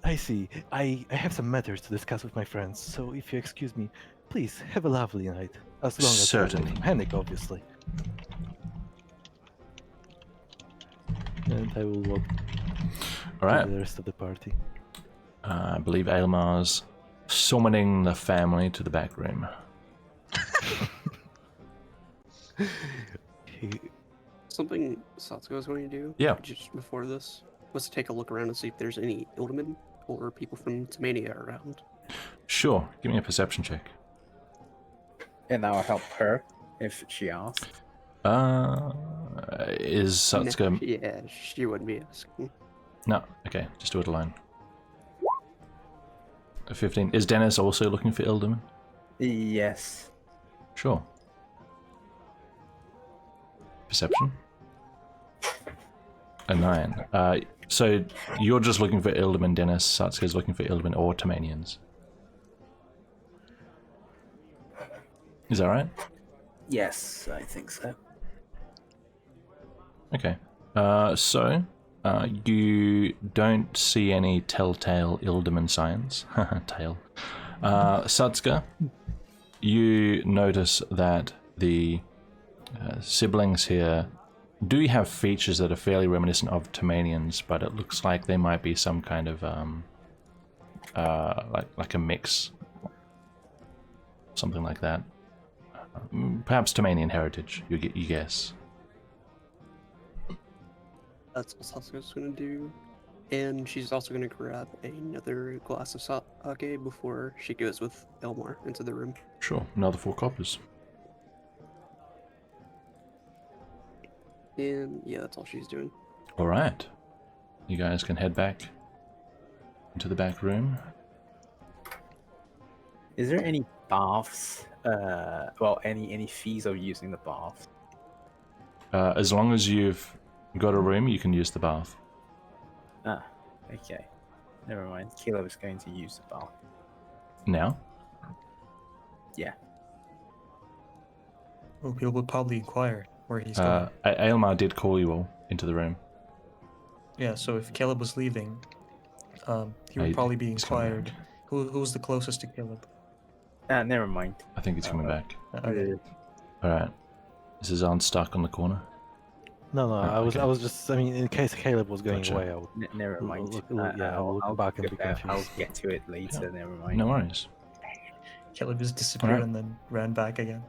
I see. I have some matters to discuss with my friends, so if you excuse me, please have a lovely night. As long as you're away Certainly. from Henrik, obviously. And I will walk All right. to the rest of the party. I believe Aylmar's summoning the family to the back room. Something Satsuko was going to do Yeah. just before this was to take a look around and see if there's any Ildaman or people from Tamania around. Sure, give me a perception check. And I'll help her if she asks. Is Satsuko... Yeah, she wouldn't be asking. No, okay, just do it alone. A 15. Is Dennis also looking for Ildaman? Yes. Sure. Perception? A 9. So you're just looking for Ildaman, Dennis. Satsuko's looking for Ildaman or Tamanians. Is that right? Yes, I think so. Okay. So you don't see any telltale Ildaman signs. Tail. Satsuka, you notice that the siblings here do have features that are fairly reminiscent of Tamanians, but it looks like they might be some kind of like a mix, something like that. Perhaps Tamanian heritage, you guess. That's what Satsuko's going to do. And she's also going to grab another glass of sake before she goes with Elmar into the room. Sure, another 4 coppers. And yeah, that's all she's doing. All right, you guys can head back into the back room. Is there any baths? Well, any fees of using the bath? As long as you've got a room, you can use the bath. Ah, okay. Never mind. Caleb is going to use the bath. Now? Yeah. Well, people would probably inquire where he's going. Aylmar did call you all into the room. Yeah, so if Caleb was leaving, he would probably be he's coming inquired. Who's the closest to Caleb? Never mind. I think he's coming back. Okay. Alright. Is his aunt stuck on the corner? No, I okay. was just. I mean, in case Caleb was going Gotcha. away, I would. Never mind. I'll look back and be confused. I'll get to it later. Never mind. No worries. Caleb just disappeared Alright. and then ran back again.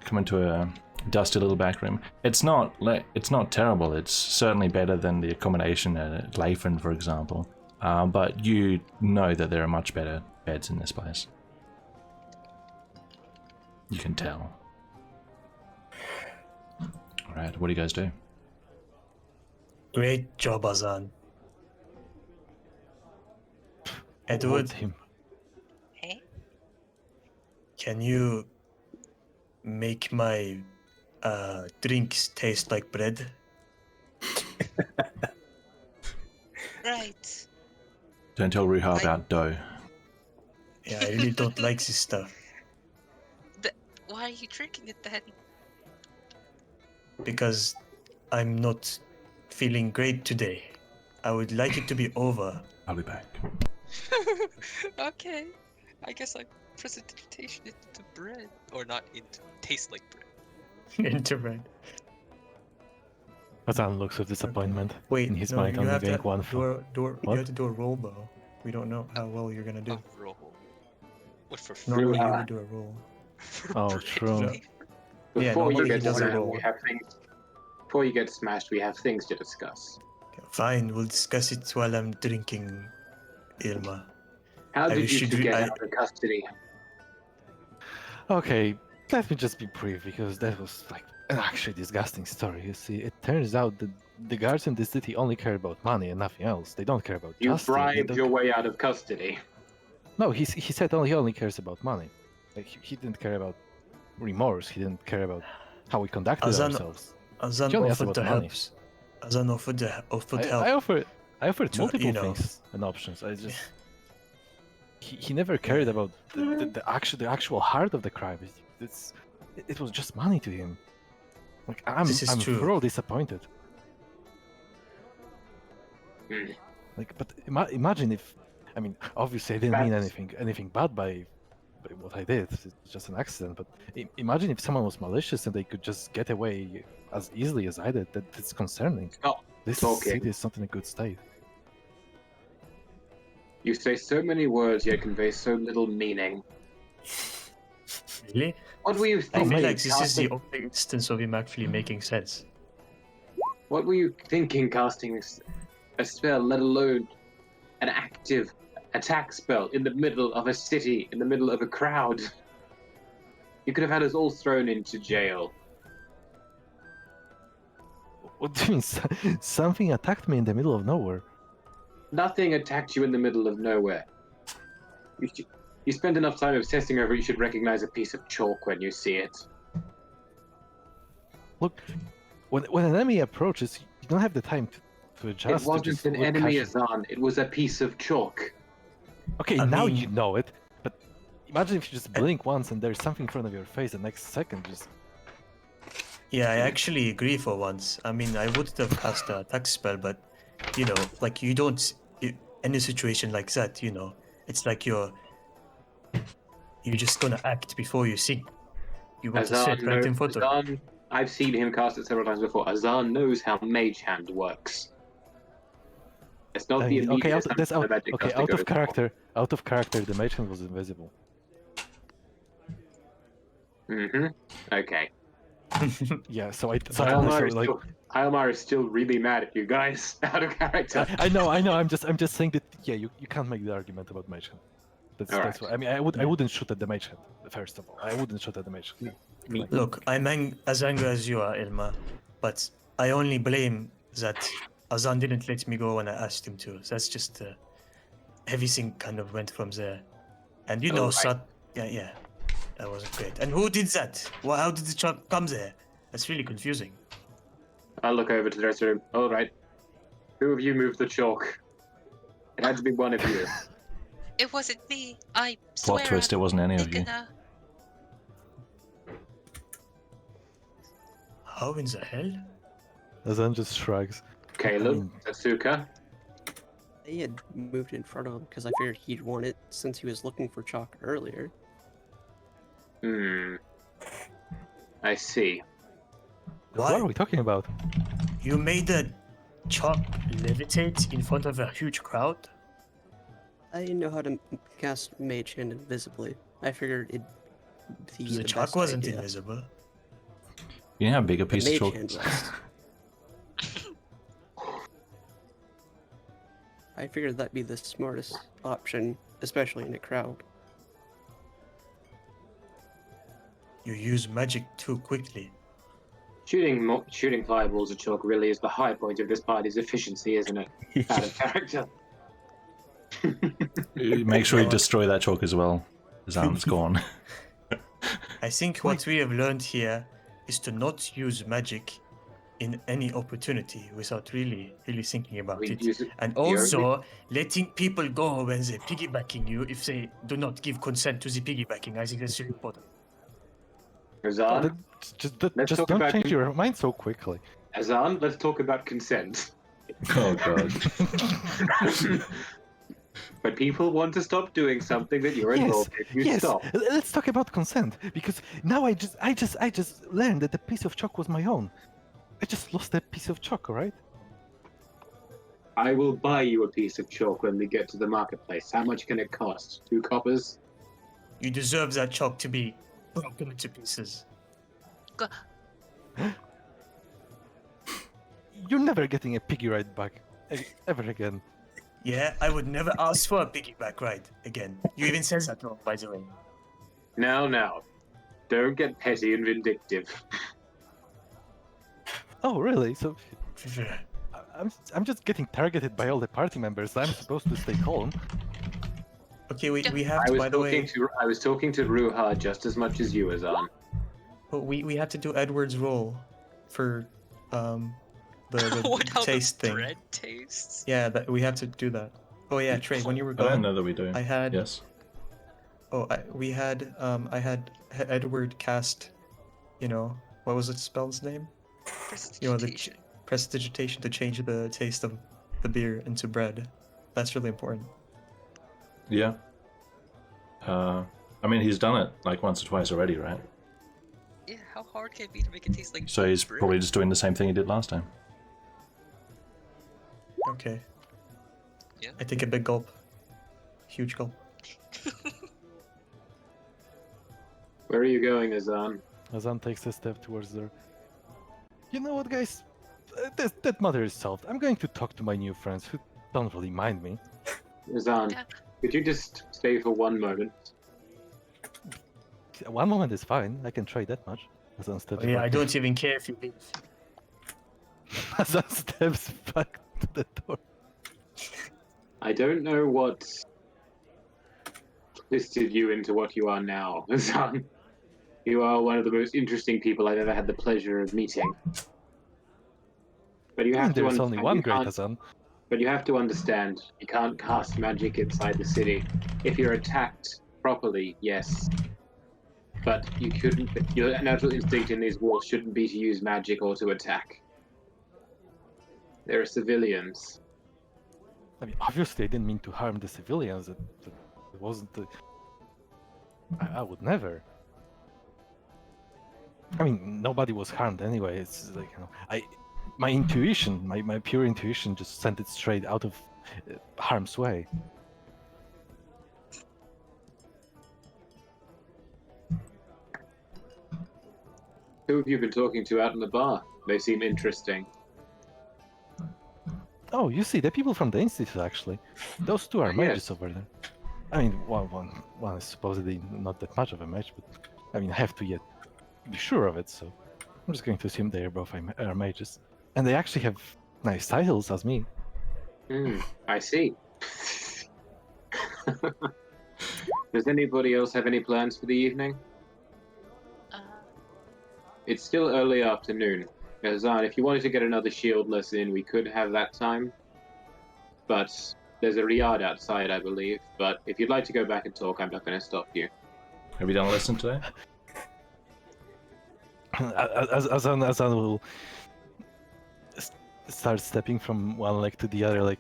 Come into a dusty little back room. It's not terrible. It's certainly better than the accommodation at Layford, for example. But you know that there are much better beds in this place. You can tell. Alright, what do you guys do? Great job, Azan. Edward, Him. Hey? can you make my drinks taste like bread. Right. Don't tell Ruha I- about dough. Yeah, I really don't like this stuff Why are you drinking it then? because I'm not feeling great today. I would like it to be over. I'll be back. Okay. I guess I precipitation it into bread. Or not into taste like bread. Into bread. Azan looks with disappointment. Wait, In his no, mind, you only have getting to one you What? have to do a roll, though. We don't know how well you're gonna do. A roll. What for Normally you Ah. would do a roll. Oh, bread true. flavor? Yeah, Before you normally he get does a smashed, roll. we have things. Before you get smashed, we have things to discuss. Fine, we'll discuss it while I'm drinking, Ilma. How I did wish you you'd two re- get I- out of custody? Okay, let me just be brief because that was like an actually disgusting story. You see, it turns out that the guards in the city only care about money and nothing else. They don't care about You justice. They bribed don't your way out of custody. No, he said he only cares about money. Like he didn't care about remorse. He didn't care about how we conducted Azan- ourselves. Azan He only asked offered about to money. help. Azan offered help. I offered To, multiple you know. things and options. I just he never cared about the actual heart of the crime. It was just money to him. Like I'm This is I'm true. thoroughly disappointed. Hmm. Like, but imagine if, I mean, obviously I didn't mean That's- anything bad by what I did. It's just an accident. But imagine if someone was malicious and they could just get away as easily as I did. That's concerning. Stop This talking. city is not in a good state. You say so many words, yet convey so little meaning. Really? What were you I thinking? feel like this is the casting- only instance of him actually making sense. What were you thinking, casting a spell, let alone an active attack spell in the middle of a city, in the middle of a crowd? You could have had us all thrown into jail. What do you mean? Something attacked me in the middle of nowhere. Nothing attacked you in the middle of nowhere. You spend enough time obsessing over it, you should recognize a piece of chalk when you see it. Look, when an enemy approaches, you don't have the time to adjust. It to wasn't just an look enemy, casual. Azan. It was a piece of chalk. Okay, I now mean- you know it. But imagine if you just blink once and there's something in front of your face, the next second just. Yeah, I actually agree for once. I mean, I would have cast an attack spell, but you know, like you don't. Any situation like that, you know, it's like you're just gonna act before you see. You want to sit right in front of. Azan, I've seen him cast it several times before. Azan knows how Mage Hand works. It's not the immediate okay, assumption that's out. the magic Okay, caster out goes of for. character. Out of character, the mage hand was invisible. Mm-hmm. Okay. Yeah, so I only saw like. Hyomar is still really mad at you guys. Out of character. I know. I'm just saying that. Yeah, you can't make the argument about mage hand. That's Alright. what I mean. I wouldn't shoot at the mage hand. First of all, I wouldn't shoot at the mage hand. Look, I'm as angry as you are, Ilma, but I only blame that Azan didn't let me go when I asked him to. That's just everything kind of went from there. And you know, Alright. yeah, that wasn't great. And who did that? Well, how did the truck come there? That's really confusing. I'll look over to the rest of the room. All right. Who of you moved the chalk? It had to be one of you. It wasn't me. I swear. Plot twist, it wasn't any of you. Gonna... How in the hell? Azan just shrugs. Caleb, Tatsuka. They had moved in front of him because I figured he'd want it since he was looking for chalk earlier. I see. What are Why? we talking about? You made the chalk levitate in front of a huge crowd? I know how to cast Mage Hand invisibly. I figured it'd be The the chalk best wasn't idea. invisible. You know how big a The piece of Mage chalk. Hand was. I figured that'd be the smartest option, especially in a crowd. You use magic too quickly. Shooting fireballs at chalk really is the high point of this party's efficiency, isn't it? Out of character. Make sure you destroy that chalk as well. Zan's gone. I think what we have learned here is to not use magic in any opportunity without really thinking about We it. use it. And the only- also, letting people go when they're piggybacking you if they do not give consent to the piggybacking. I think that's really important. Azan, Just Let's talk don't about change your mind so quickly. Azan, let's talk about consent. Oh god. But people want to stop doing something that you're involved in. You yes. stop. Let's talk about consent because now I just learned that the piece of chalk was my own. I just lost that piece of chalk, alright? I will buy you a piece of chalk when we get to the marketplace. How much can it cost? 2 coppers? You deserve that chalk to be broken into pieces. You're never getting a piggy ride back ever again. Yeah, I would never ask for a piggyback ride again. You even said that wrong, by the way. Now. Don't get petty and vindictive. Oh, really? So I'm just getting targeted by all the party members. I'm supposed to stay calm. Okay, we have to, by the way, I was talking to Ruha just as much as you, Azan. we have to do Edward's role for the What, how taste the thing. bread tastes? Yeah, we have to do that. Oh yeah, Trey, when you were I don't gone, know that we do. I had Yes. I had Edward cast, what was its spell's name? Prestidigitation. Prestidigitation to change the taste of the beer into bread. That's really important. Yeah. I mean, he's done it like once or twice already, right? Yeah, how hard can it be to make it taste like So he's bread? probably just doing the same thing he did last time. Okay. Yeah. I take a big gulp. Huge gulp. Where are you going, Azan? Azan takes a step towards there. You know what, guys? That matter is solved. I'm going to talk to my new friends who don't really mind me. Azan, Yeah. could you just stay for one moment? One moment is fine. I can try that much. Azan steps Oh, yeah, back. I don't even care if you leave. Azan steps back to the door. I don't know what twisted you into what you are now, Azan. You are one of the most interesting people I've ever had the pleasure of meeting. But you I mean, have to there's only understand, one you great can't- Azan. But you have to understand, you can't cast magic inside the city. If you're attacked properly, yes. But you couldn't. Your natural instinct in these walls shouldn't be to use magic or to attack. There are civilians. I mean, obviously, I didn't mean to harm the civilians. It wasn't. I would never. I mean, nobody was harmed anyway. It's like, my intuition, my pure intuition, just sent it straight out of harm's way. Who have you been talking to out in the bar? They seem interesting. Oh, you see, the people from the institute actually. Those two are Yes. mages over there. I mean, one is supposedly not that much of a mage, but I mean, I have to yet be sure of it. So I'm just going to assume they are both are mages, and they actually have nice titles as me. I see. Does anybody else have any plans for the evening? It's still early afternoon. Azan, if you wanted to get another shield lesson in, we could have that time. But there's a Riyadh outside, I believe. But if you'd like to go back and talk, I'm not going to stop you. Have you done a lesson today? Azan will start stepping from one leg to the other, like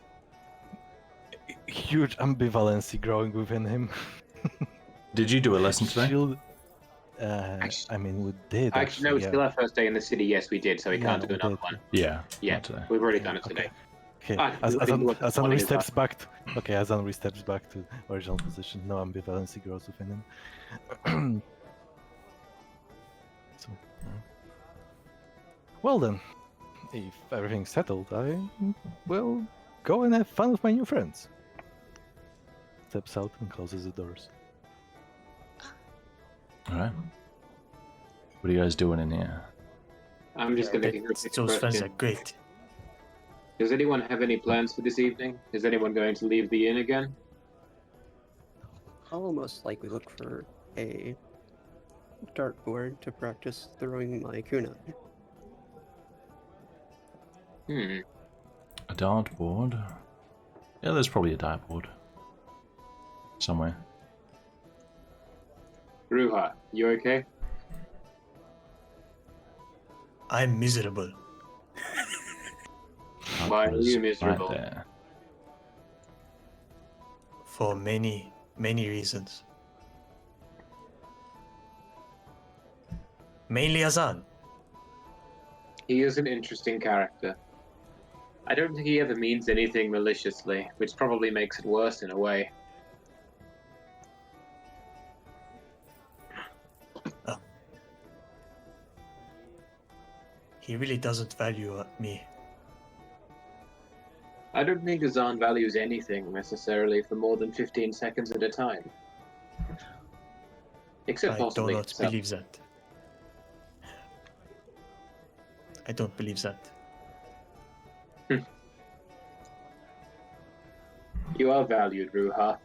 huge ambivalency growing within him. Did you do a lesson today? Shield. I mean, we did. Actually, no, it's yeah. still our first day in the city. Yes, we did, so we Yeah, can't do we another did. one. Yeah. Yeah, not today. we've already done it Okay. today. Okay, Ah, as I think what the Azan point is steps back. Okay, Azan steps back to original position. No ambivalency grows within him. So, well then, if everything's settled, I will go and have fun with my new friends. Steps out and closes the doors. Alright. What are you guys doing in here? I'm just going to give you a quick Those friends are question. great. Does anyone have any plans for this evening? Is anyone going to leave the inn again? I'll most likely look for a dartboard to practice throwing my kunai. A dartboard. Yeah, there's probably a dartboard somewhere. Ruha, you okay? I'm miserable. Why are Dartboard is you miserable? Right there. For many, many reasons. Mainly Azan. He is an interesting character. I don't think he ever means anything maliciously, which probably makes it worse in a way. He really doesn't value me. I don't think Azan values anything necessarily for more than 15 seconds at a time. Except I do possibly not himself. believe that. I don't believe that. You are valued, Ruha.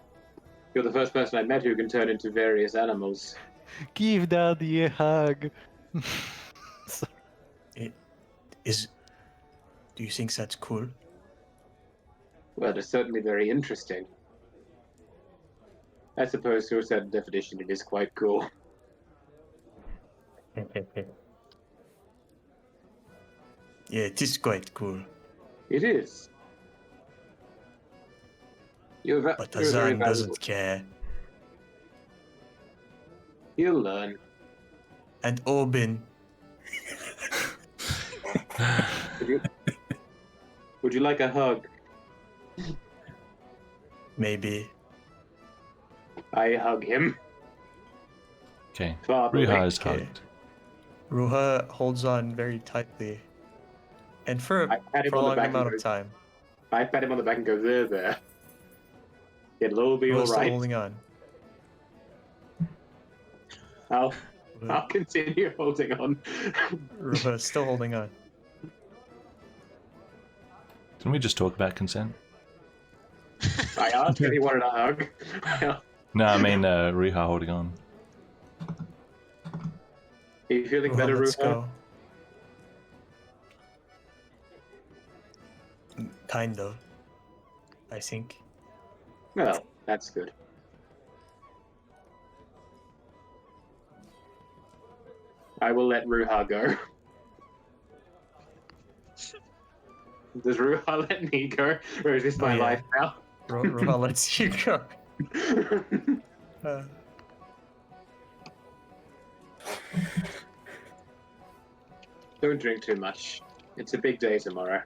You're the first person I met who can turn into various animals. Give Daddy a hug. Do you think that's cool? Well, it's certainly very interesting. I suppose to a certain definition it is quite cool. Yeah, it is quite cool. It is. But you're very Azan valuable. doesn't care. He'll learn. And Obin. Would you like a hug? Maybe. I hug him. Okay. Fatherly. Ruha is Okay. hugged. Ruha holds on very tightly. And for I pat him a on the long back amount and of go, time. I pat him on the back and go, there. It'll all be Ruha's still alright. holding on. I'll continue holding on. Ruha's still holding on. Didn't we just talk about consent? I asked if he wanted a hug. No, I mean Ruha holding on. Are you feeling Ruha, better, let's Ruha? go. Kind of. I think. Well, that's good. I will let Ruha go. Does Ruha let me go? Or is this my yeah. life now? Ruha lets you go. Don't drink too much. It's a big day tomorrow.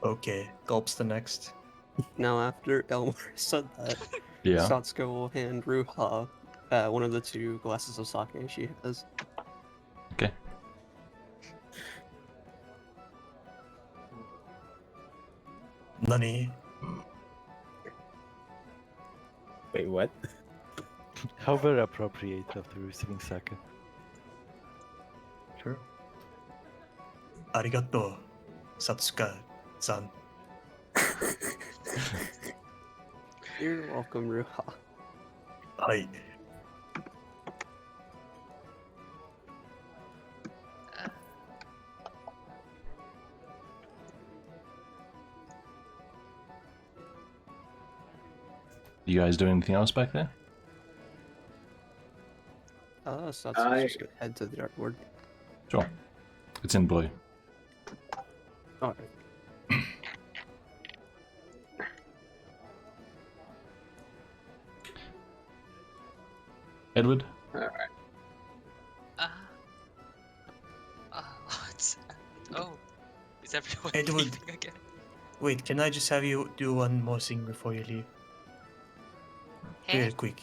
Okay, gulps the next. Now, after Elmar said that, Yeah. Satsuko will hand Ruha one of the 2 glasses of sake she has. Okay. Nani? Wait, what? How very appropriate after receiving sake. Sure. Arigato, Satsuka-san. You're welcome, Ruha. Hi. You guys do anything else back there? Satsuko's just gonna head to the dartboard. Sure. It's in blue. Alright. Edward? Alright. What's... Oh, is everyone Edward. leaving again? Wait, can I just have you do one more thing before you leave? Hey, Real quick.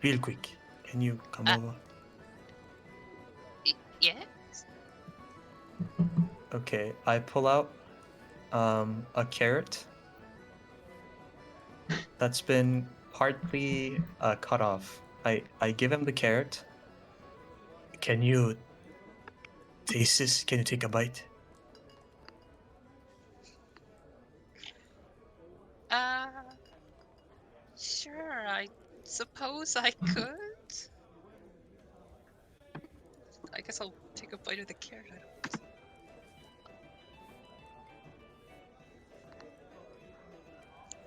Real quick. Can you come over? yes? Okay, I pull out a carrot that's been partly cut off. I give him the carrot. Can you taste this? Can you take a bite? Sure, I suppose I could. I guess I'll take a bite of the carrot. I don't.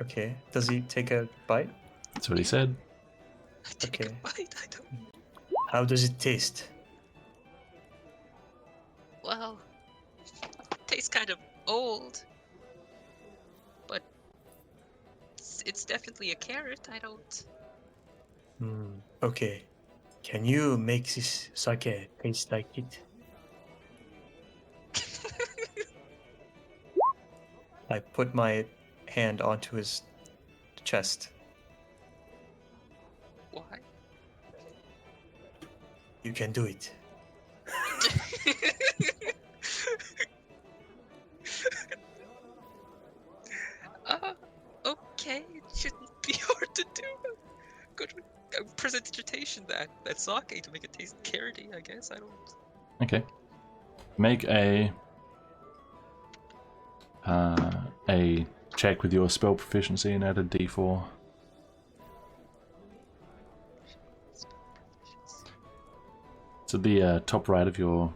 Okay. Does he take a bite? That's what he said. I take Okay. a bite. I don't. How does it taste? Well, tastes kind of old, but it's definitely a carrot. I don't. Okay. Can you make this sake taste like it? I put my hand onto his chest. Why? You can do it. Okay, it shouldn't be hard to do. Good presentation that sake to make it taste carroty, I guess. I don't. Okay. Make a check with your spell proficiency and add a d4. It's at the top right of your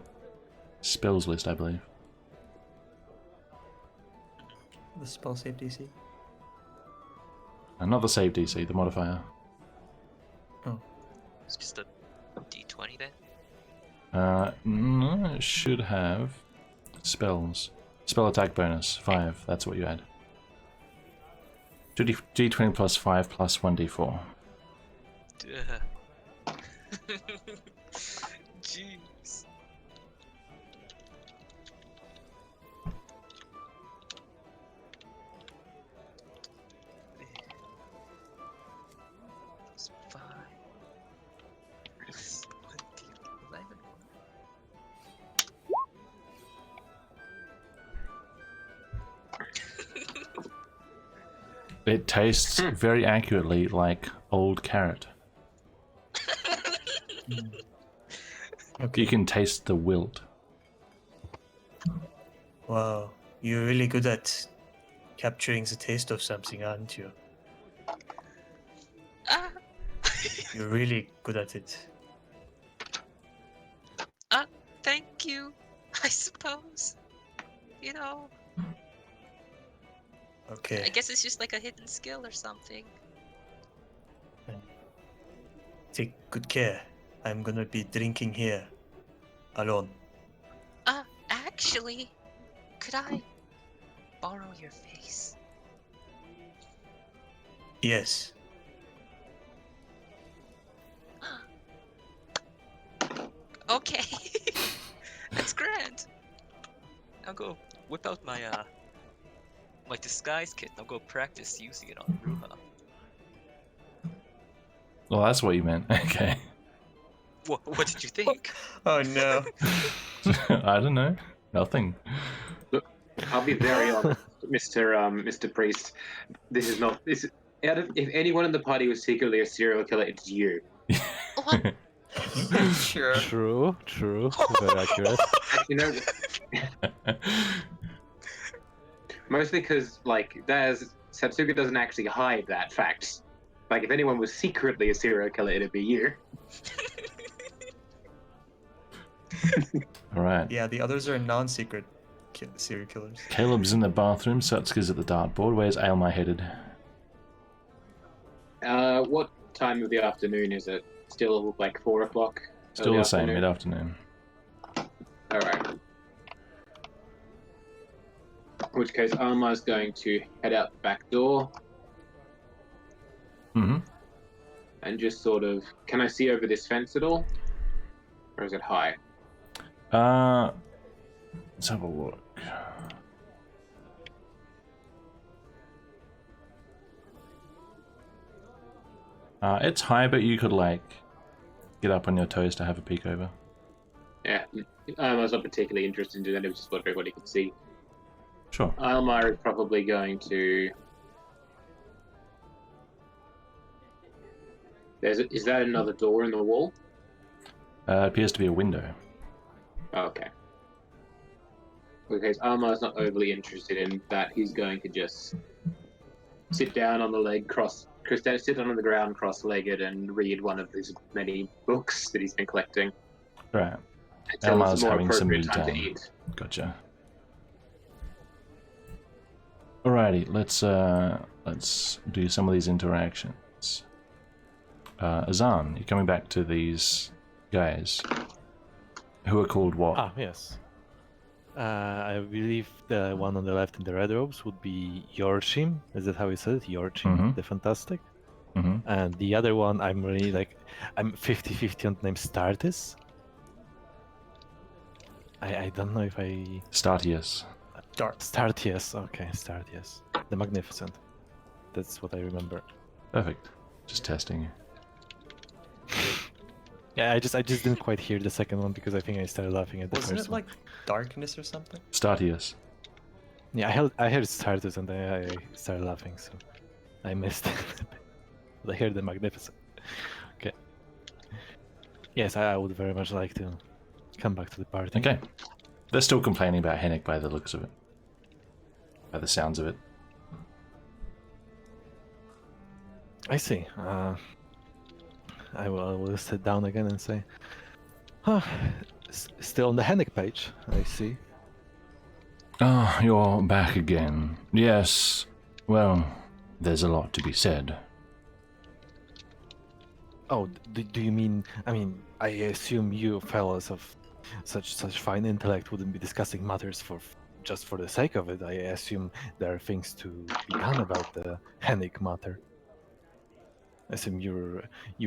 spells list, I believe. The spell save DC? Not the save DC, the modifier. It's just a d20 then. No, it should have spells. Spell attack bonus, 5. That's what you add. D20 plus 5 plus 1d4. Jeez. Plus 5. Plus 1d11. It tastes very accurately like old carrot. You can taste the wilt. Wow, you're really good at capturing the taste of something, aren't you? Ah! You're really good at it. Thank you, I suppose. You know, Okay. I guess it's just like a hidden skill or something. Take good care. I'm gonna be drinking here. Alone. Actually, could I borrow your face? Yes. Okay. That's grand. I'll go whip out my my disguise kit and I'll go practice using it on Ruha. Well, that's what you meant. Okay. What did you think? Oh no. I don't know. Nothing. Look, I'll be very honest, Mr. Priest. This is not. This is, if anyone in the party was secretly a serial killer, it's you. What? Sure. True, true. Very accurate. You know, mostly because Satsuga doesn't actually hide that fact. Like, if anyone was secretly a serial killer, it'd be you. Alright. Yeah, the others are non-secret serial killers. Caleb's in the bathroom, Satsuka's at the dartboard. Where's Aylmar headed? What time of the afternoon is it? Still like 4 o'clock? Still the same, mid-afternoon. Alright. In which case, Almar's going to head out the back door Mm-hmm. and just sort of... Can I see over this fence at all? Or is it high? Let's have a look. It's high, but you could, like, get up on your toes to have a peek over. Yeah, I was not particularly interested in that. It was just what everybody could see. Sure. Almar is probably going to... Is that another door in the wall? Appears to be a window. Oh, okay. Okay, so Almar's not overly interested in that. He's going to just sit down on the leg sit down on the ground cross-legged and read one of his many books that he's been collecting Right. until it's Elmar's a more having some appropriate me time to time. eat. Gotcha. Alrighty, let's do some of these interactions. Azan, you're coming back to these guys who are called what? Ah, yes. I believe the one on the left in the red robes would be Yorshim. Is that how you said it? Yorshim, Mhm. the Fantastic. Mm-hmm. And the other one, I'm really like, I'm 50-50 on the name Startis. I don't know if I... Statius. Startius, okay, Startius. The Magnificent. That's what I remember. Perfect. Just testing you. Yeah, I just didn't quite hear the second one because I think I started laughing at the Wasn't first it one. like darkness or something? Statius. Yeah, I heard Startus and I started laughing, so I missed it. But I heard the Magnificent. Okay. Yes, I would very much like to come back to the party. Okay. They're still complaining about Hennick by the looks of it. By the sounds of it. I see. I will sit down again and say, huh, still on the Hennick page, I see. Ah, you're back again. Yes. Well, there's a lot to be said. Oh, do you mean, I assume you fellas of such fine intellect wouldn't be discussing matters just for the sake of it. I assume there are things to be done about the Hennick matter. I assume you're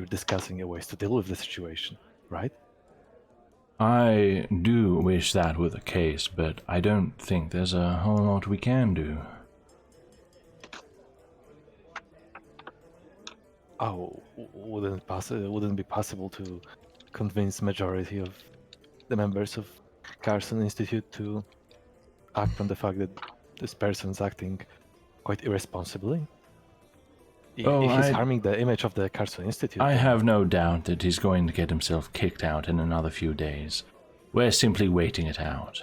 discussing ways to deal with the situation, right? I do wish that were the case, but I don't think there's a whole lot we can do. Oh, wouldn't it be possible to convince majority of the members of Carson Institute to act on the fact that this person's acting quite irresponsibly? Oh, If he's harming the image of the Carson Institute... I then- have no doubt that he's going to get himself kicked out in another few days. We're simply waiting it out.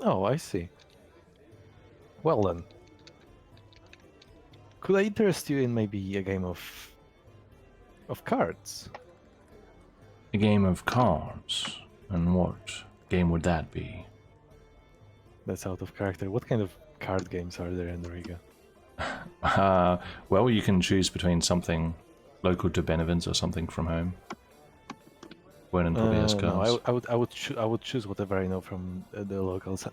Oh, I see. Well then. Could I interest you in maybe a game of cards? A game of cards? And what game would that be? That's out of character. What kind of card games are there in Riiga? Well, you can choose between something local to Benevins or something from home. Vernon probably has cards. No, I would choose whatever I know from the locals.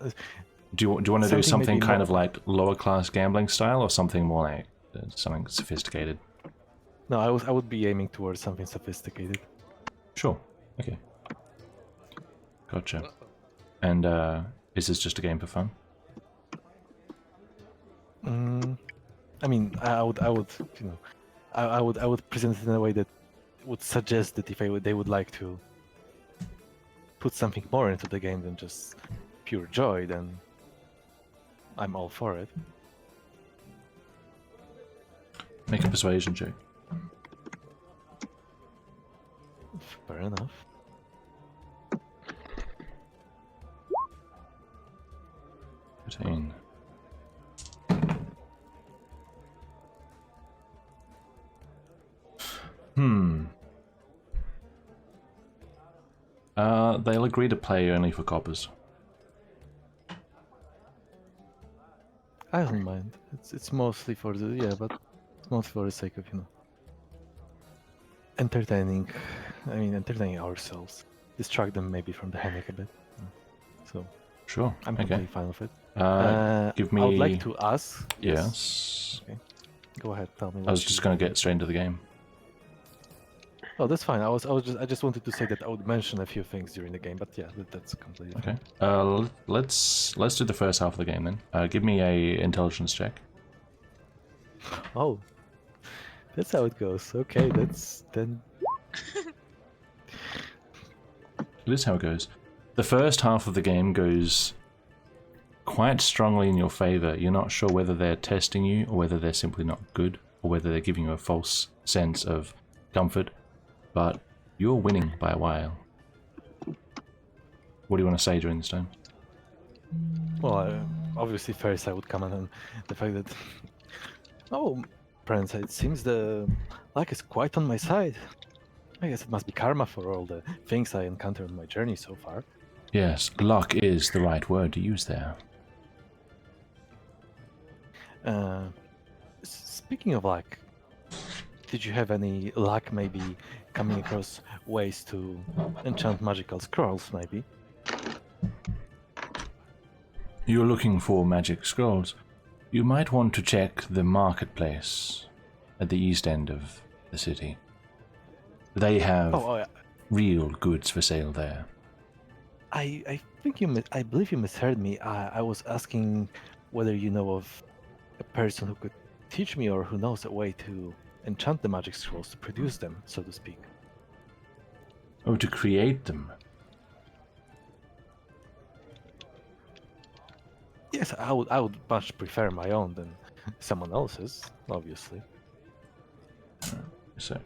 Do you want to do something maybe kind more- of like lower class gambling style, or something more like something sophisticated? No, I would be aiming towards something sophisticated. Sure. Okay. Gotcha. And is this just a game for fun? I would present it in a way that would suggest that if they would like to put something more into the game than just pure joy, then I'm all for it. Make a persuasion check. Fair enough. They'll agree to play only for coppers. I don't mind. It's mostly for the but it's mostly for the sake of entertaining ourselves. Distract them maybe from the Hennick a bit. So Sure. I'm Okay. completely fine with it. Give me. I would like to ask. Yes. Okay. Go ahead. Tell me. I was just going to get straight into the game. Oh, that's fine. I just wanted to say that I would mention a few things during the game, but yeah, that's completely Okay. fine. Let's do the first half of the game then. Give me a intelligence check. Oh, that's how it goes. Okay, that's then. It is how it goes. The first half of the game goes quite strongly in your favor. You're not sure whether they're testing you or whether they're simply not good or whether they're giving you a false sense of comfort, but you're winning by a while. What do you want to say during this time? Well, obviously first I would comment on the fact that, oh, Prince, it seems the luck is quite on my side. I guess it must be karma for all the things I encountered on my journey so far. Yes, luck is the right word to use there. Speaking of luck, did you have any luck maybe coming across ways to enchant magical scrolls maybe? You're looking for magic scrolls. You might want to check the marketplace at the east end of the city. They have Yeah. real goods for sale there. I think I believe you misheard me. I was asking whether you know of a person who could teach me or who knows a way to enchant the magic scrolls to produce them, so to speak. Oh, to create them. Yes, I would much prefer my own than someone else's, obviously. A sec.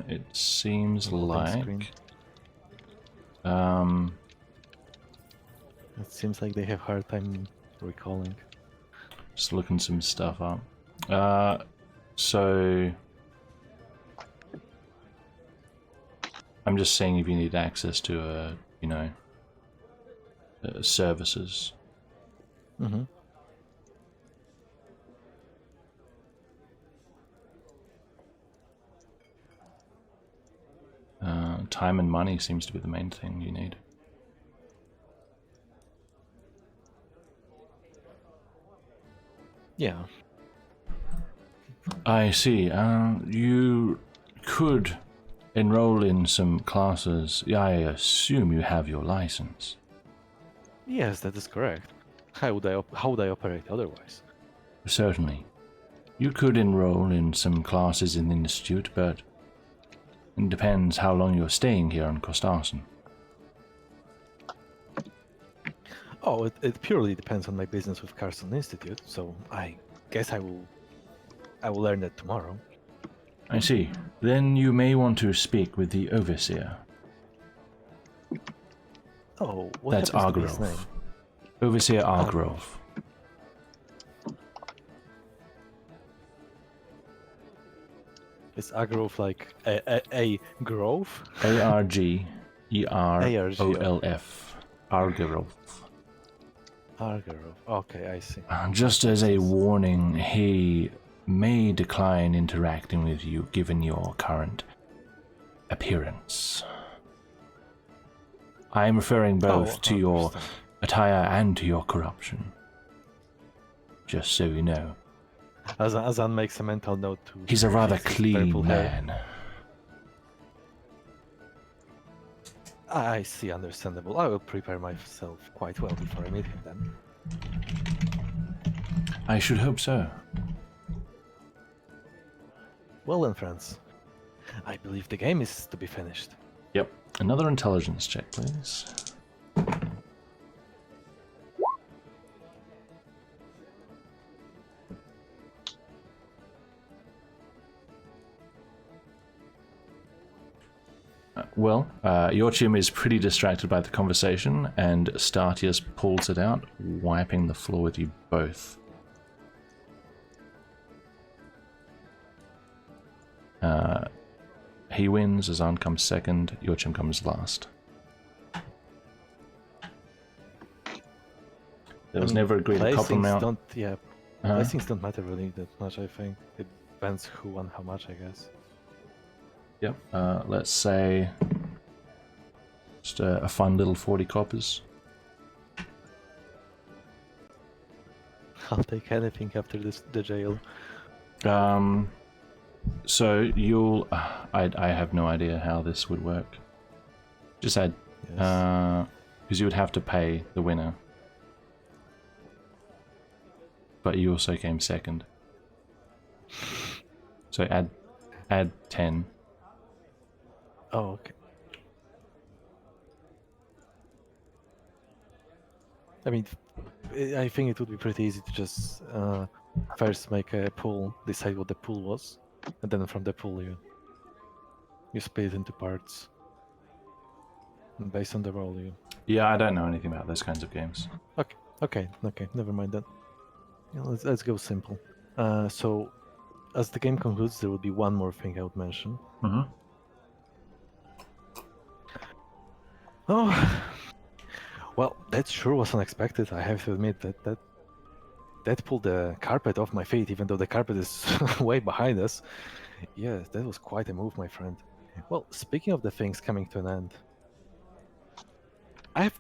It seems Loading screen. like It seems like they have hard time recalling. just looking some stuff up. So I'm just saying if you need access to services. Mm-hmm. Time and money seems to be the main thing you need. Yeah. I see. You could enroll in some classes. I assume you have your license. Yes, that is correct. How would I operate otherwise? Certainly. You could enroll in some classes in the Institute, but it depends how long you're staying here on Kostarsen. Oh, it purely depends on my business with Carson Institute, so I guess I will learn that tomorrow. I see. Then you may want to speak with the Overseer. Oh, what That's happens to his name? Argrove. Overseer Argrove. Is Agrolf like a grove? Argrolf. Argrove. Argrove. Okay, I see. Just as a warning, he may decline interacting with you given your current appearance. I am referring both to your attire and to your corruption. Just so you know. Azan makes a mental note to... He's a rather fix his clean purple hair. man. I see, understandable. I will prepare myself quite well before I meet him then. I should hope so. Well then, friends. I believe the game is to be finished. Yep. Another intelligence check, please. Yorchim is pretty distracted by the conversation, and Statius pulls it out, wiping the floor with you both. He wins, Azan comes second, Yorchim comes last. There was never agreed a couple amount. Placings don't matter really that much, I think. It depends who won how much, I guess. Yep, let's say just a fun little 40 coppers. I'll take anything after the jail. So you'll... I have no idea how this would work. Just add... Yes. Because you would have to pay the winner. But you also came second. So add 10. Oh, okay. I mean, I think it would be pretty easy to just first make a pool, decide what the pool was, and then from the pool you split it into parts. And based on the roll, you. Yeah, I don't know anything about those kinds of games. Okay, never mind then. Yeah, let's go simple. So, as the game concludes, there will be one more thing I would mention. Mm-hmm. Oh, well, that sure was unexpected. I have to admit that pulled the carpet off my feet, even though the carpet is way behind us. Yes, that was quite a move, my friend. Well, speaking of the things coming to an end, I have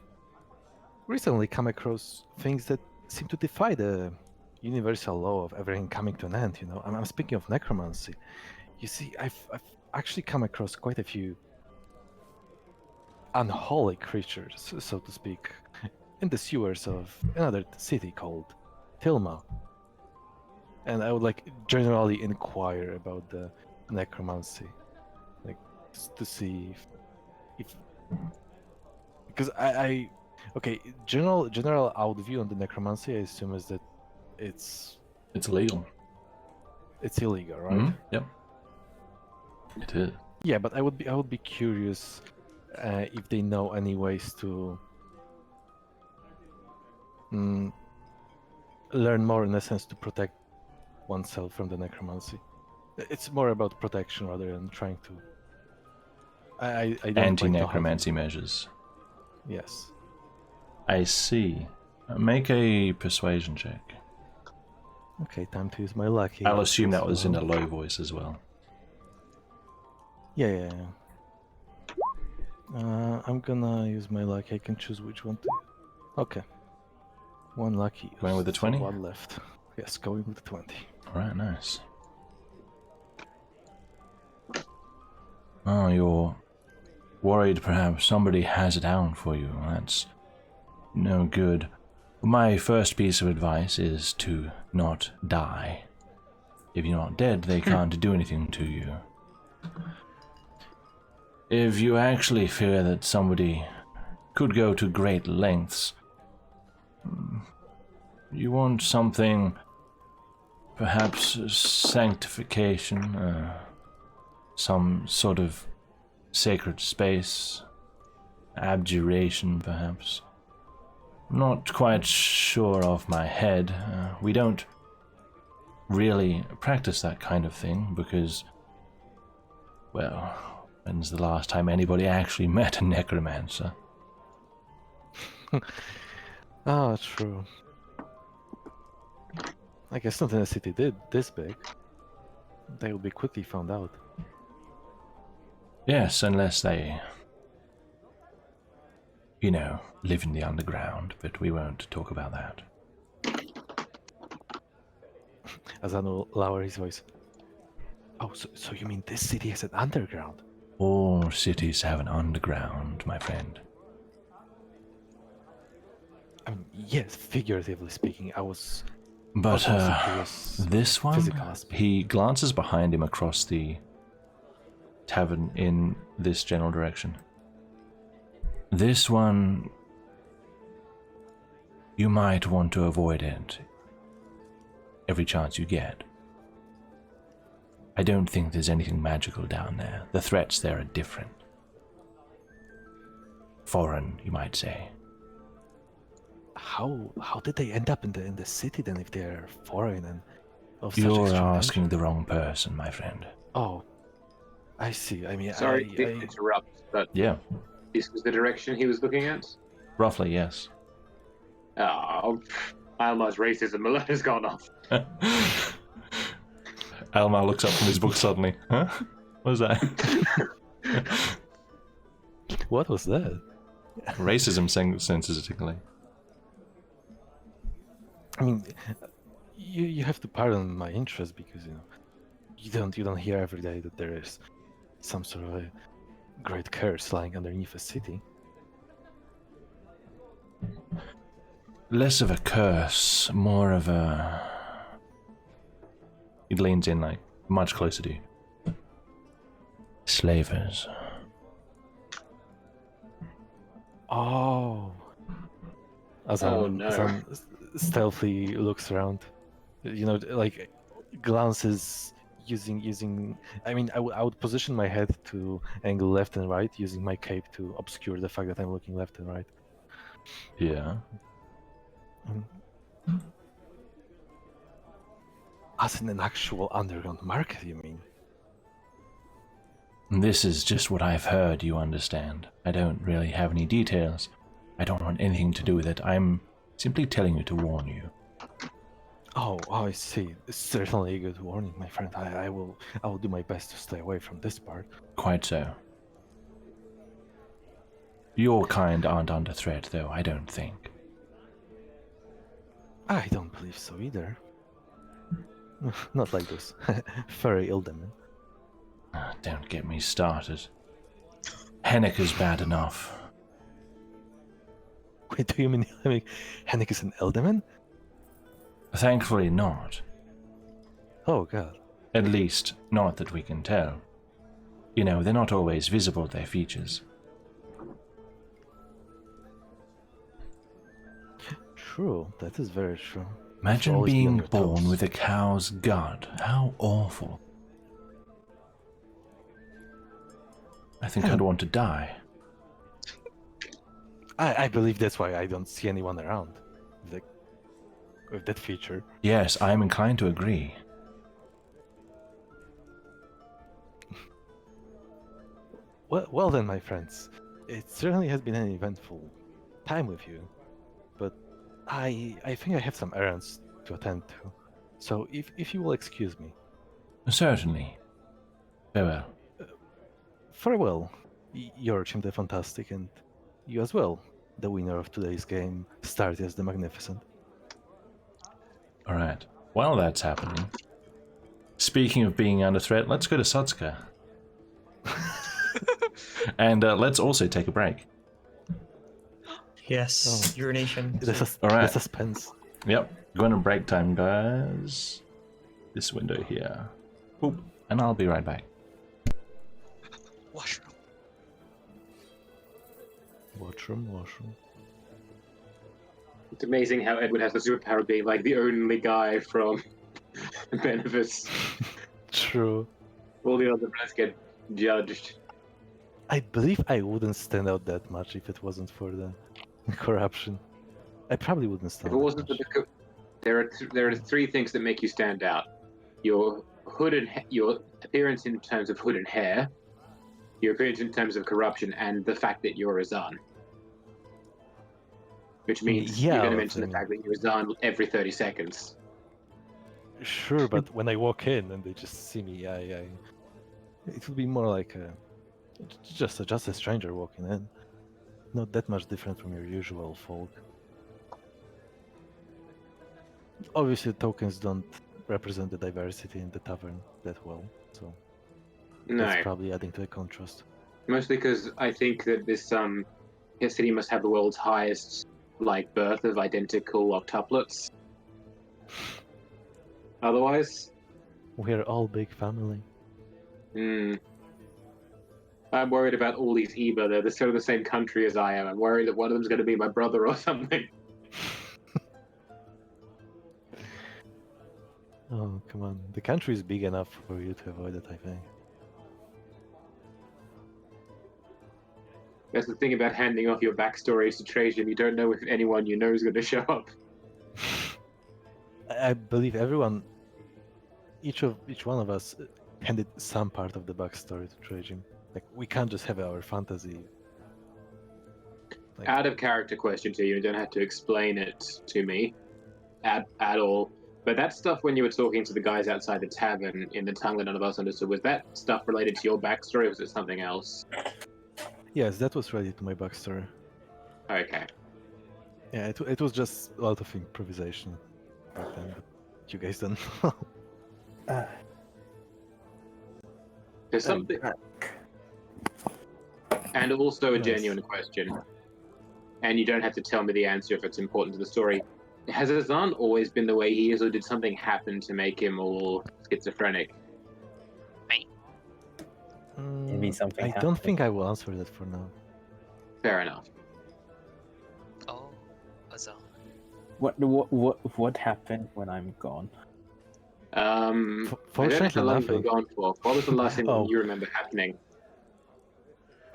recently come across things that seem to defy the universal law of everything coming to an end. You know, I'm speaking of necromancy. You see, I've actually come across quite a few unholy creatures, so to speak, in the sewers of another city called Tilma. And I would like generally inquire about the necromancy, like just to see if because I okay, general outview on the necromancy I assume is that it's illegal. It's illegal, right? Mm-hmm. Yep. It is. Yeah, but I would be curious if they know any ways to learn more, in a sense, to protect oneself from the necromancy. It's more about protection rather than trying to. I don't Anti-necromancy measures. Yes. I see. Make a persuasion check. Okay, time to use my lucky. I'll assume that was in a low voice as well. Yeah. I'm gonna use my lucky. I can choose which one to. Okay. One lucky. Going with the 20? One left. Yes, going with the 20. Alright, nice. Oh, you're worried perhaps somebody has it out for you. That's no good. My first piece of advice is to not die. If you're not dead, they can't do anything to you. If you actually fear that somebody could go to great lengths, you want something, perhaps sanctification, some sort of sacred space, abjuration perhaps. Not quite sure off my head. We don't really practice that kind of thing because, well, when's the last time anybody actually met a necromancer? Ah, true. I guess not in a city this big. They will be quickly found out. Yes, unless they, you know, live in the underground, but we won't talk about that. Azan lower his voice. Oh, so you mean this city has an underground? All cities have an underground, my friend. I mean, yes, figuratively speaking, I was... But this one, he glances behind him across the tavern in this general direction. This one, you might want to avoid it every chance you get. I don't think there's anything magical down there. The threats there are different. Foreign, you might say. How did they end up in the city then if they're foreign and of such You're extreme asking danger? the wrong person, my friend. Oh, I see. I mean, Sorry to interrupt, but Yeah, this was the direction he was looking at? roughly, yes. Oh, Alma's racism alert has gone off. Almar looks up from his book suddenly. Huh? What was that? What was that? Racism sensitively. I mean, you have to pardon my interest because you don't hear every day that there is some sort of a great curse lying underneath a city. Less of a curse, more of a... He leans in, like, much closer to you. Slavers. Oh. As Azan stealthily looks around, you know, like glances using. I mean, I would position my head to angle left and right using my cape to obscure the fact that I'm looking left and right. Yeah. As in an actual underground market, you mean? This is just what I've heard, you understand. I don't really have any details. I don't want anything to do with it. I'm simply telling you to warn you. Oh, I see. It's certainly a good warning, my friend. I will do my best to stay away from this part. Quite so. Your kind aren't under threat, though, I don't think. I don't believe so either. Not like those furry Ildamen. Don't get me started. Hennick is bad enough. Wait, do you mean Hennick is an Elderman? Thankfully not. Oh god. At least, not that we can tell. You know, they're not always visible, their features. True, that is very true. Imagine Always be on being your born toes. with a cow's gut. How awful. I think I'd want to die. I believe that's why I don't see anyone around with that feature. Yes, I am inclined to agree. Well then, my friends, it certainly has been an eventful time with you, but I think I have some errands to attend to. So if you will excuse me. Certainly. Farewell. Farewell, your Chim the Fantastic, and you as well, the winner of today's game, Startius the Magnificent. Alright. While that's happening, speaking of being under threat, let's go to Satsuka. And let's also take a break. Yes, urination. The Alright. suspense. Yep, going to break time, guys. This window here. Boop. And I'll be right back. Washroom. Washroom. It's amazing how Edward has the superpower of being like the only guy from Benefice. True. All the other players get judged. I believe I wouldn't stand out that much if it wasn't for the corruption. I probably wouldn't If stand it out wasn't for much. there are three things that make you stand out: your hood and your appearance in terms of hood and hair, your appearance in terms of corruption, and the fact that you're Azan. Which means Yeah, you're going to but mention the I mean- fact that you're Azan every 30 seconds. Sure, but when I walk in and they just see me, it would be more like just a stranger walking in. Not that much different from your usual folk. Obviously, tokens don't represent the diversity in the tavern that well, so No, that's probably adding to the contrast. mostly because I think that this city must have the world's highest birth of identical octuplets. Otherwise, We're all big family. I'm worried about all these Eba. They're sort of the same country as I am. I'm worried that one of them's going to be my brother or something. Oh, come on. The country is big enough for you to avoid it, I think. That's the thing about handing off your backstories to Trajan. You don't know if anyone you know is going to show up. I believe everyone, each one of us handed some part of the backstory to Trajan. Like, we can't just have our fantasy. Like, Out of character question to you. You don't have to explain it to me at all. But that stuff when you were talking to the guys outside the tavern in the tongue that none of us understood, was that stuff related to your backstory or was it something else? yes, that was related to my backstory. Okay. Yeah, it was just a lot of improvisation back then, but you guys don't know. There's something, and also a Nice. genuine question. And you don't have to tell me the answer if it's important to the story. Has Azan always been the way he is, or did something happen to make him all schizophrenic? Maybe something I don't happened. think I will answer that for now. Fair enough. Oh, Azal. What happened when I'm gone? I don't know Fortunately, how long you were nothing. gone for. What was the last thing Oh. you remember happening?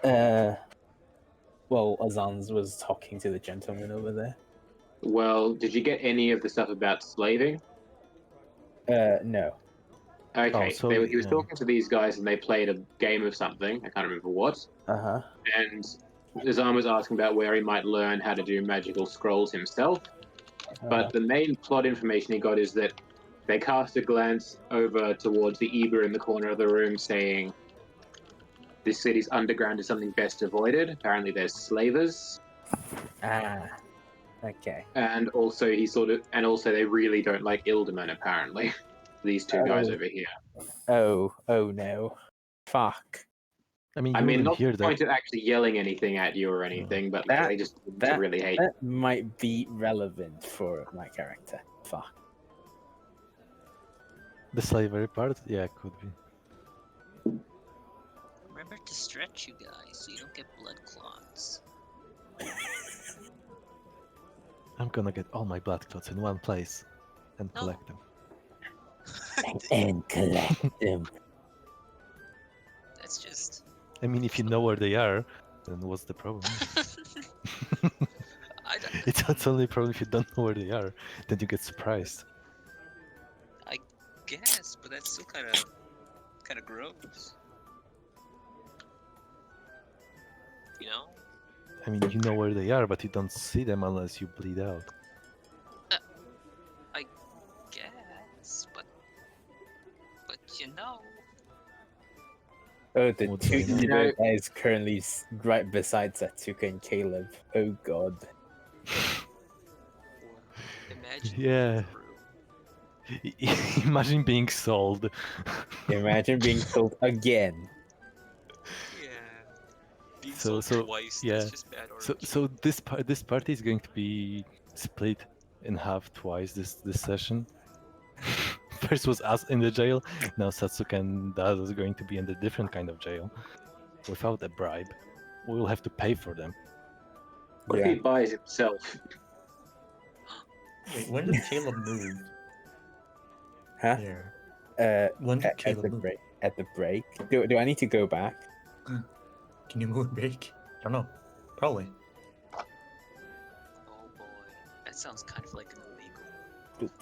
Well, Azan's was talking to the gentleman over there. Well, did you get any of the stuff about slaving? No. Okay, Oh, so, he was yeah. talking to these guys and they played a game of something. I can't remember what. Uh-huh. And Azan was asking about where he might learn how to do magical scrolls himself. But the main plot information he got is that they cast a glance over towards the Eber in the corner of the room saying, this city's underground is something best avoided. Apparently there's slavers. Okay. And also they really don't like Ilderman, apparently. These two guys over here. Oh no. Fuck. I mean, I you mean, wouldn't not to hear the that. point of actually yelling anything at you or anything, but like, That- they just that- really hate. That might be relevant for my character. Fuck. The slavery part? Yeah, it could be. Remember to stretch, you guys, so you don't get blood clots. I'm gonna get all my blood clots in one place and No. collect them. And collect them. That's just. I mean, if you know where they are, then what's the problem? I don't. It's only a problem if you don't know where they are. Then you get surprised. I guess, but that's still kind of gross. You know? I mean, you know where they are, but you don't see them unless you bleed out. I guess, but you know. Oh, the What two do I know? evil guys currently right beside Satsuka and Caleb. Oh god. Imagine. Yeah. Through. Imagine being sold. Imagine being killed again. Yeah. Being So- sold so, twice. yeah. That's just bad So, RPG. so this party is going to be split in half twice this session. First was us in the jail. Now Satsuka and Daz is going to be in a different kind of jail, without a bribe. We will have to pay for them. What if Yeah. he buys himself? Wait, when did Caleb move? Huh? Here. When did At Caleb the move? break. At the break. Do I need to go back? Can you move break? I don't know. Probably. Oh boy, that sounds kind of like an illegal.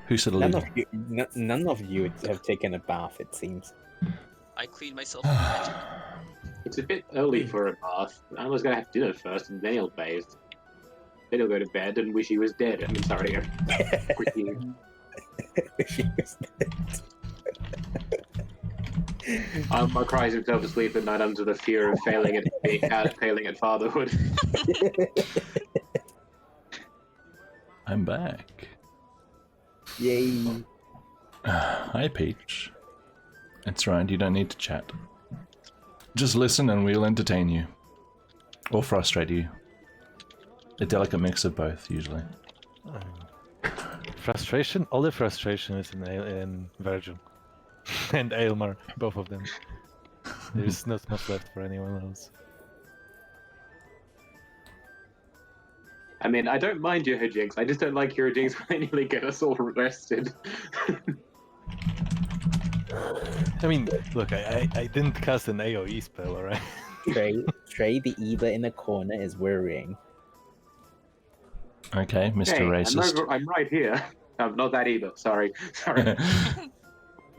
Who said None illegal? of you, none of you have taken a bath. It seems. I clean myself with magic. It's a bit early for a bath. Alma's gonna have dinner first and then he'll bathe. Then he'll go to bed and wish he was dead. I mean, sorry. Quickly. She was Alma cries himself to sleep at night under the fear of failing at fatherhood. I'm back. Yay. Hi, Peach. It's right, you don't need to chat. Just listen and we'll entertain you. Or frustrate you. A delicate mix of both, usually. Frustration? All the frustration is in Virgil. And Aylmar, both of them. There's not much left for anyone else. I mean, I don't mind your hijinks. I just don't like your hijinks when they nearly get us all arrested. I mean, look, I didn't cast an AoE spell, alright? Trey, the Eva in the corner is worrying. Okay, Mr. Hey, Racist. I'm right here. I'm not that either. Sorry. Sorry.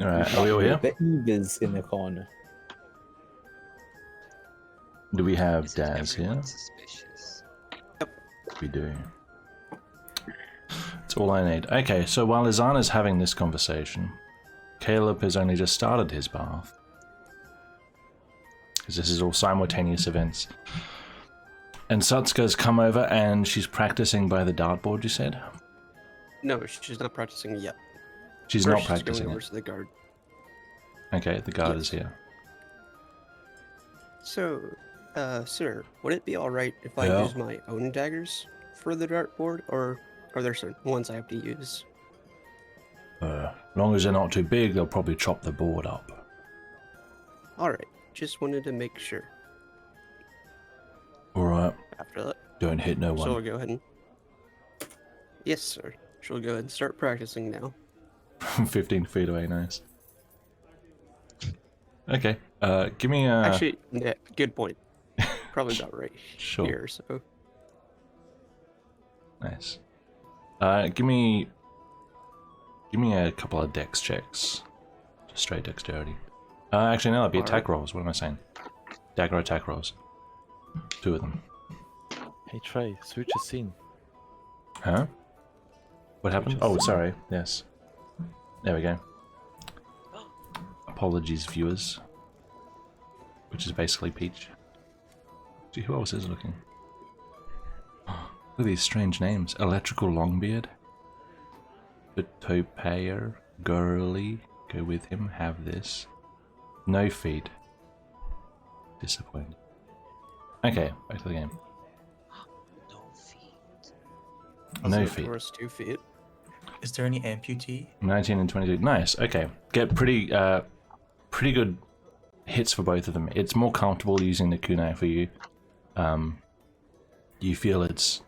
Alright, are we all here? The Eva's in the corner. Do we have Isn't Daz here? everyone suspicious? We do. That's all I need. Okay, so while Izana's having this conversation, Caleb has only just started his bath. Because this is all simultaneous events. And Satsuka's come over and she's practicing by the dartboard, you said? No, she's not practicing yet. She's First, not she's practicing going over it. to the guard. Okay, the guard Yes. is here. So, sir, would it be alright if I Yeah. use my own daggers for the dartboard, or are there certain ones I have to use? As long as they're not too big, they'll probably chop the board up. Alright, just wanted to make sure. Alright, After that, don't hit no so we'll one. go ahead and... Yes, sir. She'll go ahead and start practicing now. 15 feet away, nice. Okay, give me a... Actually, yeah, good point. Probably about right Sure. here, so... Nice. Give me a couple of dex checks. Just straight dexterity. Actually, no, that'd be attack rolls. What am I saying? Dagger attack rolls. 2 of them. Hey Trey, switch a scene. Huh? What happened? Oh, sorry. Yes. There we go. Apologies, viewers. Which is basically Peach. Gee, who else is looking? Look at these strange names. Electrical Longbeard. Topayer. Girly. Go with him. Have this. No feed. Disappointed. Okay, back to the game. No feet. No So feed. Taurus 2 feet. Is there any amputee? 19 and 22. Nice. Okay. Get pretty good hits for both of them. It's more comfortable using the kunai for you. You feel its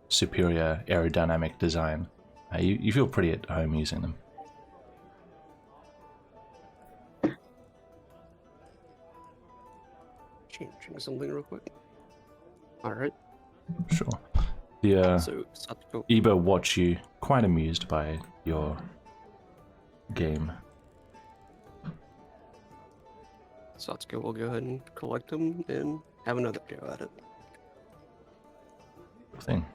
superior aerodynamic design. You feel pretty at home using them. Changing something real quick. Alright, Sure. The so Satsuko. Ebo watch you, quite amused by your game. Satsuko will go ahead and collect them and have another go at it. Thing.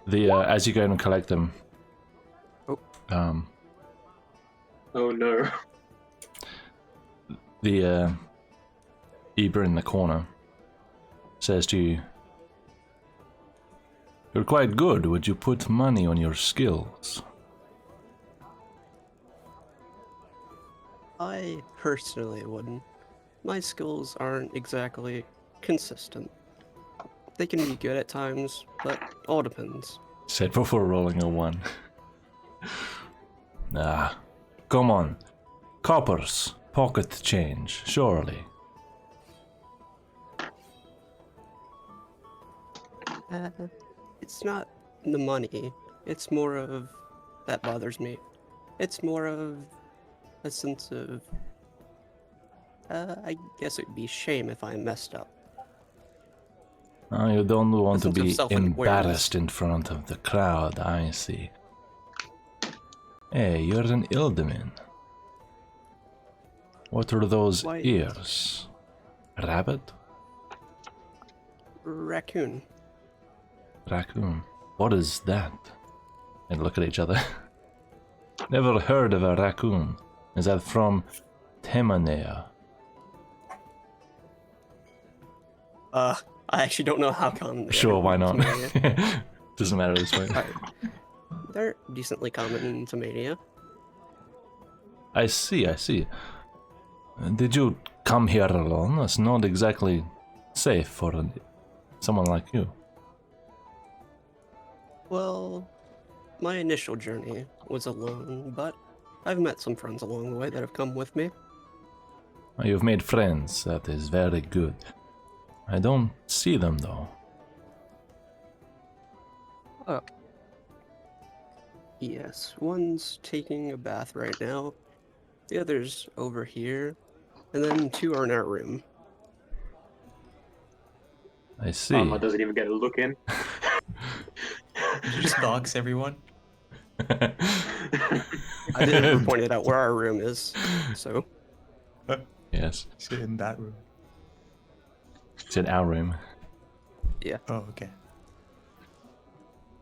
The as you go and collect them. Oh. Oh no. The Eba in the corner says to you, "You're quite good. Would you put money on your skills?" I personally wouldn't. My skills aren't exactly consistent. They can be good at times, but all depends. Said before rolling a 1. Ah, come on. Coppers, pocket change, surely. It's not the money. It's more of... That bothers me. It's more of a sense of... I guess it'd be shame if I messed up. Oh, you don't want to sense of be self-awareness. embarrassed in front of the crowd, I see. Hey, you're an Ildamin. What are those Why- ears? Rabbit? Raccoon. Raccoon? What is that? And look at each other. Never heard of a raccoon. Is that from Temanea? I actually don't know how common they Sure, are why in not? Tamania. Doesn't matter at this point. Alright. They're decently common in Tamania. I see, I see. Did you come here alone? That's not exactly safe for someone like you. Well, my initial journey was alone, but I've met some friends along the way that have come with me. You've made friends. That is very good. I don't see them though. Oh. Yes, one's taking a bath right now, the other's over here, and then 2 are in our room. I see. Arma doesn't even get a look in. Did you just dox everyone? I didn't ever pointed out where our room is, so... Yes, Sit in that room. it's in our room. Oh, okay.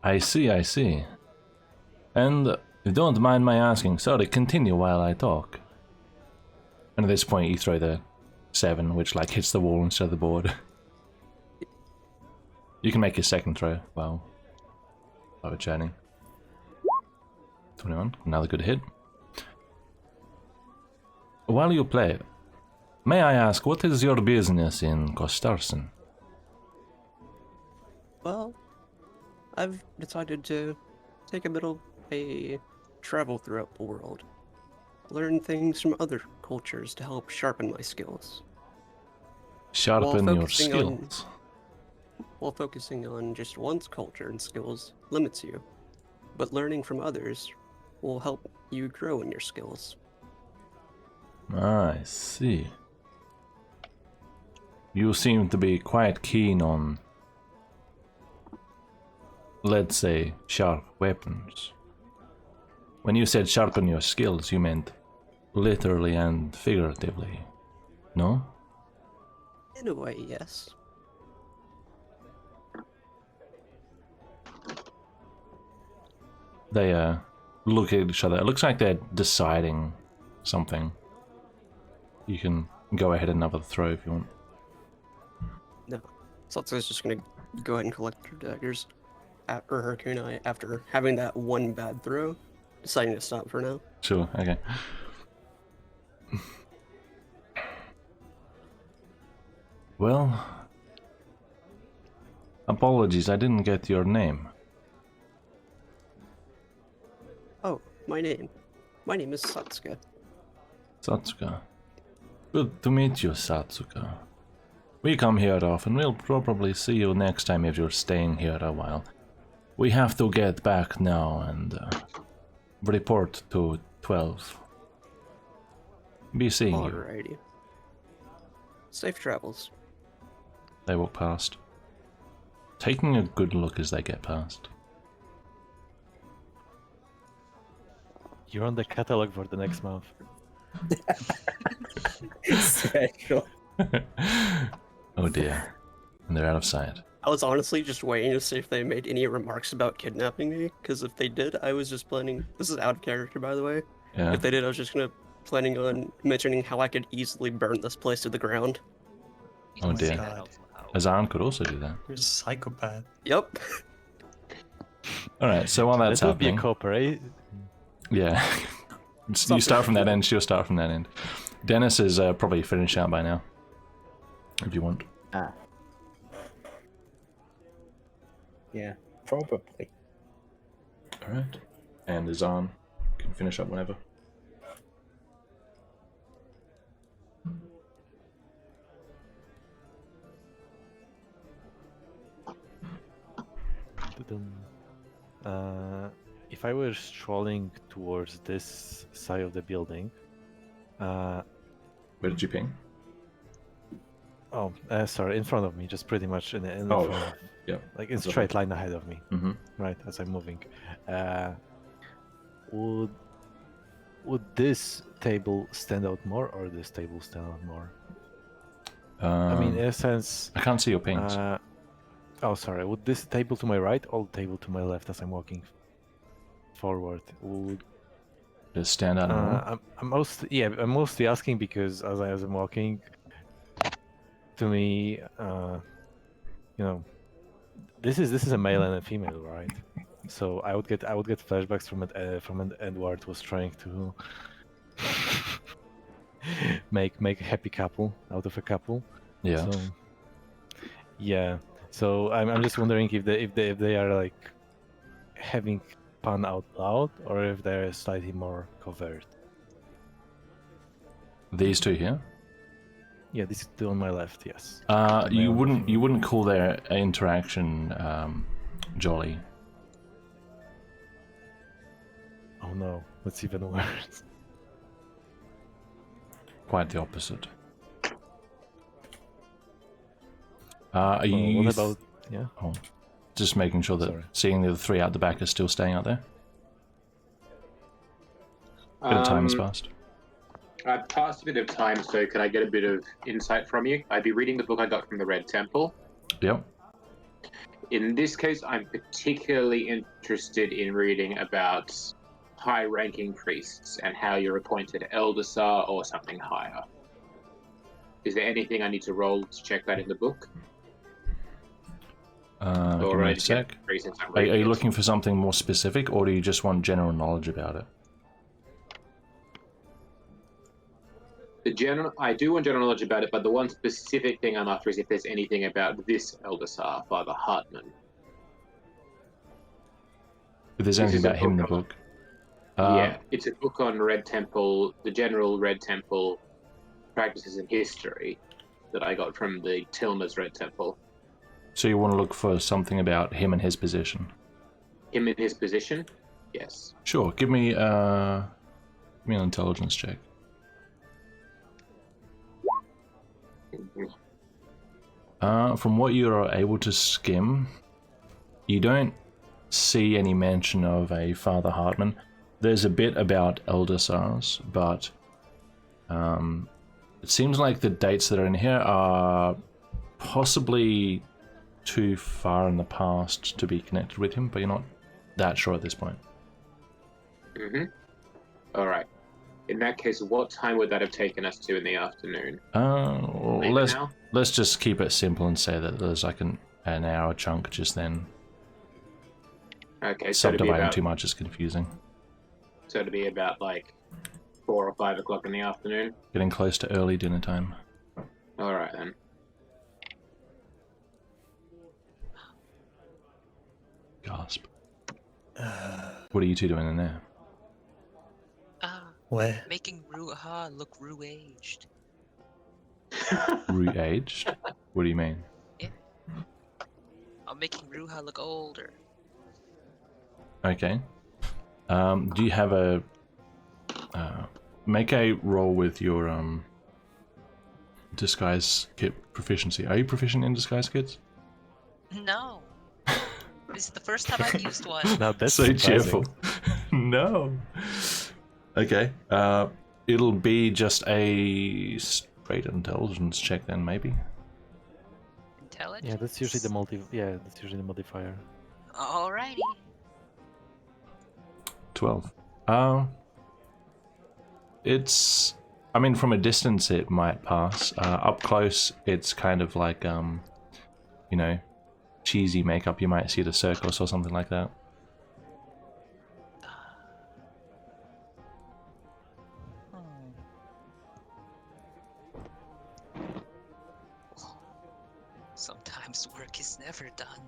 I see, I see. And if you don't mind my asking, sorry, continue while I talk. And at this point, you throw the 7, which like hits the wall instead of the board. You can make your second throw while returning. 21, another good hit. while you play, may I ask, what is your business in Kostarsen? Well, I've decided to take a bit of a travel throughout the world. Learn things from other cultures to help sharpen my skills. Sharpen your focusing skills. While focusing on just one's culture and skills limits you, but learning from others will help you grow in your skills. I see. You seem to be quite keen on, let's say, sharp weapons. When you said sharpen your skills, you meant literally and figuratively, no? In a way, yes. They look at each other. It looks like they're deciding something. You can go ahead and have a throw if you want. No. Satsuka's just gonna go ahead and collect her daggers, or her kunai, after having that one bad throw, deciding to stop for now. Sure, okay. Well, apologies, I didn't get your name. Oh, my name. My name is Satsuka. Satsuka. Good to meet you, Satsuka. We come here often. We'll probably see you next time if you're staying here a while. We have to get back now and report to 12. Be seeing you. Alrighty. Safe travels. They walk past, taking a good look as they get past. You're on the catalog for the next month. Special. Oh dear. And they're out of sight. I was honestly just waiting to see if they made any remarks about kidnapping me, because if they did, I was just planning. This is out of character, by the way. Yeah. If they did, I was just planning on mentioning how I could easily burn this place to the ground. Oh Say dear. that out loud. Azan could also do that. You're a psychopath. Yep. Alright, so while that's That would be a happening... cooperate. Yeah. You start from that end, she'll start from that end. Dennis is probably finished out by now. If you want. Ah. Yeah, probably. Alright. And Azan can finish up whenever. If I were strolling towards this side of the building, Where did you ping? sorry, in front of me, just pretty much in Oh, front of, yeah. like in So- straight line ahead of me, Mm-hmm. right as I'm moving. Would this table stand out more, or this table stand out more? I mean, in a sense. I can't see your pings. Oh, sorry. Would this table to my right or table to my left as I'm walking forward? Would Does it stand out more? I'm mostly asking because as I'm walking, to me, this is a male and a female, right? So I would get flashbacks from an Edward was trying to make a happy couple out of a couple. Yeah. So, yeah. So I'm just wondering if they are like having fun out loud, or if they're slightly more covert. These two here? Yeah, these two on my left, yes. You wouldn't call their interaction jolly. Oh no, that's even worse. Quite the opposite. Are Well, you? what about yeah? Oh, just making sure that Sorry. seeing the other three out the back are still staying out there. Bit of time has passed. I've passed a bit of time, so could I get a bit of insight from you? I'd be reading the book I got from the Red Temple. Yep. In this case, I'm particularly interested in reading about high-ranking priests and how you're appointed Eldersar or something higher. Is there anything I need to roll to check that in the book? Give me a sec. Are you looking for something more specific, or do you just want general knowledge about it? I do want general knowledge about it, but the one specific thing I'm after is if there's anything about this Eldersar, Father Hartman. If there's This anything is a about him in the book on- book. Yeah, it's a book on Red Temple, the general Red Temple practices and history that I got from the Tilma's Red Temple. So you want to look for something about him and his position. Him in his position? Yes. Sure, give me an intelligence check. From what you are able to skim, you don't see any mention of a Father Hartman. There's a bit about Eldersars, but it seems like the dates that are in here are possibly too far in the past to be connected with him, but you're not that sure at this point. All right. In that case, what time would that have taken us to in the afternoon? Well, Maybe now? let's just keep it simple and say that there's like an hour chunk just then. Okay, so Subdividing too much is confusing. So to be about like 4 or 5 o'clock in the afternoon. Getting close to early dinner time. All right then. Gasp. What are you two doing in there? Where? Making Ruha look Ru-aged. Re-aged? What do you mean? I'm making Ruha look older. Okay. Do you have a... make a roll with your disguise kit proficiency. Are you proficient in disguise kits? No. This is the first time I've used one. Now that's So surprising. cheerful. No. Okay. It'll be just a straight intelligence check then, maybe. Intelligence? Yeah, that's usually the modifier. Alrighty. 12. It's... I mean, from a distance it might pass. Up close, it's kind of like, you know, cheesy makeup you might see at a circus or something like that. Sometimes work is never done.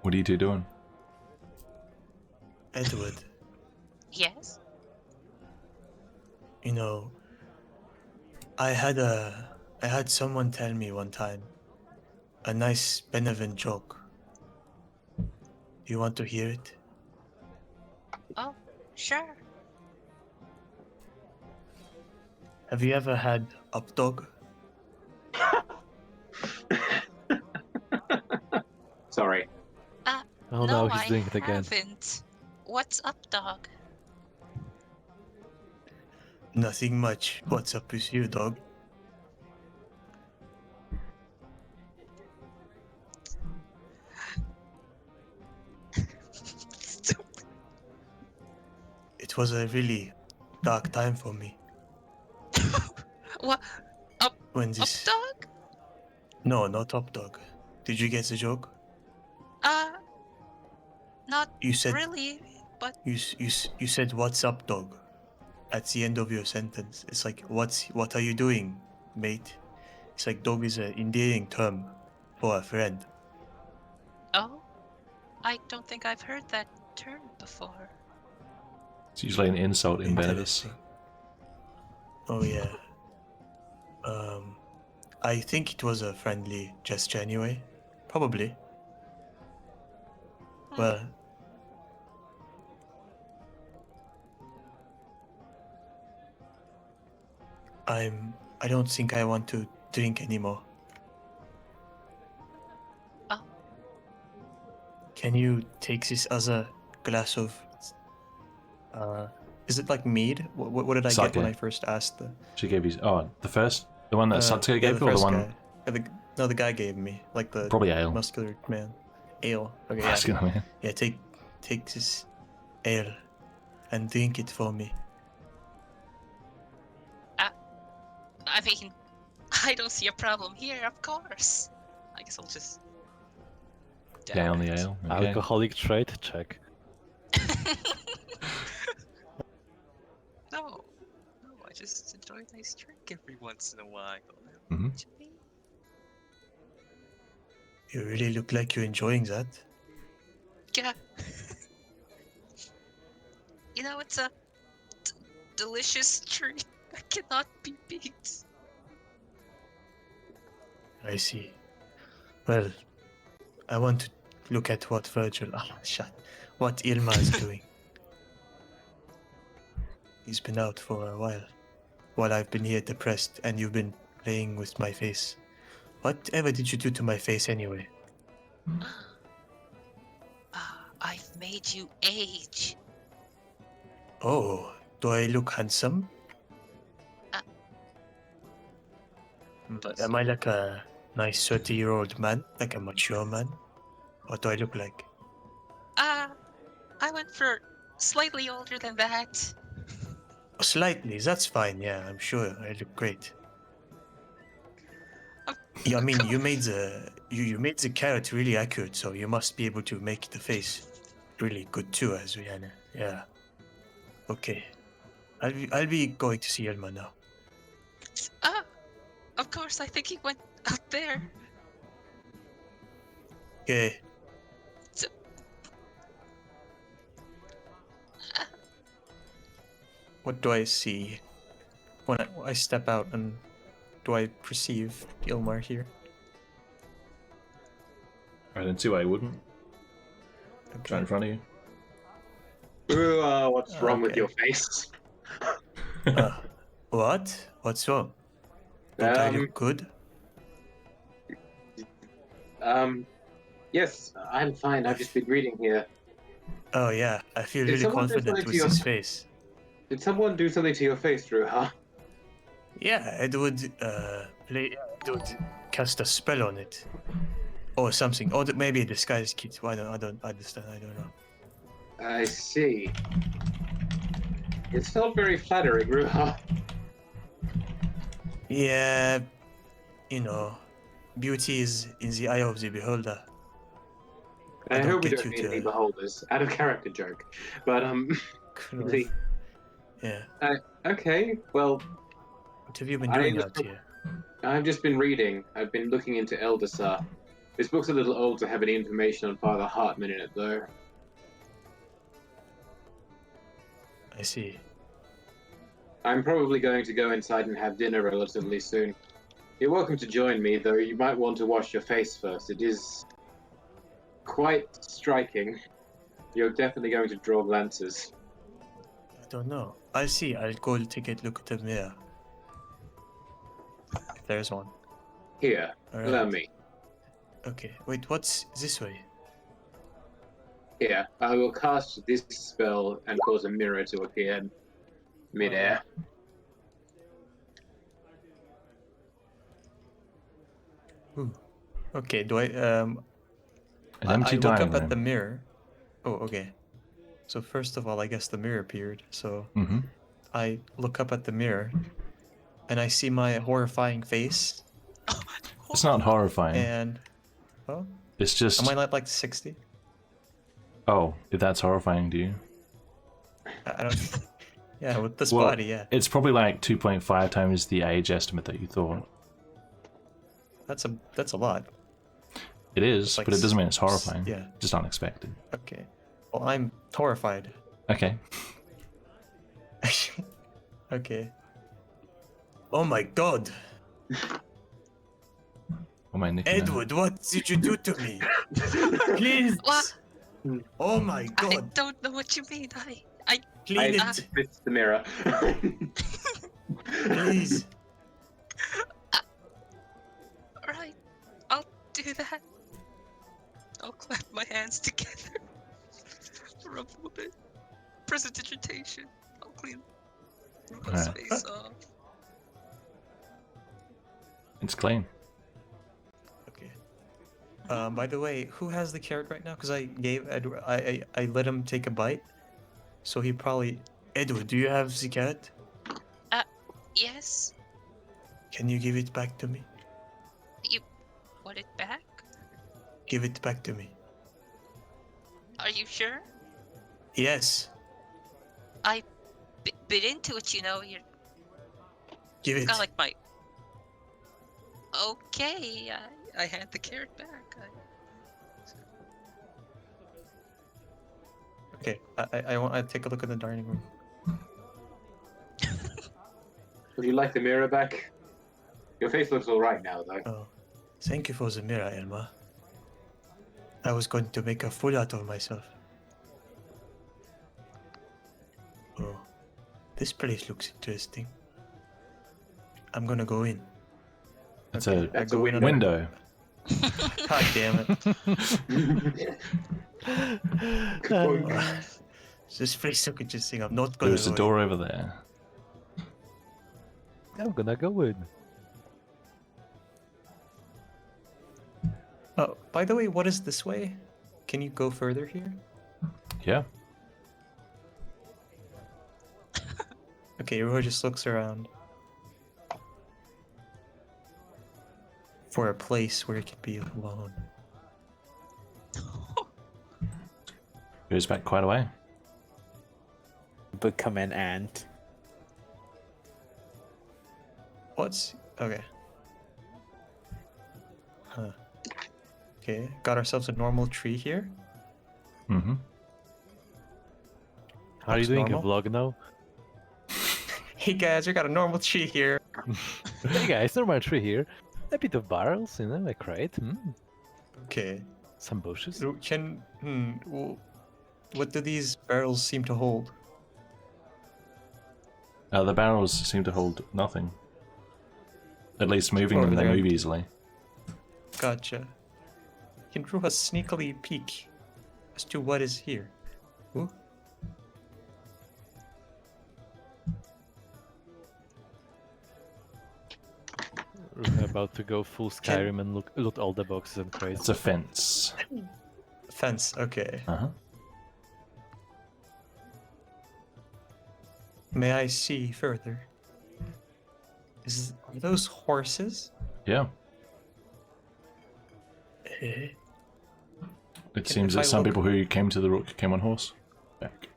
What are you two doing? Edward, Yes? you know, I had someone tell me one time a nice benevolent joke. Do you want to hear it? Oh, sure. Have you ever had updog? Sorry. Oh no, no, he's doing it again. Haven't. What's up, dog? Nothing much. What's up with you, dog? Stupid. It was a really dark time for me What? when Up, this. dog? No, not updog. Did you get the joke? Not You said really, but you said what's up, dog, at the end of your sentence. It's like what are you doing, mate? It's like dog is an endearing term for a friend. oh, I don't think I've heard that term before. It's usually an insult embedded. Interesting. Oh yeah. I think it was a friendly gesture anyway. Probably. Well, I don't think I want to drink anymore. Oh. Can you take this other glass of is it like mead? What did I get when Sake. I first asked the She gave you... Oh, the one that Satsuki yeah, gave you, or the first one... guy. No, the guy gave me, like the Probably ale. muscular man. Ale. Okay, I yeah. was gonna... Yeah, take this ale and drink it for me. I mean, I don't see a problem here, of course. I guess I'll just Down the it. ale. Okay. Alcoholic trait check. just enjoy a nice drink every once in a while. Mhm. What you mean? You really look like you're enjoying that. Yeah. You know, it's a delicious treat that cannot be beat. I see. Well, I want to look at what what Ilma is doing. He's been out for a while I've been here depressed, and you've been playing with my face. Whatever did you do to my face anyway? I've made you age. Oh, do I look handsome? Uh, But am I like a nice 30-year-old man? Like a mature man? What do I look like? I went for slightly older than that. Slightly, that's fine, yeah, I'm sure I look great. Of Yeah, I mean, you course. made you made the carrot really accurate, so you must be able to make the face really good too, as Rihanna. Yeah. Okay. I'll be going to see Elma now. Of course, I think he went out there. Okay. So, What do I see when I step out, and do I perceive Ilmar here? I don't see why I wouldn't. Okay. Right in front of you. Ooh, what's wrong with Okay. your face? What? What's wrong? Don't I look good? Yes, I'm fine. I've just been reading here. Oh yeah, I feel Did really someone do confident something to with your- this face. Did someone do something to your face, Drew, huh? Yeah, it would cast a spell on it, or something, or maybe a disguise kit. I don't understand. I don't know. I see. It's not very flattering, Ruha. Yeah, you know, beauty is in the eye of the beholder. I don't hope we get don't you need to- any beholders. Out of character joke. But, the- Yeah. okay, well, What have you been I doing just- out here? I've just been reading. I've been looking into Eldasar. This book's a little old to have any information on Father Hartman in it, though. I see. I'm probably going to go inside and have dinner relatively soon. You're welcome to join me, though you might want to wash your face first. It is quite striking. You're definitely going to draw glances. I don't know. I'll see. I'll go take a look at the mirror. If there's one. Here, All allow right. me. Okay. Wait. What's this way? Here, I will cast this spell and cause a mirror to appear mid-air. Ooh. Okay. Do I An I empty look dining up at the room. mirror. Oh, okay. So first of all, I guess the mirror appeared. So Mm-hmm. I look up at the mirror, and I see my horrifying face. It's not horrifying. And oh, It's just. am I not like 60? Oh, if that's horrifying to you. I don't. Yeah, with this Well, body, yeah. it's probably like 2.5 times the age estimate that you thought. That's a lot. It is, It's like but it doesn't mean it's horrifying. yeah. Just unexpected. Okay. Well, I'm horrified. Okay. Okay. Oh my god, What am I nicking now? Edward, what did you do to me? Please. What? Oh my I god. don't know what you mean. I Clean I it, missed the mirror. please. Alright, I'll do that. I'll clap my hands together. Rub them a bit. Prestidigitation. I'll clean Ruba's Alright. face off. It's clean. Okay. By the way, who has the carrot right now? Because I gave Edward. I let him take a bite, so he probably. Edward, do you have the carrot? Yes? Can you give it back to me? You want it back? Give it back to me. Are you sure? Yes. I bit into it, you know. Give It's it. got like my. Okay, I hand the carrot back. Okay, I want to take a look at the dining room. Would you like the mirror back? Your face looks alright now, though. Oh, thank you for the mirror, Elma. I was going to make a fool out of myself. Oh, this place looks interesting. I'm gonna go in. It's Okay, a That's I a go in window. window. God damn it. This place looks interesting. I'm not gonna There's a go door over there. I'm gonna go in. in. Oh, by the way, what is this way? Can you go further here? Yeah. Okay, Ruha just looks around for a place where it can be alone. Goes back quite a way. Become an ant. What's okay? Huh. Okay, got ourselves a normal tree here. Mm-hmm. Are you Looks doing normal. a vlog now? Hey guys, we got a normal tree here. Hey guys, normal tree here. A bit of barrels, a crate, Okay. some bushes. So what do these barrels seem to hold? The barrels seem to hold nothing. At least moving Over them, they there. move easily. Gotcha. Can Ruha sneakily peek as to what is here? Ooh. We're about to go full Skyrim and loot all the boxes and crates. It's a fence. Fence, okay. Uh-huh. May I see further? Are those horses? Yeah. Eh? It Can- seems if I that some look- people who came to the Rook came on horse. Back.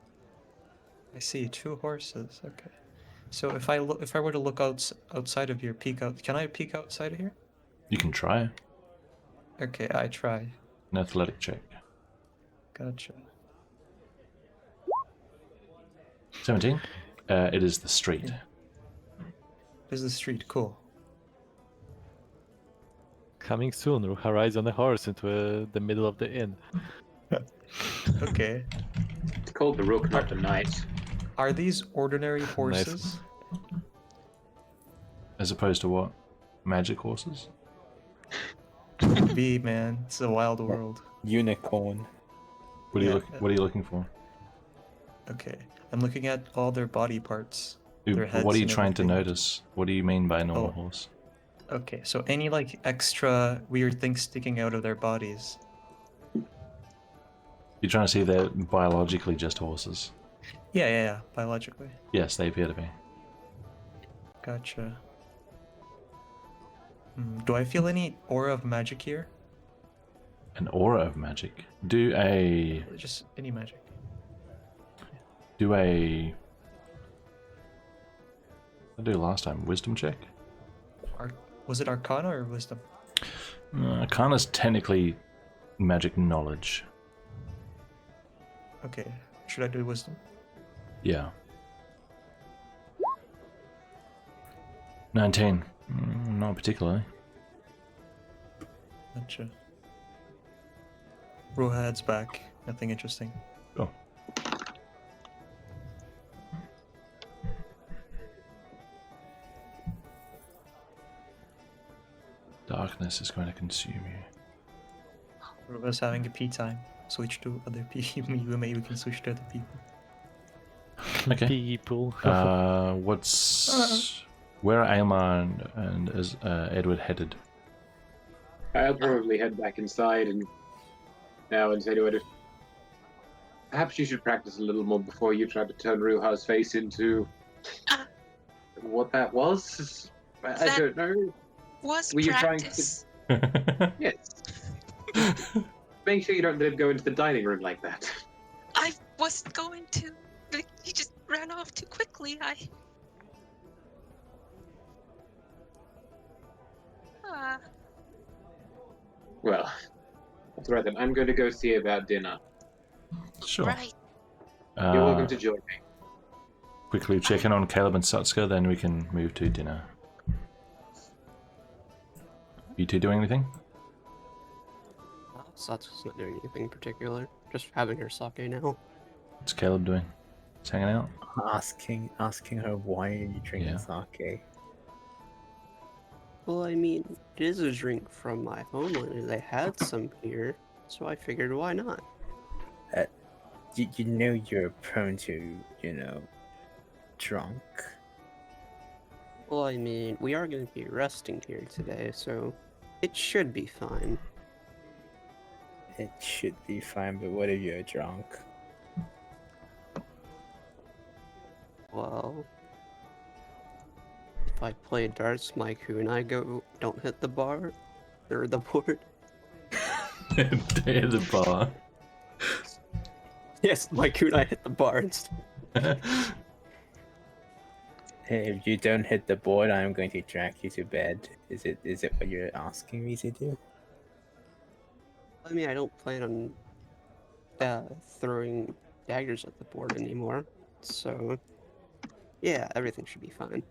I see 2 horses. Okay. So if I were to look outside of here, peek out. Can I peek outside of here? You can try Okay, I try. an athletic check. Gotcha. 17. It is the street. This is the street. Cool. Coming soon, Ruha rides on a horse into the middle of the inn. Okay. It's called the Rook, not the Knight. Are these ordinary horses? As opposed to what? Magic horses? Be man, it's a wild world. Unicorn. What are you Yeah. What are you looking for? Okay, I'm looking at all their body parts. Ooh, Their heads what are you and trying to everything. notice? What do you mean by a normal Oh. horse? Okay, so any like extra weird things sticking out of their bodies. You're trying to see if they're biologically just horses. Yeah, biologically. Yes, they appear to be. Gotcha. Do I feel any aura of magic here? An aura of magic. Do a Just any magic. I did last time. Wisdom check. Was it Arcana or Wisdom? Arcana's technically magic knowledge. Okay, should I do Wisdom? Yeah. 19. Not particularly. Gotcha. Ruha heads back. Nothing interesting. Oh. Darkness is going to consume you. Ruha's having a pee time. Switch to other people. Maybe we can switch to other people. Okay. People. What's where are Aylmar and is Edward headed? I'll probably head back inside and say to Edward, perhaps you should practice a little more before you try to turn Ruha's face into what that was. I That- don't know. Was Were you trying to- practice. Yes. Make sure you don't let him go into the dining room like that. I wasn't going to. Like, he just ran off too quickly. Ah. Well, that's right then. I'm going to go see about dinner. Sure. Right. You're welcome Uh, to join me. quickly check in on Caleb and Satsuka, then we can move to dinner. You two doing anything? Satsu's not doing anything in particular. Just having her sake now. What's Caleb doing? Just hanging out? Asking her why are you drinking Yeah. sake? Well, I mean, it is a drink from my homeland, and they had some here, so I figured why not? You know you're prone to, drunk. Well, I mean, we are going to be resting here today, so it should be fine. It should be fine, but what if you're drunk? Well, if I play darts, my kunai don't hit the bar or the board. Day of the bar. Yes, my kunai hit the bar instead. If you don't hit the board, I'm going to drag you to bed. Is it what you're asking me to do? I mean, I don't plan on throwing daggers at the board anymore, so yeah, everything should be fine.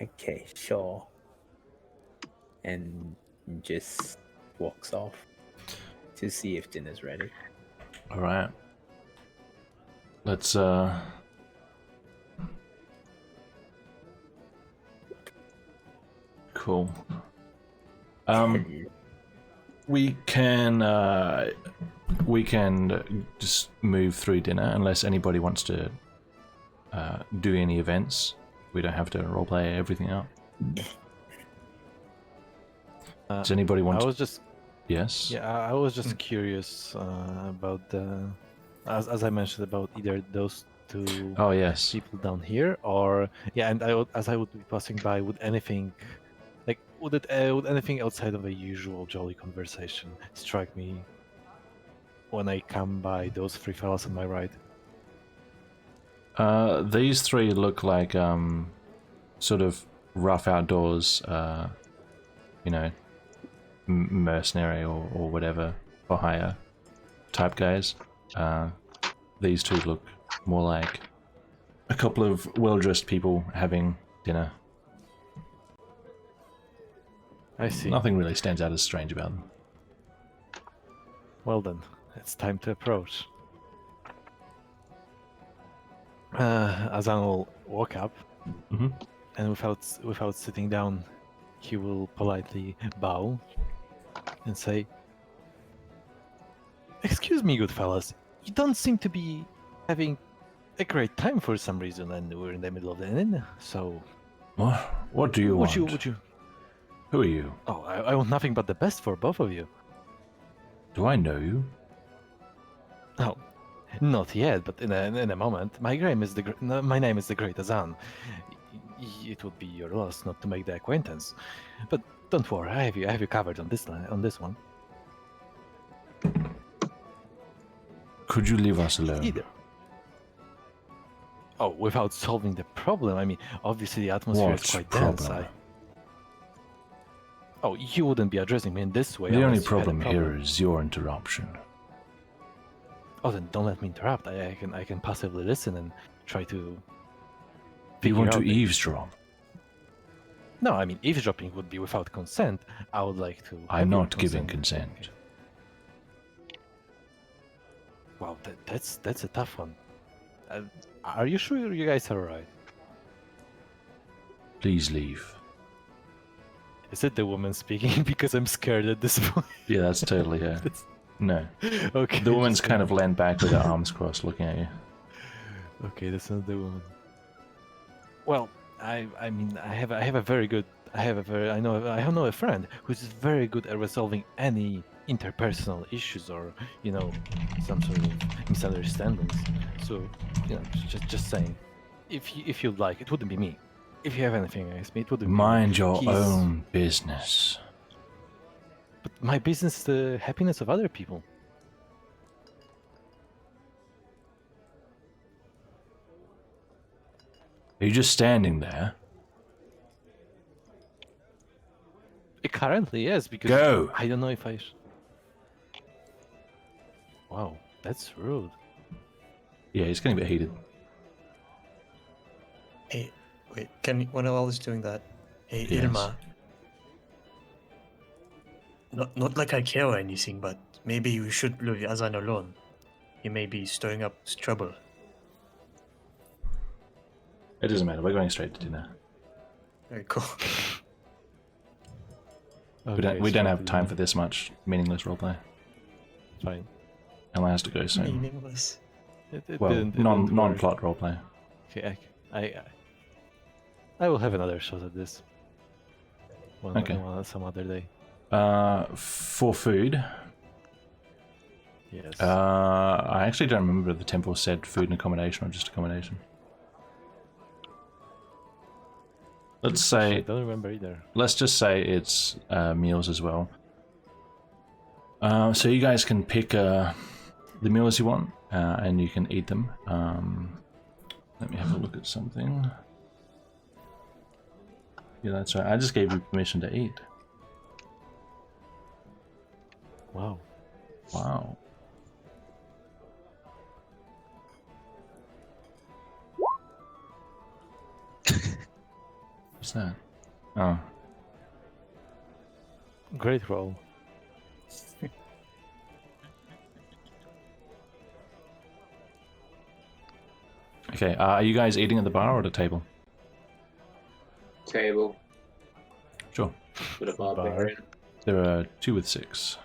Okay, sure. And just walks off to see if dinner's ready. Alright. Let's, Cool. We can just move through dinner unless anybody wants to do any events. We don't have to roleplay everything out. Does anybody want I to... was just Yes? I was just curious about the, as I mentioned, about either those two Oh, yes. people down here, or and as I would be passing by, would anything would anything outside of a usual jolly conversation strike me when I come by those three fellas on my right? These three look like sort of rough outdoors, mercenary or whatever for hire type guys. These two look more like a couple of well-dressed people having dinner. I see. Nothing really stands out as strange about them. Well then, it's time to approach. Azan will walk up, Mhm. and without sitting down, he will politely bow and say, "Excuse me, good fellas, you don't seem to be having a great time for some reason, and we're in the middle of the inn, so What do you want? would you? Who are you? Oh, I want nothing but the best for both of you. Do I know you? Oh, not yet, but in a moment. My name is the Great Azan. It would be your loss not to make the acquaintance, but don't worry, I have you covered on this one. Could you leave us alone? Either. Oh, without solving the problem. I mean, obviously the atmosphere is What quite problem? dense. Oh, you wouldn't be addressing me in this way. The only unless you had a problem here is your interruption. Oh, then don't let me interrupt. I can passively listen and try to. You figure want to out the- eavesdrop? No, I mean eavesdropping would be without consent. I would like to. I'm have your not giving consent. Wow, that's a tough one. Are you sure you guys are alright? Please leave. Is it the woman speaking? Because I'm scared at this point. Yeah, that's totally her. No. Okay. The woman's just- kind of leaned back with her arms crossed looking at you. Okay, that's not the woman. Well, I mean I have a very good I know a friend who's very good at resolving any interpersonal issues or some sort of misunderstandings. So just saying, if you'd like, it wouldn't be me. If you have anything against me, it wouldn't be me. Mind your He's- own business. But my business is the happiness of other people. Are you just standing there? Currently, yes, because Go. I don't know if Wow, that's rude. Yeah, he's getting a bit heated. Hey, wait, when I was doing that, hey, Yes. Irma, not like I care or anything, but maybe you should leave Azan alone. He may be stirring up trouble. It doesn't matter. We're going straight to dinner. Very cool. We don't have time for this much meaningless roleplay. Fine. Ella has to go soon. Meaningless. Well, It non work. plot roleplay. Okay, I will have another shot at this. Okay. Some other day. For food, Yes. I actually don't remember if the temple said food and accommodation or just accommodation. Let's I say, don't remember either. let's just say it's meals as well. So you guys can pick the meals you want, and you can eat them. Let me have a look at something. Yeah, that's right. I just gave you permission to eat. Wow. Wow. What's that? Oh. Great roll. Okay, are you guys eating at the bar or at a table? Table. Sure. With a barbarian. There are 2 with 6.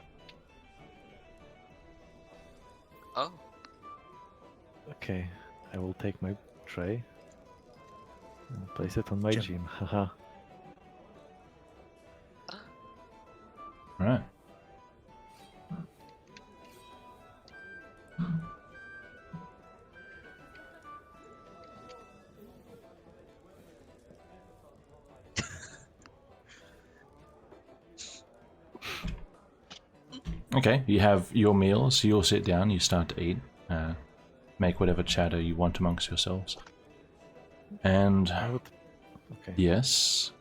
Oh, Okay, I will take my tray and place it on my Jim. gym. Haha. Right. Okay, you have your meals, so you'll sit down, you start to eat, make whatever chatter you want amongst yourselves. And I would. Okay. yes,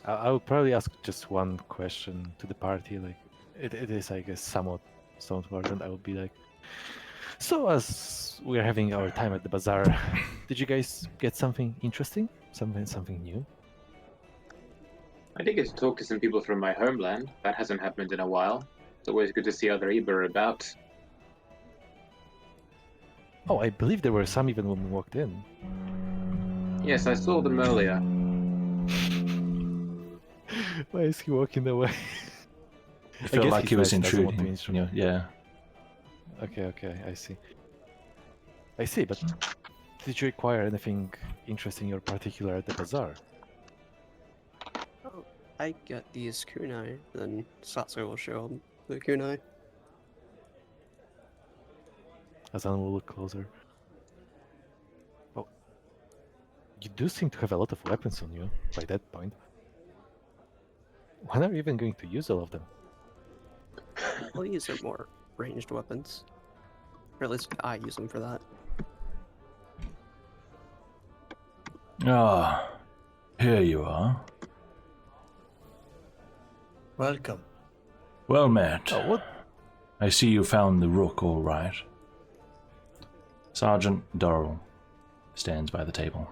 I would probably ask just one question to the party. Like, it is, I guess, somewhat important. I would be like, so as we are having our time at the bazaar, did you guys get something interesting? Something new? I did get to talk to some people from my homeland. That hasn't happened in a while. It's always good to see other Eber about. Oh, I believe there were some even when we walked in. Yes, I saw them earlier. Why is he walking away? I felt guess like he's he was nice, doesn't want to intruding. intrude. Yeah. Okay, I see. But did you acquire anything interesting or particular at the bazaar? Oh, I got these kunai, then Satsu will show him the kunai. Azan will look closer. Oh, you do seem to have a lot of weapons on you by that point. When are you even going to use all of them? Well, these are more ranged weapons. Or at least I use them for that. Ah, here you are. Welcome. Well met. Oh, what? I see you found the rook all right. Sergeant Dorrell stands by the table.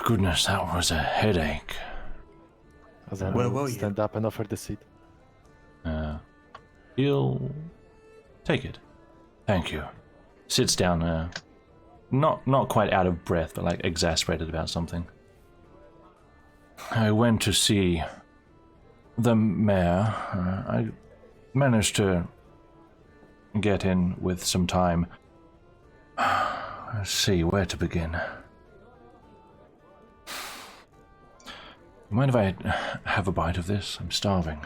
Goodness, that was a headache. Azan Where will were you? stand up and offer the seat. He'll take it. Thank you. Sits down, not quite out of breath, but like exasperated about something. I went to see the mayor. I managed to get in with some time. Let's see where to begin. You mind if I have a bite of this? I'm starving.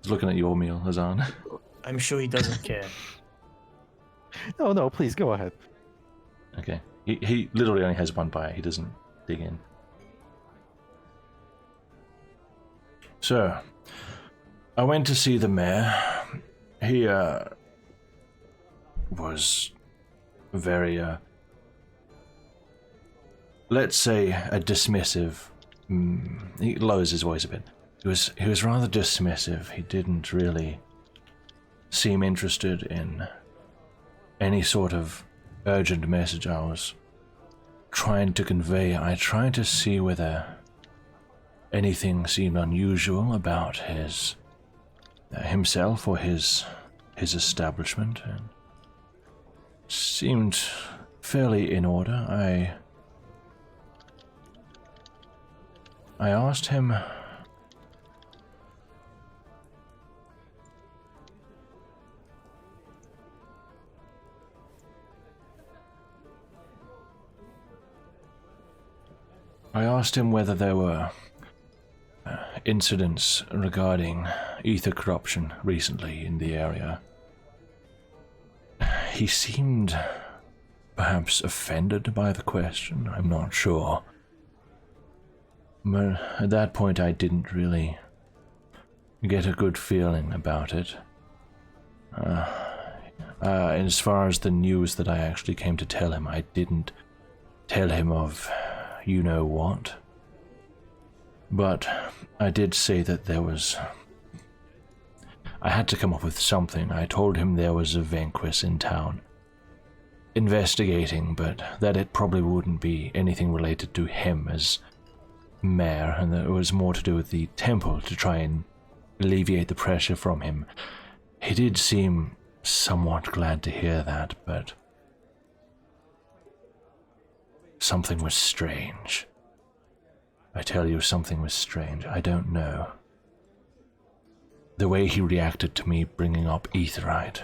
He's looking at your meal, Hazan. I'm sure he doesn't care. No, please go ahead. Okay. He literally only has one bite. He doesn't dig in. So, I went to see the mayor. He, was very, let's say, a dismissive. He lowers his voice a bit. He was rather dismissive. He didn't really seem interested in any sort of urgent message I was trying to convey. I tried to see whether anything seemed unusual about himself or his establishment, and seemed fairly in order. I asked him. I asked him whether there were incidents regarding ether corruption recently in the area. He seemed perhaps offended by the question, I'm not sure. But at that point I didn't really get a good feeling about it. As far as the news that I actually came to tell him, I didn't tell him of you know what. But I did say that I had to come up with something. I told him there was a Vanquist in town investigating, but that it probably wouldn't be anything related to him as mayor, and that it was more to do with the temple to try and alleviate the pressure from him. He did seem somewhat glad to hear that, but something was strange. I tell you, something was strange. I don't know. The way he reacted to me bringing up Aetheryte.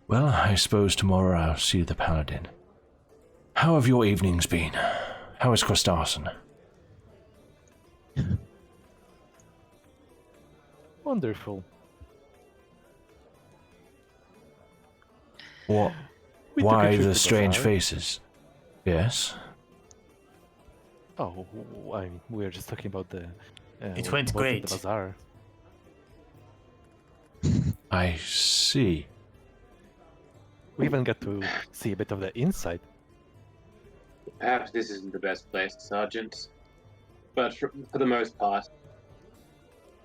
Well, I suppose tomorrow I'll see the Paladin. How have your evenings been? How is Christarson? Wonderful. What? We took a Why trip the to strange Bazaar. faces? Yes? Oh, we were just talking about the. It what- went what at great. The bazaar. I see. We even got to see a bit of the inside. Perhaps this isn't the best place, Sergeant. But for the most part,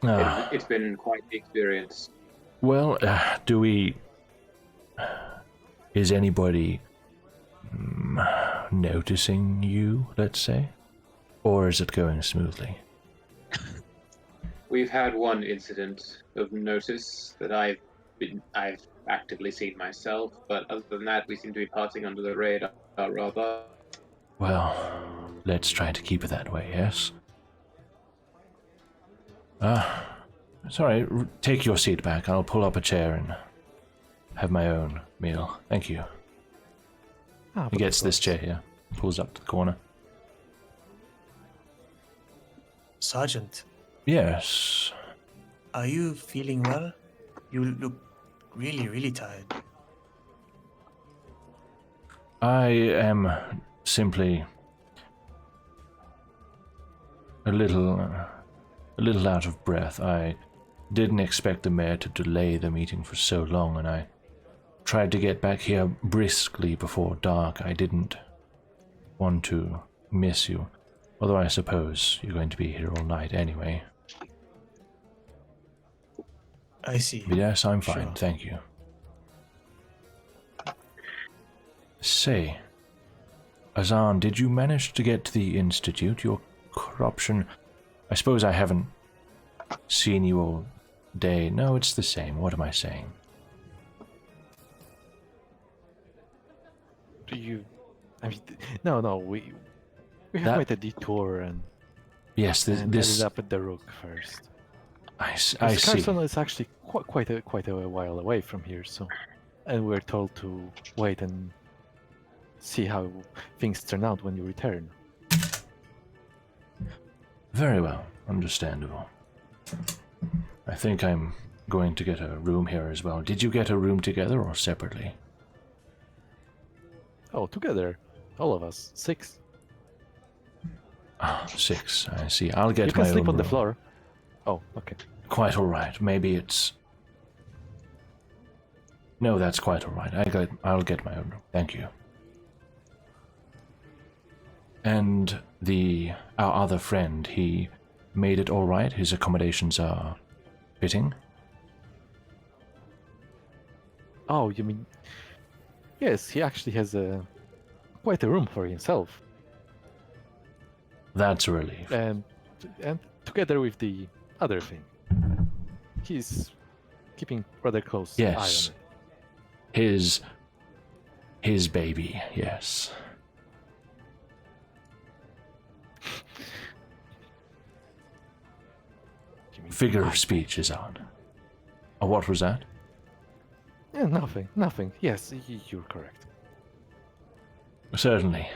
Ah, it's been quite the experience. well, do we... Is anybody noticing you, let's say? Or is it going smoothly? We've had one incident of notice that I've actively seen myself, but other than that, we seem to be passing under the radar rather. Well, let's try to keep it that way, yes? Sorry, take your seat back. I'll pull up a chair and have my own meal. Thank you. Ah, He but gets of this course. chair here, pulls up to the corner. Sergeant, Yes. are you feeling well? You look really, really tired. I am simply a little out of breath. I didn't expect the mayor to delay the meeting for so long, and I tried to get back here briskly before dark. I didn't want to miss you, although I suppose you're going to be here all night anyway. I see. But yes, I'm fine, Sure. thank you. Say, Azan, did you manage to get to the Institute? Your corruption... I suppose I haven't seen you all day. No, it's the same. What am I saying? Do you? I mean, no. We have That- made a detour and, Yes, and this... ended up at the Rook first. I see. Carson is actually quite a while away from here, so, and we're told to wait and see how things turn out when you return. Very well. Understandable. I think I'm going to get a room here as well. Did you get a room together or separately? Oh, together, all of us, 6. Ah, 6. I see. I'll get You can my sleep own on the room. floor. Oh, okay. Quite all right. Maybe it's No, that's quite all right. I'll get my own room. Thank you. And our other friend, he made it all right? His accommodations are fitting? Oh, you mean? Yes, he actually has quite a room for himself, That's a relief. and together with the other thing, he's keeping rather close eye on Yes. it. His baby, yes. You mean Figure my- of speech is on. Oh, what was that? Yeah, nothing. Yes, you're correct. Certainly.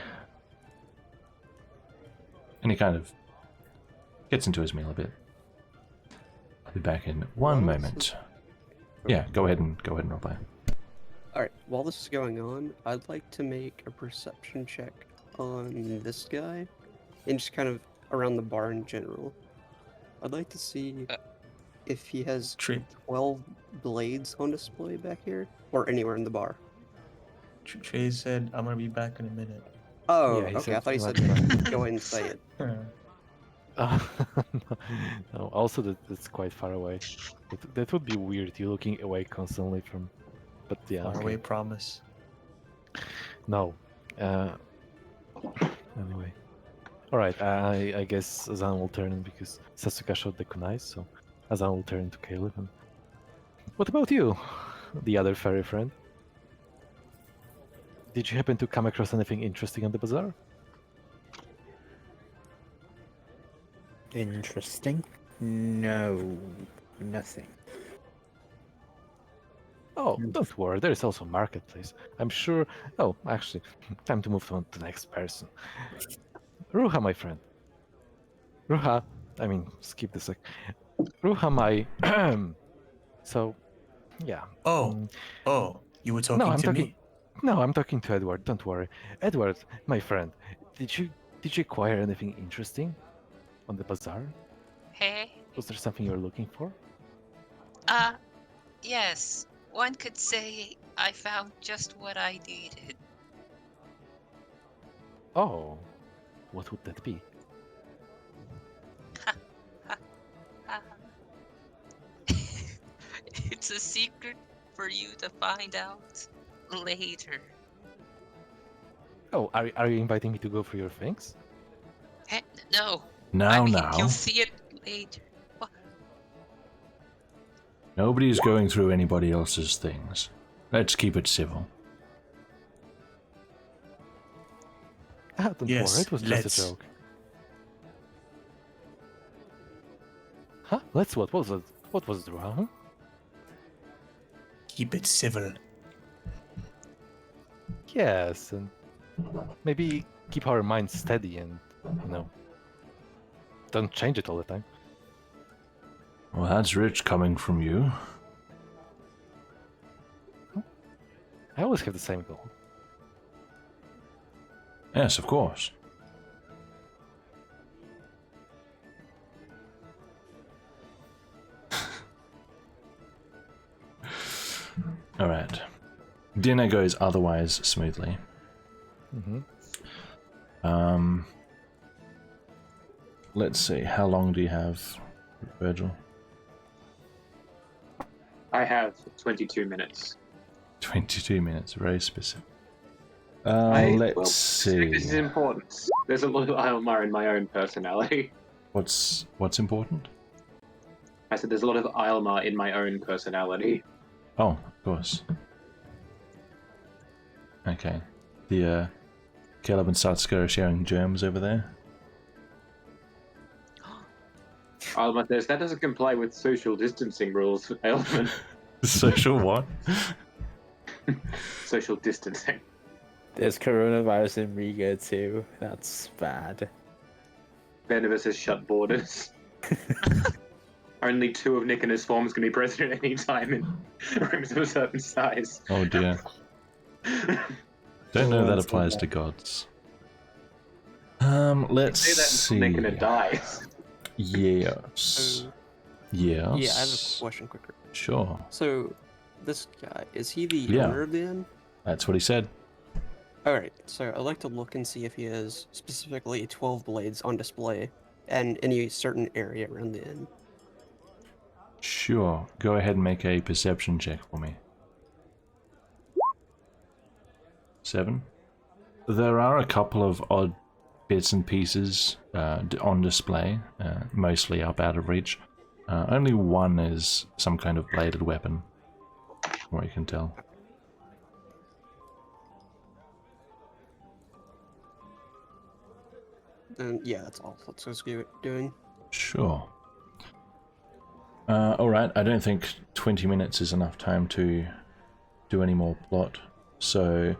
And he kind of gets into his meal a bit. I'll be back in one Well, this moment. Yeah, go ahead and reply. Alright, while this is going on, I'd like to make a perception check on this guy and just kind of around the bar in general. I'd like to see if he has Trey, 12 blades on display back here or anywhere in the bar. Trey said, I'm gonna be back in a minute. Oh, Yeah, he okay. I said thought he he said might- go ahead and say it. No, also that's quite far away. That would be weird. You looking away constantly from. But yeah. Far okay. away promise. No. Anyway. Alright, I guess Azan will turn because Sasuke shot the kunai, so Azan will turn to Caleb. And... What about you, the other fairy friend? Did you happen to come across anything interesting on the bazaar? Interesting. No, nothing. Oh, don't worry, there is also marketplace. I'm sure. Oh, actually, time to move on to the next person. Ruha, my friend. Ruha, I mean, skip the sec. Ruha, my. So, yeah. Oh, mm, oh, you were talking I'm to talking. me. No, I'm talking to Edward. Don't worry, Edward, my friend. Did you acquire anything interesting on the bazaar? Hey? Was there something you were looking for? Yes. One could say I found just what I needed. Oh, what would that be? It's a secret for you to find out later. Oh, are you inviting me to go through your things? Hey, no. Now, I mean, now. you'll see it later. What? Nobody's going through anybody else's things. Let's keep it civil. Ah, don't Yes, worry, it was just let's. a joke. Huh? Let's what? What was it? What was it, Ruha? Huh? Keep it civil. Yes, and maybe keep our minds steady and, don't change it all the time. Well, that's rich coming from you. I always have the same goal. Yes, of course. Alright. Dinner goes otherwise smoothly. Mm-hmm. Let's see, how long do you have, Virgil? I have 22 minutes. 22 minutes, very specific. Let's see. This is important. There's a lot of Ilmar in my own personality. What's important? I said there's a lot of Ilmar in my own personality. Oh, of course. Okay. The Caleb and Satsuka are sharing germs over there. Ilmar says that doesn't comply with social distancing rules, Elvin. Social what? Social distancing. There's coronavirus in Riga too. That's bad. Venomous has shut borders. Only 2 of Nick and his forms can be present at any time in rooms of a certain size. Oh dear. Don't know that applies to gods. Let's Say that see. Nick and it dies. Yes. So, Yes. yeah, I have a question quicker. Sure. So, this guy, is he the Yeah. owner of the inn? That's what he said. Alright, so I'd like to look and see if he has specifically 12 blades on display and any certain area around the inn. Sure. Go ahead and make a perception check for me. 7. There are a couple of odd bits and pieces on display, mostly up out of reach. Only one is some kind of bladed weapon, from what you can tell. And yeah, that's all Setsuka doing. Sure. Alright, I don't think 20 minutes is enough time to do any more plot. So,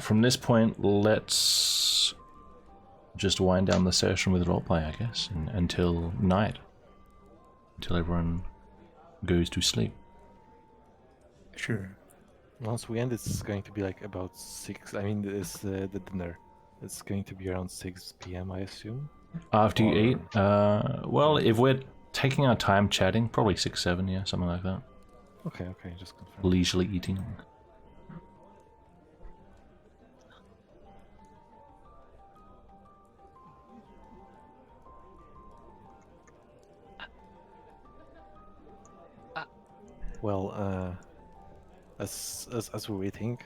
from this point, let's just wind down the session with roleplay, I guess, until night. Until everyone goes to sleep. Sure. Once we end, it's going to be like about 6. I mean, this the dinner. It's going to be around 6 p.m. I assume. After you Or- eat, well, if we're taking our time chatting, probably 6, 7, yeah, something like that. Okay, just confirm. Leisurely eating. Well, as we're eating,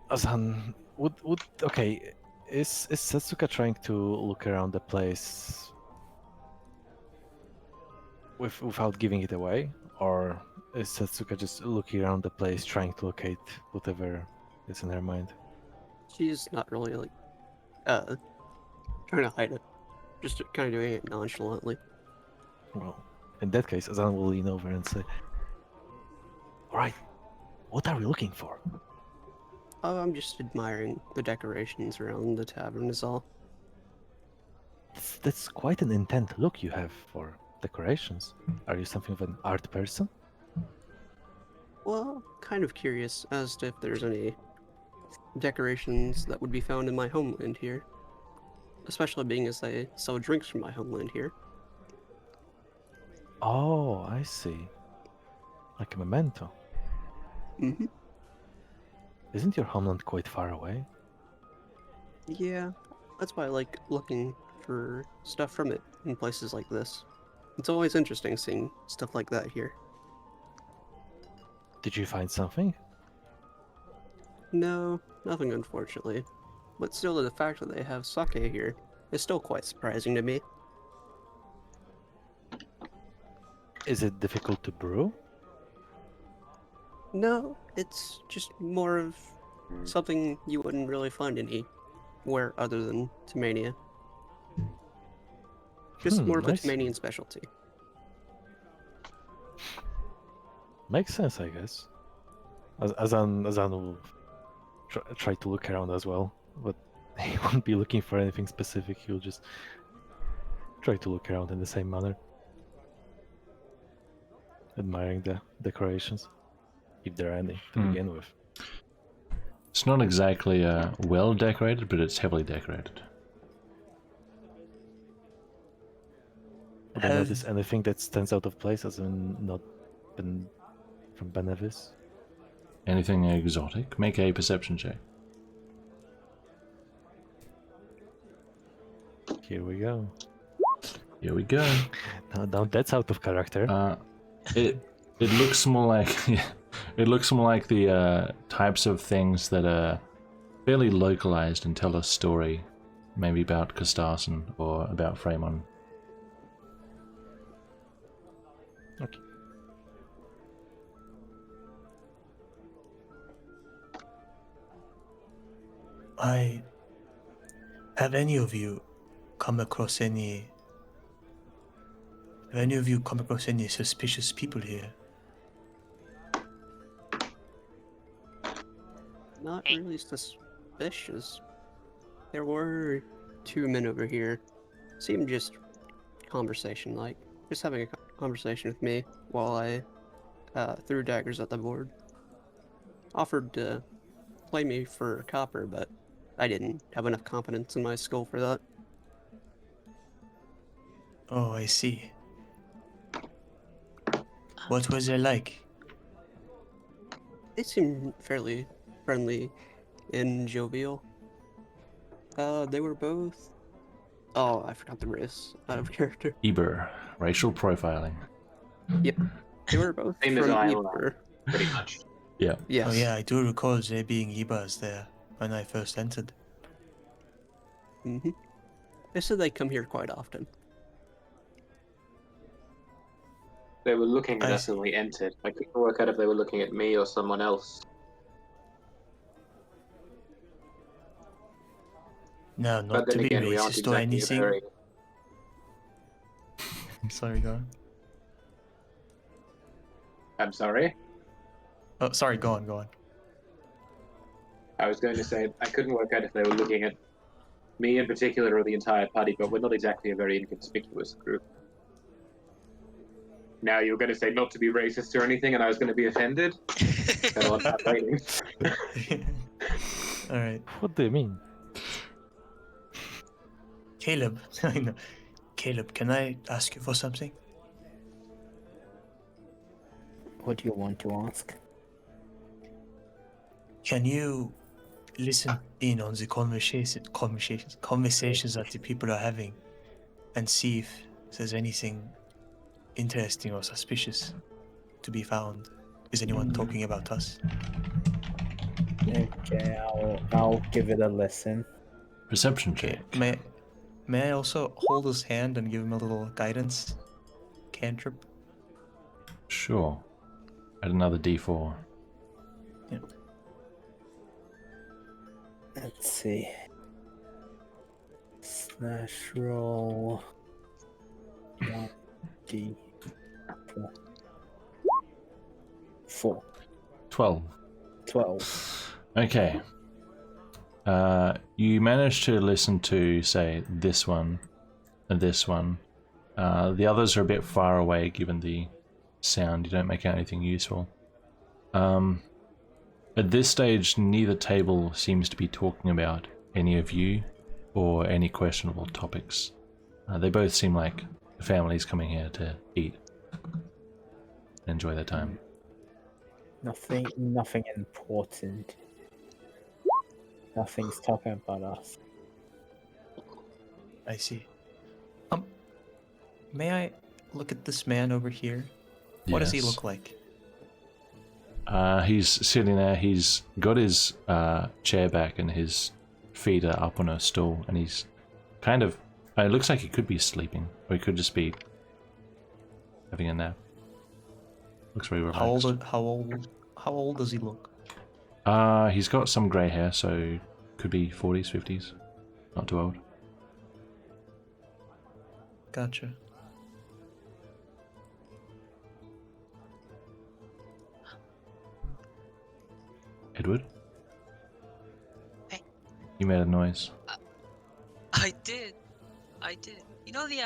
Azan, would okay, is Setsuka trying to look around the place without giving it away, or is Setsuka just looking around the place trying to locate whatever is in her mind? She's not really like trying to hide it. Just kind of doing it nonchalantly. Well, in that case, Azan will lean over and say, "Alright, what are we looking for?" Oh, I'm just admiring the decorations around the tavern is all. That's quite an intent look you have for decorations. Are you something of an art person? Well, kind of curious as to if there's any decorations that would be found in my homeland here. Especially being as I sell drinks from my homeland here. Oh, I see. Like a memento. Mm-hmm. Isn't your homeland quite far away? Yeah, that's why I like looking for stuff from it in places like this. It's always interesting seeing stuff like that here. Did you find something? No, nothing unfortunately. But still, the fact that they have sake here is still quite surprising to me. Is it difficult to brew? No, it's just more of something you wouldn't really find anywhere other than Tamania. Just more of a I see. Tamanian specialty. Makes sense, I guess. Azan will try to look around as well, but he won't be looking for anything specific. He'll just try to look around in the same manner, admiring the decorations, if there are any to begin with. It's not exactly well decorated, but it's heavily decorated. Would I notice anything that stands out of place as in not been from Benevis? Anything exotic? Make a perception check. Here we go. Here we go. Now that's out of character. It looks more like it looks more like the types of things that are fairly localized and tell a story, maybe about Kastarsen or about Fremon. Okay. Have any of you come across any suspicious people here? Not really suspicious. There were 2 men over here. Seemed just conversation-like. Just having a conversation with me while I threw daggers at the board. Offered to play me for a copper, but I didn't have enough confidence in my skill for that. Oh, I see. What was it like? They seem fairly friendly and jovial. They were both. Oh, I forgot the race. Out of character. Eber, racial profiling. They were both Same as from I Eber. pretty much. Yeah. Yes. Oh yeah, I do recall there being Ibas there when I first entered. Mm-hmm. They said they come here quite often. They were looking at I us see. when we entered. I couldn't work out if they were looking at me or someone else. No, But not then to be again, we aren't racist or exactly a anything. very. I'm sorry, go on. I'm sorry. Oh, sorry, go on, go on. I was going to say I couldn't work out if they were looking at me in particular or the entire party, but we're not exactly a very inconspicuous group. Now you were going to say not to be racist or anything, and I was going to be offended. And on that waiting. All right, What do you mean? Caleb. I know. Caleb, can I ask you for something? What do you want to ask? Can you listen in on the conversations that the people are having, and see if there's anything interesting or suspicious to be found? Is anyone talking about us? Okay, I'll give it a listen. Perception Okay. check. May I also hold his hand and give him a little guidance cantrip? Sure. Add another D4. Let's see. Slash roll 1d4. 4. 12. 12. Okay. You managed to listen to, say, this one and this one. The others are a bit far away given the sound. You don't make out anything useful. At this stage, neither table seems to be talking about any of you or any questionable topics. They both seem like families coming here to eat and enjoy their time. Nothing important. Nothing's talking about us. I see. May I look at this man over here? What does he Yes. look like? He's sitting there. He's got his chair back and his feet are up on a stool, and he's kind of. It looks like he could be sleeping, or he could just be having a nap. Looks very relaxed. How old does he look? He's got some grey hair, so could be 40s, 50s. Not too old. Gotcha. Edward? Hey. You made a noise. I did. You know the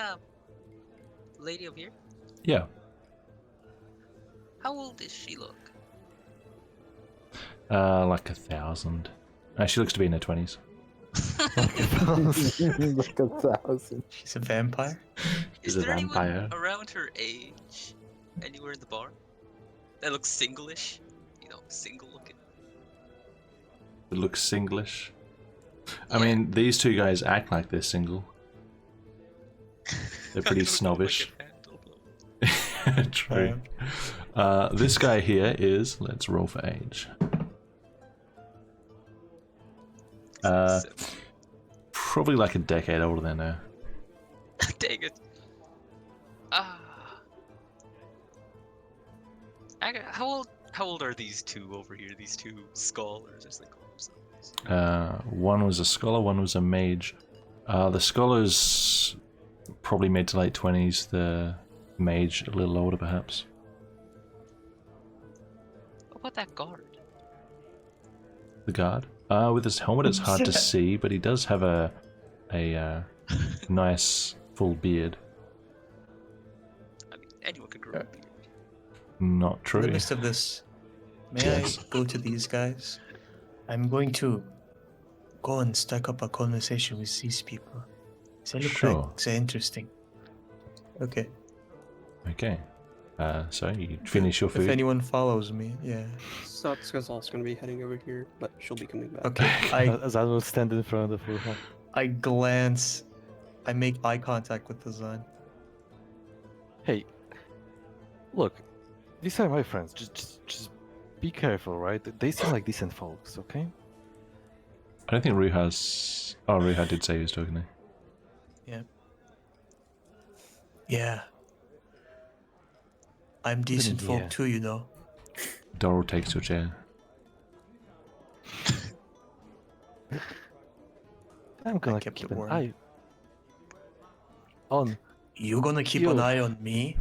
lady over here? Yeah. How old does she look? Like 1,000. She looks to be in her 20s. Like 1,000. She's a vampire? She's Is a there vampire. anyone around her age anywhere in the bar that looks singlish? You know, single looking. It looks singlish. I Yeah. mean, these two guys act like they're single. They're pretty I don't know if I snobbish. can handle them. True. This guy here is, let's roll for age. Seven. Probably like a decade older than her. Dang it. How old are these two over here? These two scholars, as they call themselves. One was a scholar, one was a mage. The scholar's probably mid to late 20s, the mage a little older perhaps. What about that guard? The guard? With his helmet it's hard to see, but he does have a nice full beard. I mean, anyone could grow a beard. Not In the true. midst of this, may Yes. I go to these guys? I'm going to go and strike up a conversation with these people. They look Sure. like they're interesting. Okay. Okay. So you finish your If food. anyone follows me, yeah. Satsuka's also going to be heading over here, but she'll be coming back. Okay, I As I will stand in front of Ruha. glance, I make eye contact with the Zan. Hey, look, these are my friends. Just be careful, right? They seem like decent folks, okay? I don't think Ruha's... Oh, Ruha did say he was talking to you. Yeah. I'm decent Yeah. folk too, you know. Doral takes your chair. I'm gonna kept keep it an warm. eye on. You gonna keep You. an eye on me?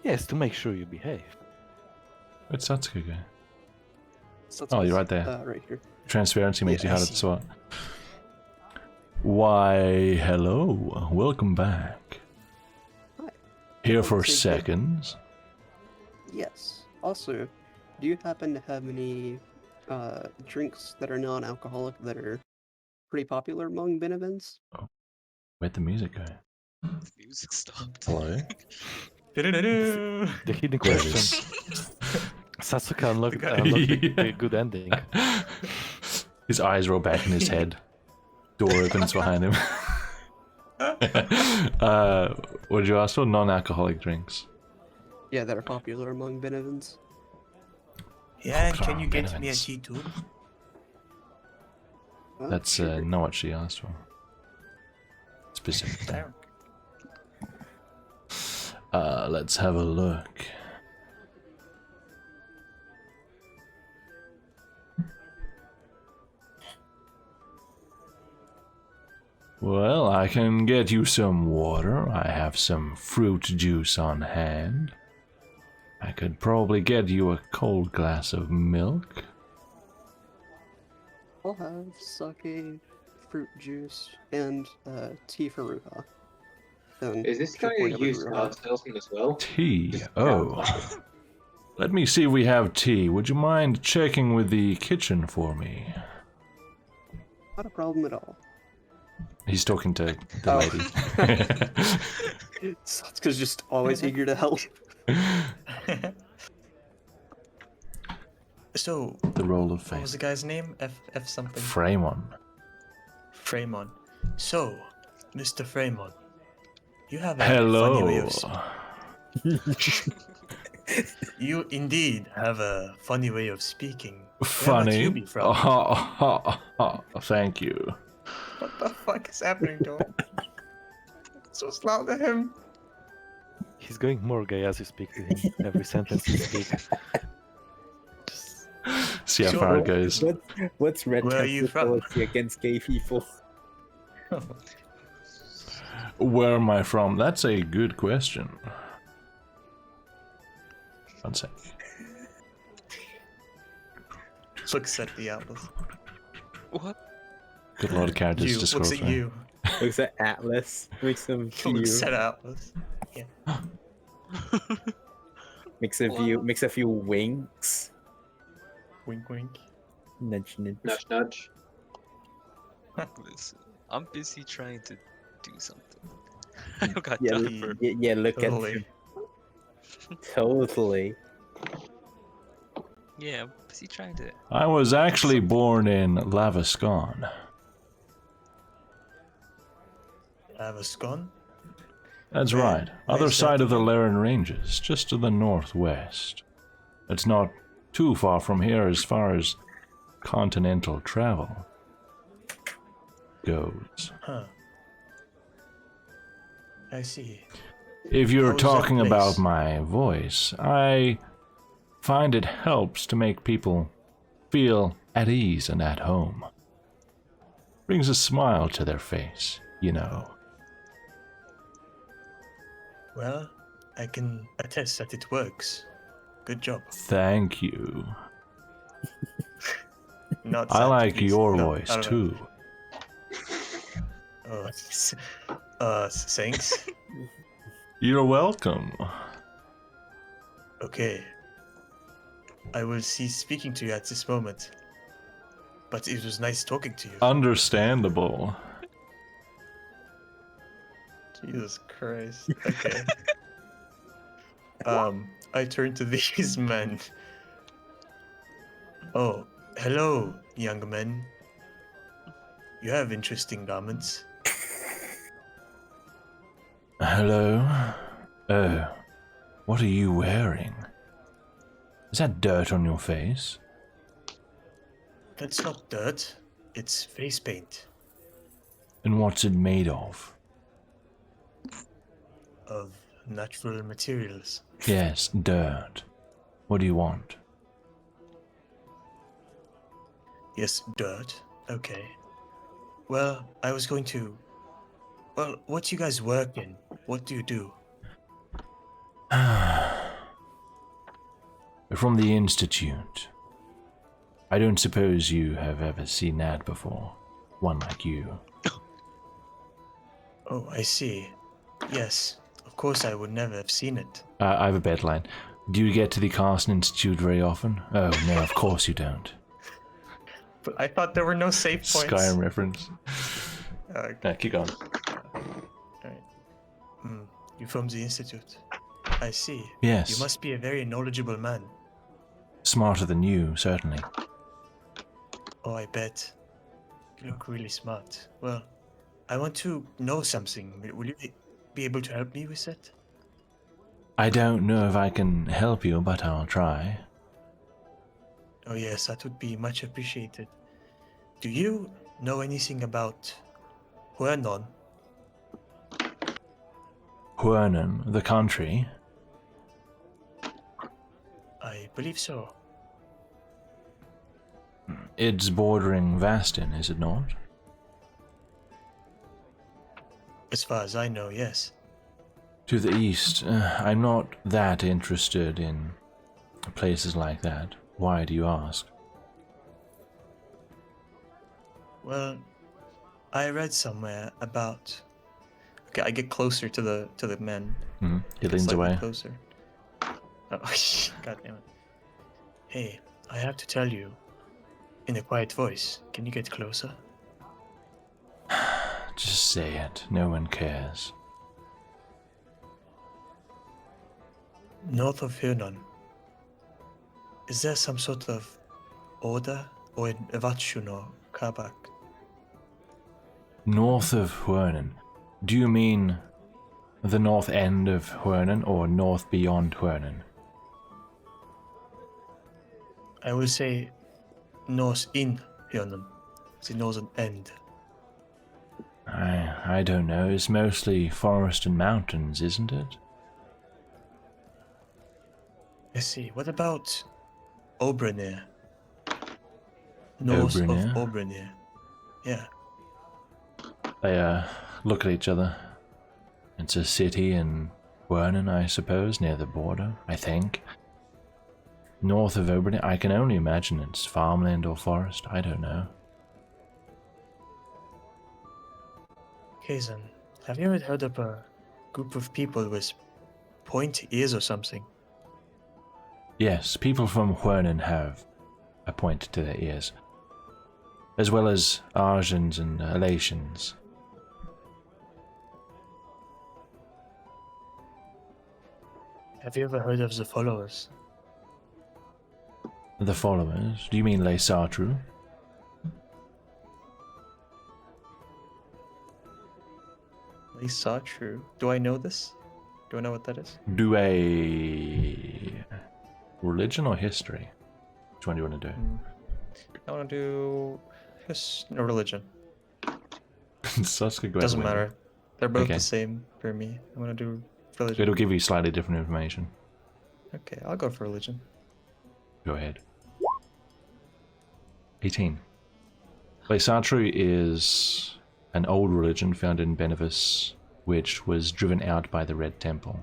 Yes, to make sure you behave. Where'd Satsuka go? Satsuka's, Oh, you're right there. right here. Transparency makes Yeah, you I harder to see. swat. Why, hello. Welcome back. Hi. Here Welcome for to the- seconds. Yes. Also, do you happen to have any drinks that are non-alcoholic that are pretty popular among Benevins? Where'd the music go? The music stopped. Hello? Do-do-do-do. The hidden There it question. is. Sasuke unlocked, The guy- unlocked the, Yeah. the good ending. His eyes roll back in his head. Door opens behind him. What did you ask for? Non-alcoholic drinks. Yeah, that are popular among Benevins. Yeah, and Popular can you get me a Benevins. tea too? That's Sure. not what she asked for. Specifically. There. Let's have a look. Well, I can get you some water. I have some fruit juice on hand. I could probably get you a cold glass of milk. I'll have sake, fruit juice, and tea for Ruha. Then Is this she'll guy point a over to used Ruha. car salesman as well? Tea. Just Oh. sounds like Let me see if we have tea. Would you mind checking with the kitchen for me? Not a problem at all. He's talking to the Oh. lady. Satsuka's just always eager to help. So, The roll of what was the fate. guy's name? F something. Fremon. Fremon. So, Mr. Fremon, you have a funny way Hello. of you indeed have a funny way of speaking. Where might Funny. you be from? Thank you. What the fuck is happening to him? So loud to him. He's going more gay as you speak to him. Every sentence you speak. Just, See how Sure. far it goes. What's Red Where are you Temple's from? policy against gay people? Where am I from? That's a good question. One sec. Looks at the atlas. What? Got a lot of characters You to scroll looks at through. you. Looks at Atlas. Makes a view. Looks at atlas. Makes a view. Makes a few winks. Wink, wink. Nudge, nudge. nudge, nudge. Listen, I'm busy trying to do something. I don't got Yeah, time for. yeah, look Totally. at him. Totally. Yeah, I'm busy trying to. I was actually born in Lavascan. Have a scone? That's Where- right. Other where's side that of the again? Laren Ranges, just to the northwest. It's not too far from here as far as continental travel goes. Huh. I see. If you're How's that talking about place? my voice, I find it helps to make people feel at ease and at home. Brings a smile to their face, you know. Well, I can attest that it works. Good job. Thank you. Not I sad, like please. your No, voice I don't know. too. Thanks. You're welcome. Okay. I will cease speaking to you at this moment. But it was nice talking to you. Understandable. Jesus Christ. Okay. I turn to these men. Oh, hello, young men. You have interesting garments. Hello? Oh, what are you wearing? Is that dirt on your face? That's not dirt. It's face paint And what's it made of? of natural materials. Yes, dirt. What do you want? Yes, dirt. Okay. Well, I was going to... Well, what do you guys work in? What do you do? From the Institute. I don't suppose you have ever seen that before. One like you. Oh, I see. Yes, of course I would never have seen it. I have a bedline. Do you get to the Carson Institute very often? Oh, no, of course you don't. But I thought there were no save points. Skyrim reference. Keep going. Alright. You're from the Institute. I see. Yes. You must be a very knowledgeable man. Smarter than you, certainly. Oh, I bet. You look really smart. Well, I want to know something. Will you be able to help me with that? I don't know if I can help you, but I'll try. Oh yes, that would be much appreciated. Do you know anything about Huanon? Huernan, the country? I believe so. It's bordering Vastin, is it not? As far as I know, yes. To the east. I'm not that interested in places like that. Why do you ask? Well, I read somewhere about. Okay, I get closer to the men. He leans Slightly away. Closer. Oh, God damn it! Hey, I have to tell you, in a quiet voice. Can you get closer? Just say it. No one cares. North of Hunan. Is there some sort of order or in Evatshun or Kabak? North of Huernan. Do you mean the north end of Huernan or north beyond Huernan? I will say north in Hunan, the northern end. I don't know. It's mostly forest and mountains, isn't it? I see. What about Obrenir? North Obrenir? of Obrenir. Yeah. They look at each other. It's a city in Huernan, I suppose, near the border, I think. North of Obrenir, I can only imagine it's farmland or forest. I don't know. Kazan, have you ever heard of a group of people with pointy ears or something? Yes, people from Huernan have a point to their ears, as well as Arjans and Elatians. Have you ever heard of the followers? The followers? Do you mean Les Sartru? They saw true. Do I know this? Do I know what that is? Do a religion or history? Which one do you want to do? I want to do religion. Such a good Doesn't way. matter. They're both Okay. the same for me. I want to do religion. It'll give you slightly different information. Okay, I'll go for religion. Go ahead. 18. Les Sartru is an old religion found in Benevis, which was driven out by the Red Temple.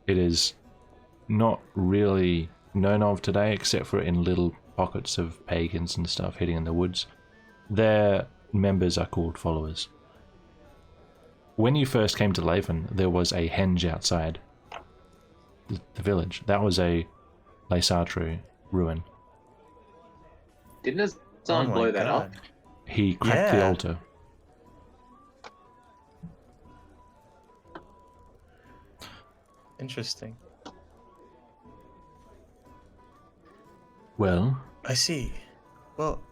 It is not really known of today, except for in little pockets of pagans and stuff hiding in the woods. Their members are called followers. When you first came to Laven, there was a henge outside the village. That was a Les Sartru ruin. Didn't someone blow that up? He cracked the Yeah. altar. Interesting. Well, I see. Well,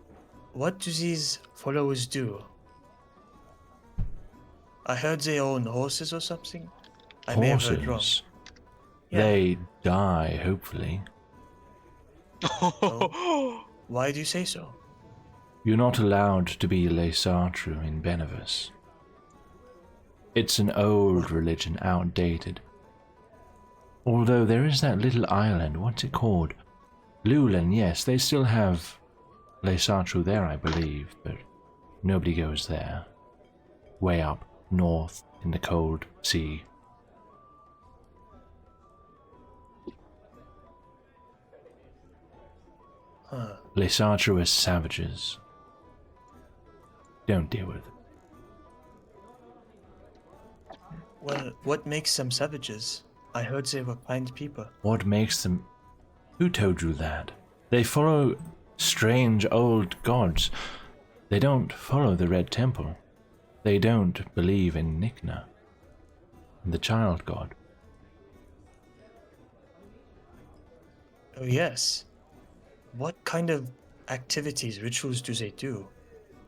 what do these followers do? I heard they own horses or something. I may have heard wrong. horses. Yeah. They die, hopefully. Why do you say so? You're not allowed to be Le Sartre in Benevis. It's an old religion, outdated. Although there is that little island, what's it called? Lulan, yes, they still have Le Sartre there, I believe, but nobody goes there. Way up north in the cold sea. Huh. Le Sartre is savages. Don't deal with it. Well, what makes them savages? I heard they were kind people. What makes them... Who told you that? They follow strange old gods. They don't follow the Red Temple. They don't believe in Nikna, the child god. Oh yes. What kind of activities, rituals do they do?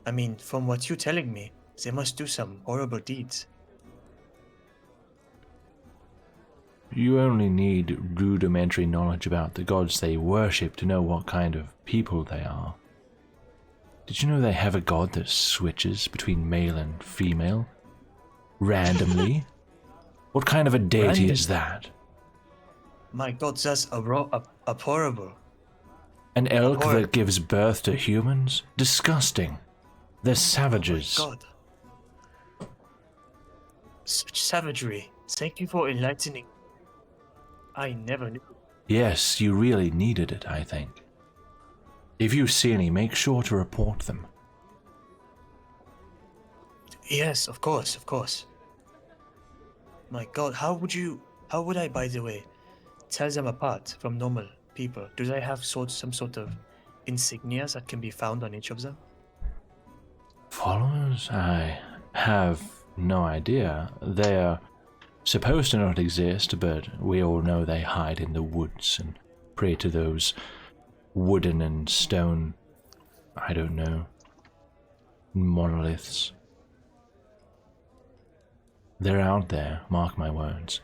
I mean, from what you're telling me, they must do some horrible deeds. You only need rudimentary knowledge about the gods they worship to know what kind of people they are. Did you know they have a god that switches between male and female? Randomly? What kind of a deity is that? My god, that's horrible. An elk Abhorrent. that gives birth to humans? Disgusting. They're savages. Oh my god. Such savagery. Thank you for enlightening. I never knew. Yes, you really needed it, I think. If you see any, make sure to report them. Yes, of course, of course. My god, how would I, by the way, tell them apart from normal people? Do they have some sort of insignias that can be found on each of them? Followers? I have no idea. They're supposed to not exist, but we all know they hide in the woods and pray to those wooden and stone, I don't know, monoliths. They're out there, mark my words.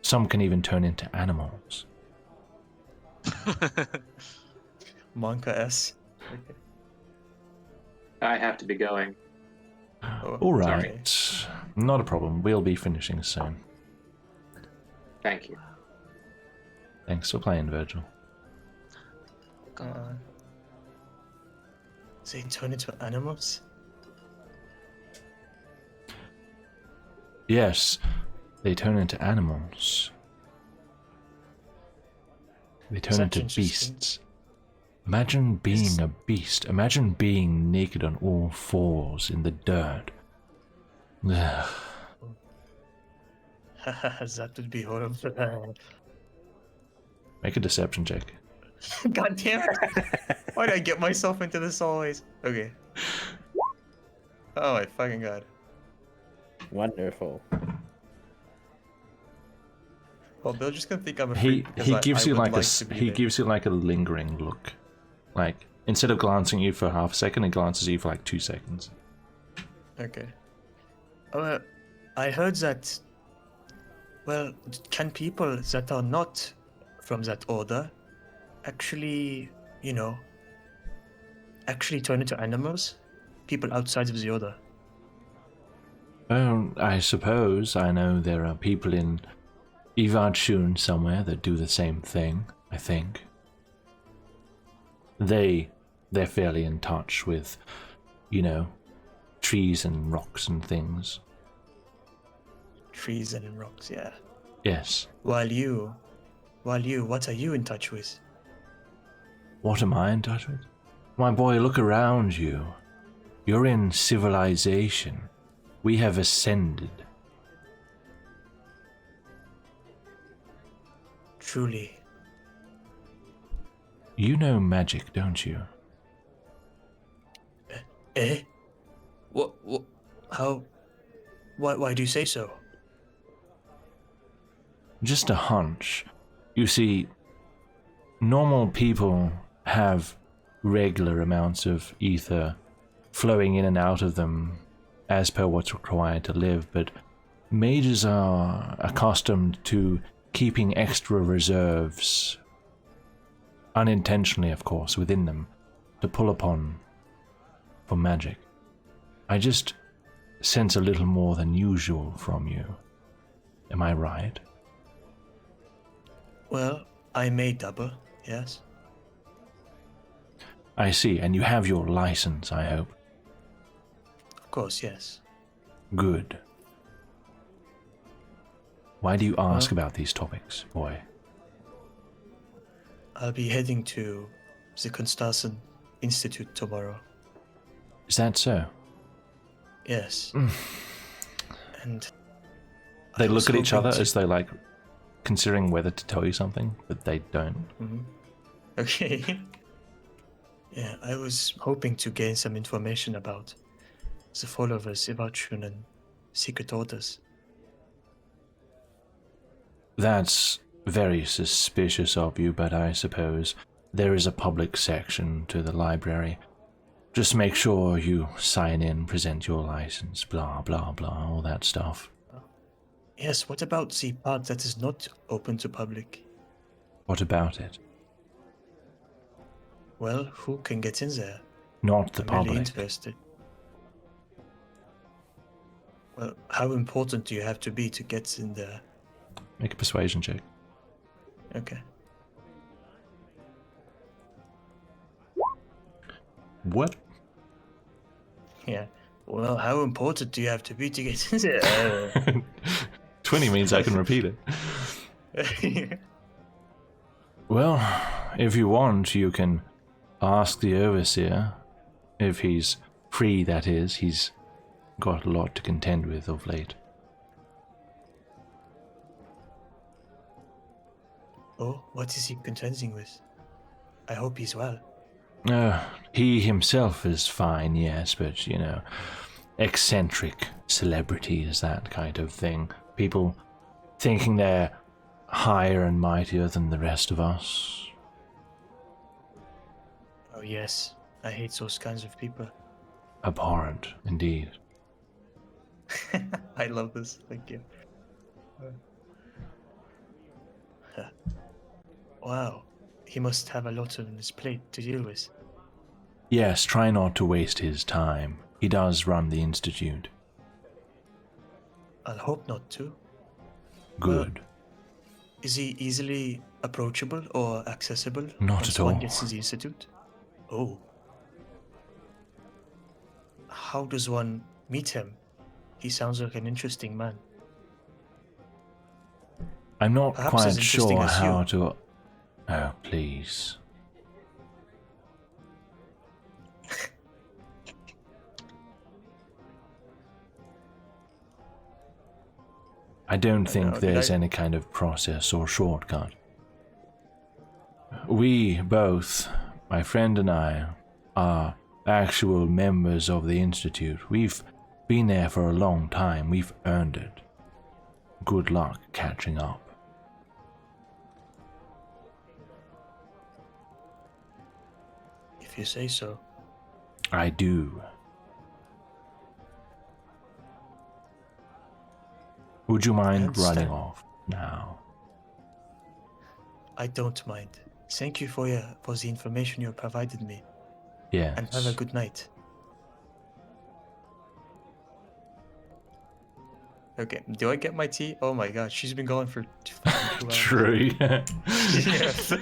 Some can even turn into animals. Monka S. Okay. I have to be going. Oh, All sorry. right, not a problem. We'll be finishing soon. Thank you. Thanks for playing, Virgil. They turn into animals? Yes, they turn into animals. They turn Such into interesting. beasts. Imagine being a beast. Imagine being naked on all fours in the dirt. Ugh. That would be horrible. Make a deception check. God damn it! Why did I get myself into this always? Okay. Oh my fucking god. Wonderful. Well, they're just gonna think I'm a He freak because he I gives you would like a to be he there. gives you like a lingering look. Like instead of glancing at you for half a second, he glances at you for like 2 seconds. Okay. I heard that. Well, can people that are not from that order actually, actually turn into animals? People outside of the order. Well, I suppose I know there are people in Ivadshun somewhere that do the same thing, I think. They're fairly in touch with, trees and rocks and things. Trees and rocks, yeah. Yes. While you, what are you in touch with? What am I in touch with? My boy, look around you. You're in civilization. We have ascended. Truly. You know magic, don't you? Eh? What? How? Why do you say so? Just a hunch. You see, normal people have regular amounts of ether flowing in and out of them as per what's required to live, but mages are accustomed to keeping extra reserves, unintentionally of course, within them, to pull upon for magic. I just sense a little more than usual from you. Am I right? Well, I may double, yes. I see, and you have your license, I hope. Of course, yes. Good. Why do you ask about these topics, boy? I'll be heading to the Constanzen Institute tomorrow. Is that so? Yes. And They I look was at each hoping other to- as though, like, considering whether to tell you something, but they don't. Okay. Yeah, I was hoping to gain some information about the followers of Ivachun and secret orders. That's very suspicious of you, but I suppose there is a public section to the library. Just make sure you sign in, present your license, blah, blah, blah, all that stuff. Yes, what about the part that is not open to public? What about it? Well, who can get in there? Not the I'm really public. interested. Well, how important do you have to be to get in there? Make a persuasion check. Okay. What? Yeah. Well, how important do you have to be to get in there? 20 means I can repeat it. Well, if you want, you can ask the overseer. If he's free, that is. He's got a lot to contend with of late. Oh, what is he contending with? I hope he's well. He himself is fine, yes, but, you know, eccentric celebrities, that kind of thing. People thinking they're higher and mightier than the rest of us. Oh yes, I hate those kinds of people. Abhorrent, indeed. I love this, thank you. Wow, he must have a lot on his plate to deal with. Yes, try not to waste his time. He does run the institute. I'll hope not to. Good. Is he easily approachable or accessible? Not once at one all. gets in the institute? Oh. How does one meet him? He sounds like an interesting man. I'm not Perhaps as quite interesting sure as how you. to... Oh, please. I don't think know, did there's I- any kind of process or shortcut. We both, my friend and I, are actual members of the Institute. We've been there for a long time. We've earned it. Good luck catching up. If you say so. I do. Would you mind running understand. off now? I don't mind. Thank you for the information you provided me. Yes. And have a good night. Okay, do I get my tea? Oh my god, she's been gone for 2 hours. True. Yes.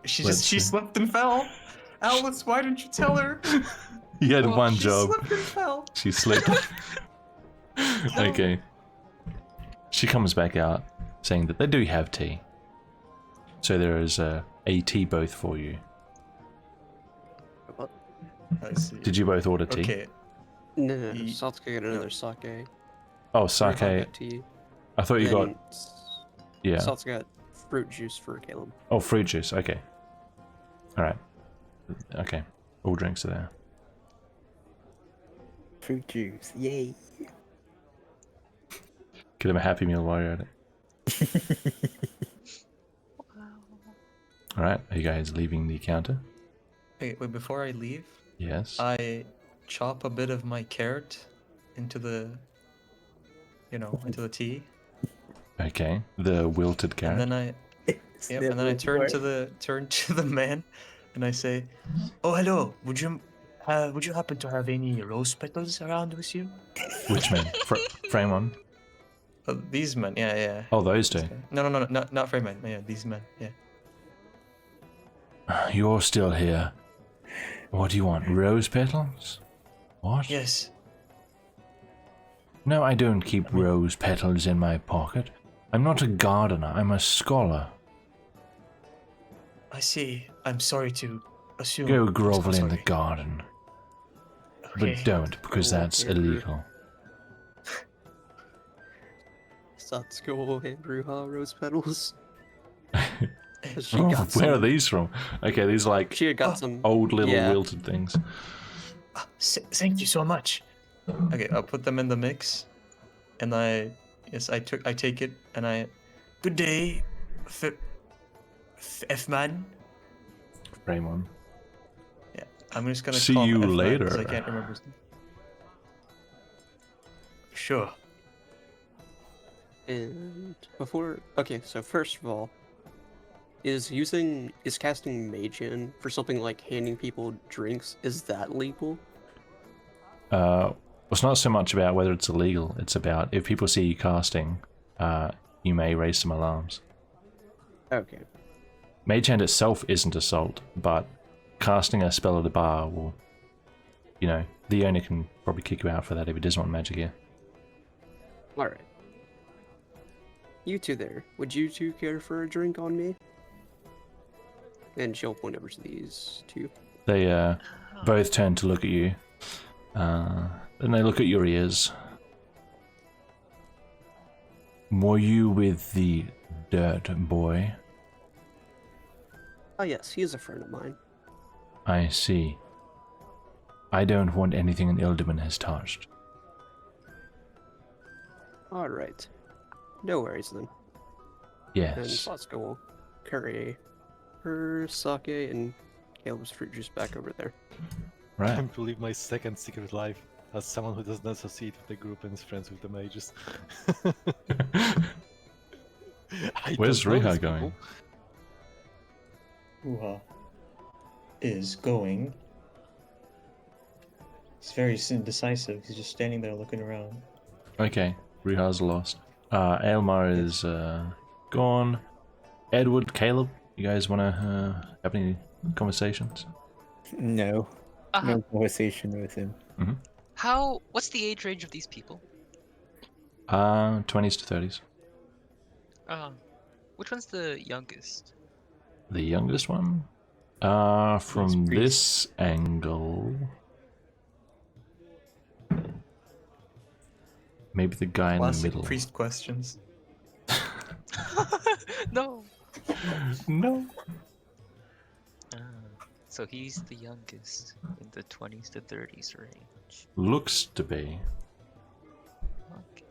she Let's see. slipped and fell. Alice, why didn't you tell her? You had one She job. slipped and fell. She slipped. Okay. She comes back out saying that they do have tea. So there is a tea both for you. I see. Did you both order tea? Okay. No, no, Ye- Salt's gonna get another sake. Oh, Or sake. vodka tea. I thought you got... Then Yeah. Salt's got fruit juice for Caleb. Oh, fruit juice. Okay. Alright. Okay. All drinks are there. Fruit juice, yay! Get him a Happy Meal while you're at it. All right, are you guys leaving the counter? Wait, before I leave, Yes. I chop a bit of my carrot into the, into the tea, Okay, the wilted carrot. and then I, and then I turn to the man, and I say, "Oh, hello. Would you happen to have any rose petals around with you?" Which man? Fremon? These men, yeah. Oh, those This two. guy. No, not Freeman. Yeah, these men, yeah. You're still here. What do you want? Rose petals? What? Yes. No, I don't keep rose petals in my pocket. I'm not a gardener, I'm a scholar. I see. I'm sorry to assume. Go I'm grovel in the sorry. garden. Okay. But don't, because that's illegal. Let's go hand Ruha rose petals. She Oh, got where are some. these from? Okay, these are like She had got some. old little yeah. wilted things. Thank you so much. Okay, I'll put them in the mix, and I take it, and I, good day, F-man. Fremon. Yeah, I'm just gonna See call him you F-man, later. 'cause I can't remember his name. Sure. And before, okay, so first of all, is casting Mage Hand for something like handing people drinks, is that legal? It's not so much about whether it's illegal, it's about if people see you casting, you may raise some alarms. Okay. Mage Hand itself isn't assault, but casting a spell at a bar will, the owner can probably kick you out for that if he doesn't want magic here. Alright. You two there, would you two care for a drink on me? And she'll point over to these two. They both turn to look at you. Then they look at your ears. Were you with the dirt boy? Oh yes, he is a friend of mine. I see. I don't want anything an Ilderman has touched. Alright. No worries then. And Yes. Sasuke will carry her sake and Caleb's fruit juice back over there. I Right. can't believe my second secret life as someone who does not associate with the group and is friends with the mages. I Where's don't know Riiga these going? people. Ruha is going. He's very indecisive. He's just standing there looking around. Okay. Riha's lost. Aelmar is gone. Edward, Caleb, you guys want to have any conversations? No. Uh, No conversation with him. What's the age range of these people? 20s to 30s. Which one's the youngest? The youngest one? From Priest. this angle... Maybe the guy in the Classic middle. priest questions. No. No. So he's the youngest in the 20s to 30s range. Looks to be. Okay.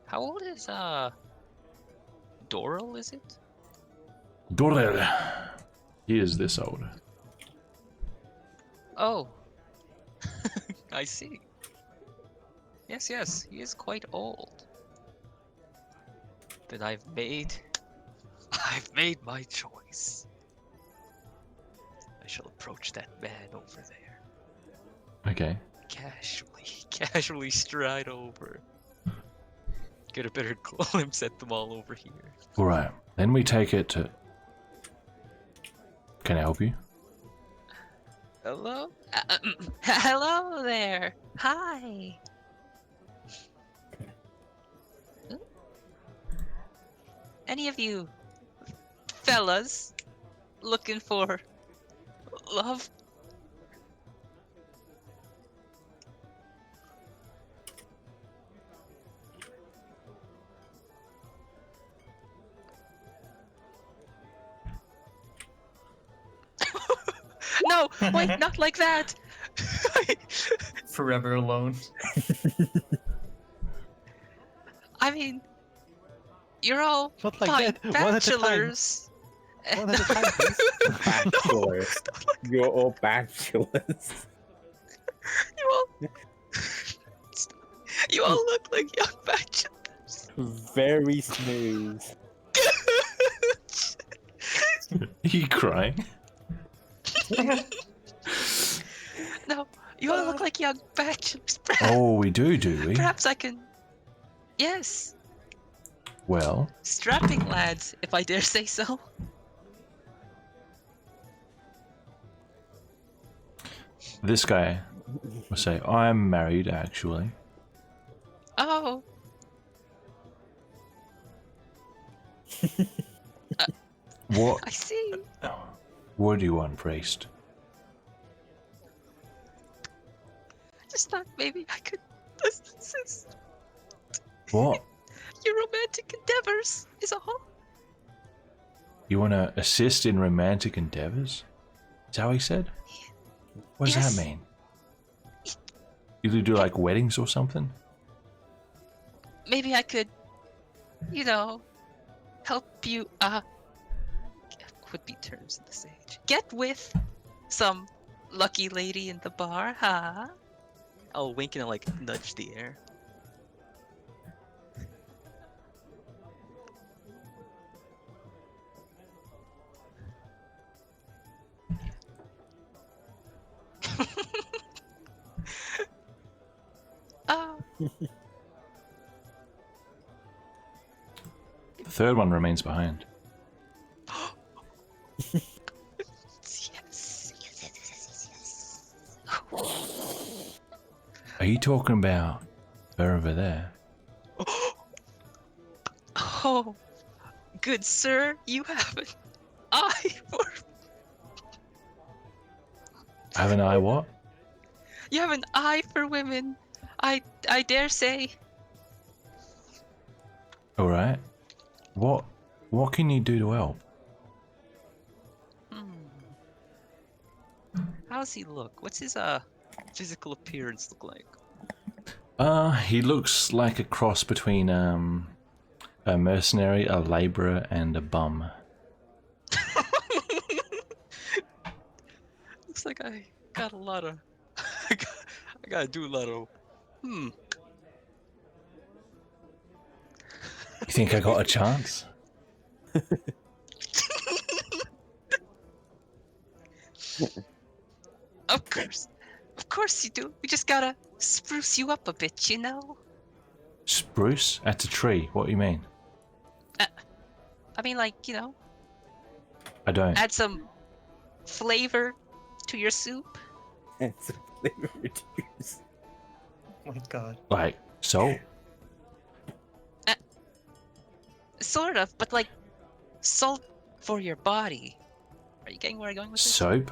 How old is Doral, is it? Dorel. He is this old. Oh. I see. Yes, he is quite old. Then I've made my choice. I shall approach that man over there. Okay. Casually stride over. Get a better glimpse at them all over here. Alright. Then we take it to... Can I help you? Hello? Hello there. Hi. Any of you fellas looking for love? No, wait, not like that. Forever alone. I mean, You're all Not like fine that. One at a time. bachelors. One at a time, please. Bachelors. You're all bachelors. You all, you all look like young bachelors. Very smooth. Are you crying? No, you all look like young bachelors. Oh, we do we? Perhaps I can. Yes, Well, strapping lads, if I dare say so. this guy will say, I'm married, actually. Oh, What? I see. What do you want, priest? I just thought maybe I could assist What? your romantic endeavors. Is all. You want to assist in romantic endeavors? Is that what he said? What does Yes. that mean? You do like weddings or something? Maybe I could, you know, help you. Would be terms in this age. Get with some lucky lady in the bar, huh? I'll wink and like nudge the air. Oh, The third one remains behind. yes. Are you talking about her over there? Oh, good sir, you have an eye for. Haven't I what? You have an eye for women. I dare say. Alright. What can you do to help? How does he look? What's his physical appearance look like? He looks like a cross between a mercenary, a labourer, and a bum. Looks like I got a lot of. I gotta do a lot of. You think I got a chance? Of course you do. We just gotta spruce you up a bit, you know. Spruce? That's a tree. What do you mean? I mean, like, you know, I don't. add some flavor to your soup. It's a flavor reduce. Oh my god. Like salt? Sort of, but like salt for your body. Are you getting where I'm going with this? Soap?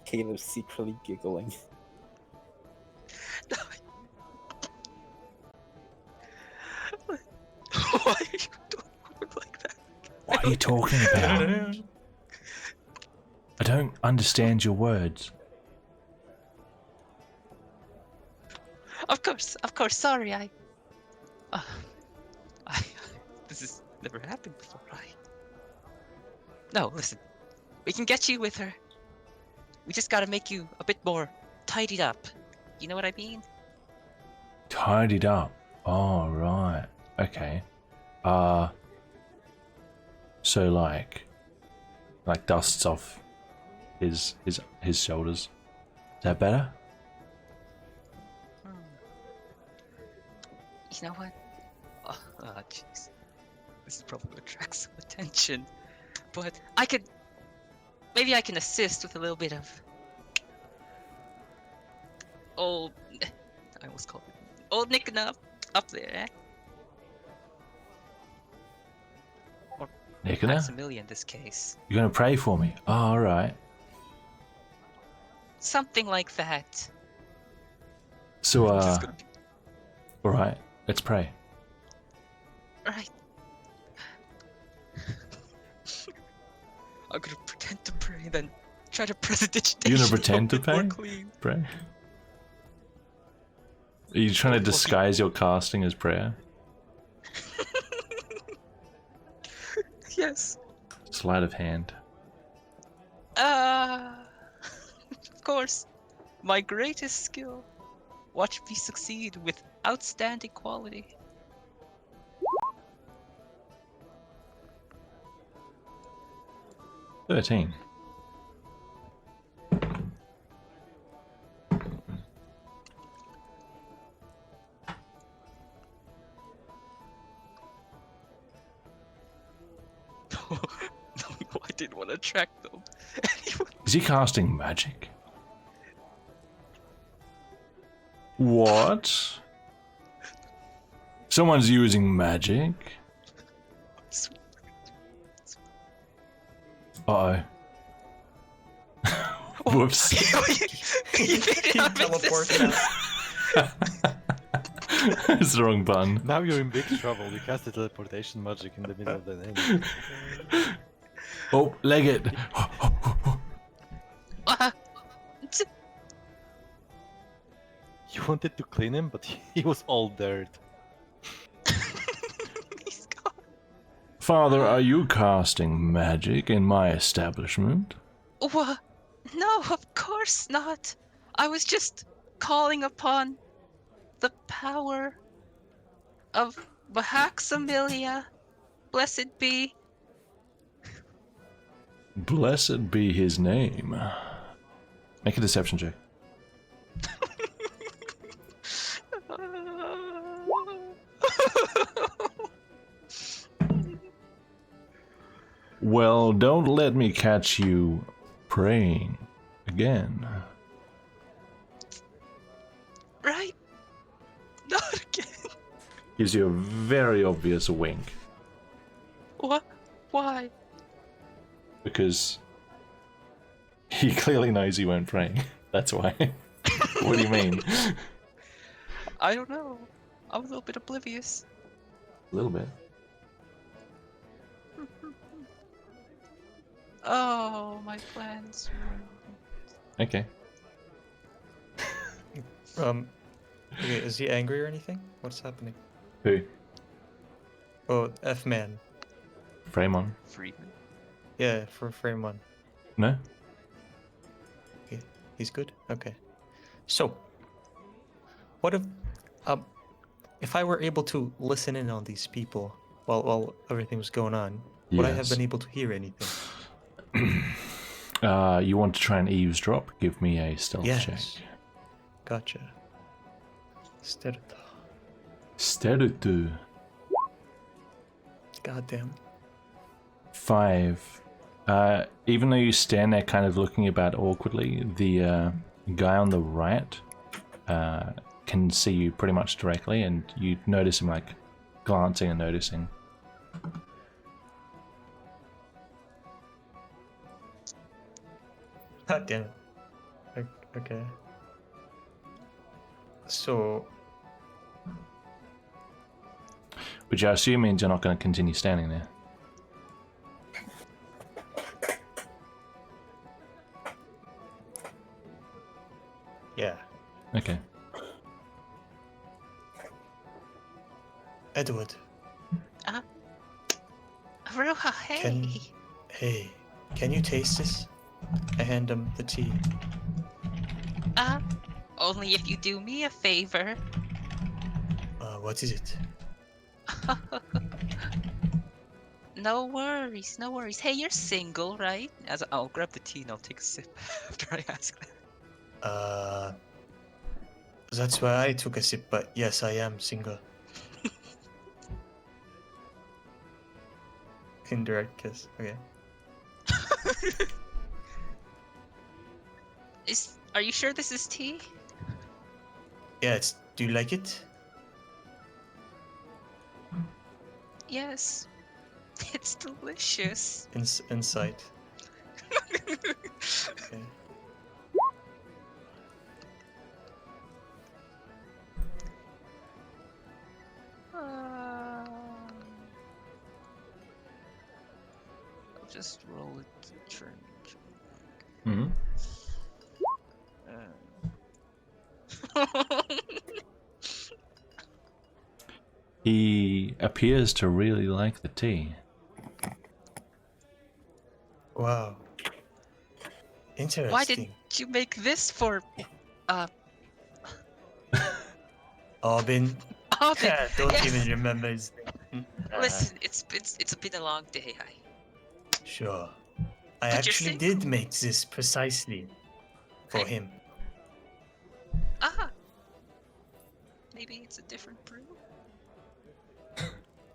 Caleb's secretly giggling. Why are you doing like that? What are you talking about? I don't understand your words. Of course. Sorry, I. This has never happened before. No, listen. We can get you with her. We just gotta make you a bit more tidied up. You know what I mean? Tidied up. Oh, right. Okay. So like dusts off his shoulders. Is that better? You know what? Oh, jeez. This is probably gonna attract some attention. But maybe I can assist with a little bit of old. I almost called it old Nick up there, eh? Or Nicola? Maximilian in this case. You're gonna pray for me? Oh, alright. Something like that. So, This is gonna be- alright. Let's pray. Right. I'm gonna pretend to pray, then try to press a digitation. You're gonna pretend to a bit more pray? clean. Pray? Are you trying to What was he- disguise your casting as prayer? Yes. Sleight of hand. Of course. My greatest skill. Watch me succeed with outstanding quality. – 13. No, I didn't want to track them. Anyway. Is he casting magic? What? Someone's using magic? Uh-oh. Whoops. You made it He on teleported out. It's the wrong button. Now you're in big trouble. You cast the teleportation magic in the middle of the name. Oh, leg it. You wanted to clean him, but he was all dirt. He's gone. Father, are you casting magic in my establishment? What? No, of course not. I was just calling upon the power of Bahaxamilia. Blessed be. Blessed be his name. Make a deception check. Well, don't let me catch you praying again. Right? Not again. Gives you a very obvious wink. What? Why? Because he clearly knows you weren't praying. That's why. What do you mean? I don't know. I'm a little bit oblivious. A little bit. Oh, my plans. Okay. Okay, is he angry or anything? What's happening? Who? Oh, F-Man. Frame on? Freeman. Yeah, for frame 1. No? Okay, he's good? Okay. So, what if I were able to listen in on these people while everything was going on, would I have Yes. been able to hear anything? You want to try and eavesdrop? Give me a stealth check. Gotcha. Sterta. Stereotype. Goddamn. 5. Even though you stand there kind of looking about awkwardly, the guy on the right can see you pretty much directly, and you notice him like glancing and noticing. God damn it. Okay. So, Which I assume means you're not going to continue standing there. yeah. Okay. Edward, Roha, hey. hey, can you taste this? I hand him the tea. Only if you do me a favor. What is it? No worries, no worries. Hey, you're single, right? I'll grab the tea and I'll take a sip after I ask that. That's why I took a sip, but yes, I am single. Indirect kiss, okay. Are you sure this is tea? Yeah, do you like it? Yes. It's delicious. Insight. Okay. I'll just roll it to turn. Mm-hmm. He appears to really like the tea. Wow. Why Interesting. didn't you make this for Albin. Ovid? Don't Yes. even remember his name. Listen, it's been a long day. Sure. I But you're actually single. did make this precisely for him. Maybe it's a different brew.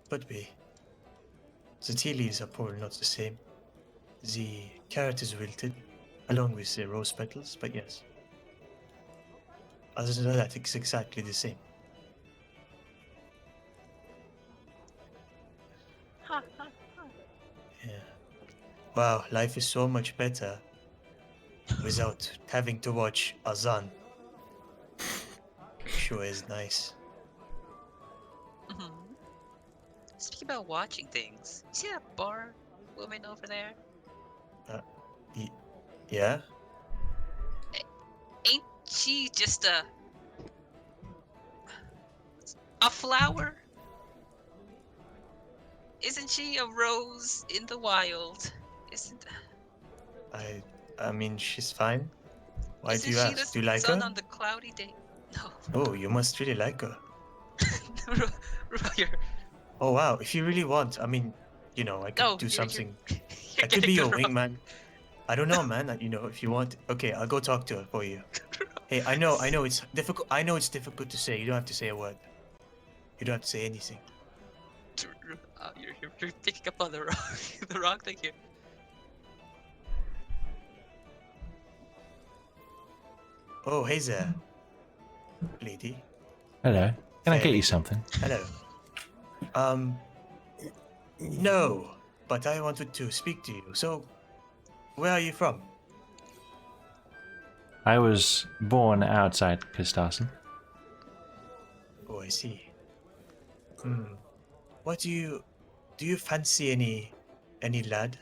Could be. The tea leaves are probably not the same. The carrot is wilted, along with the rose petals, but yes. Other than that, it's exactly the same. Yeah. Wow, life is so much better without having to watch Azan. Sure is nice. Mhm. Speaking about watching things, you see that bar woman over there? Yeah? Ain't she just a flower? Isn't she a rose in the wild? I mean, she's fine. Why Isn't do you she ask? the Do you like sun her? on the cloudy day? No. Oh, you must really like her. You're, Oh wow, if you really want, I mean, you know, I could no, do you're, something. You're I could be getting your it wrong. wingman. I don't know, man. You know, if you want, okay, I'll go talk to her for you. Hey, I know it's difficult. I know it's difficult to say. You don't have to say a word. You don't have to say anything. You're picking up on the wrong thing here. Oh, hey there, lady. Hello. Can I Fair get you lady. something? Hello. No, but I wanted to speak to you. So, where are you from? I was born outside Kestasen. Oh, I see. What do you fancy any lad?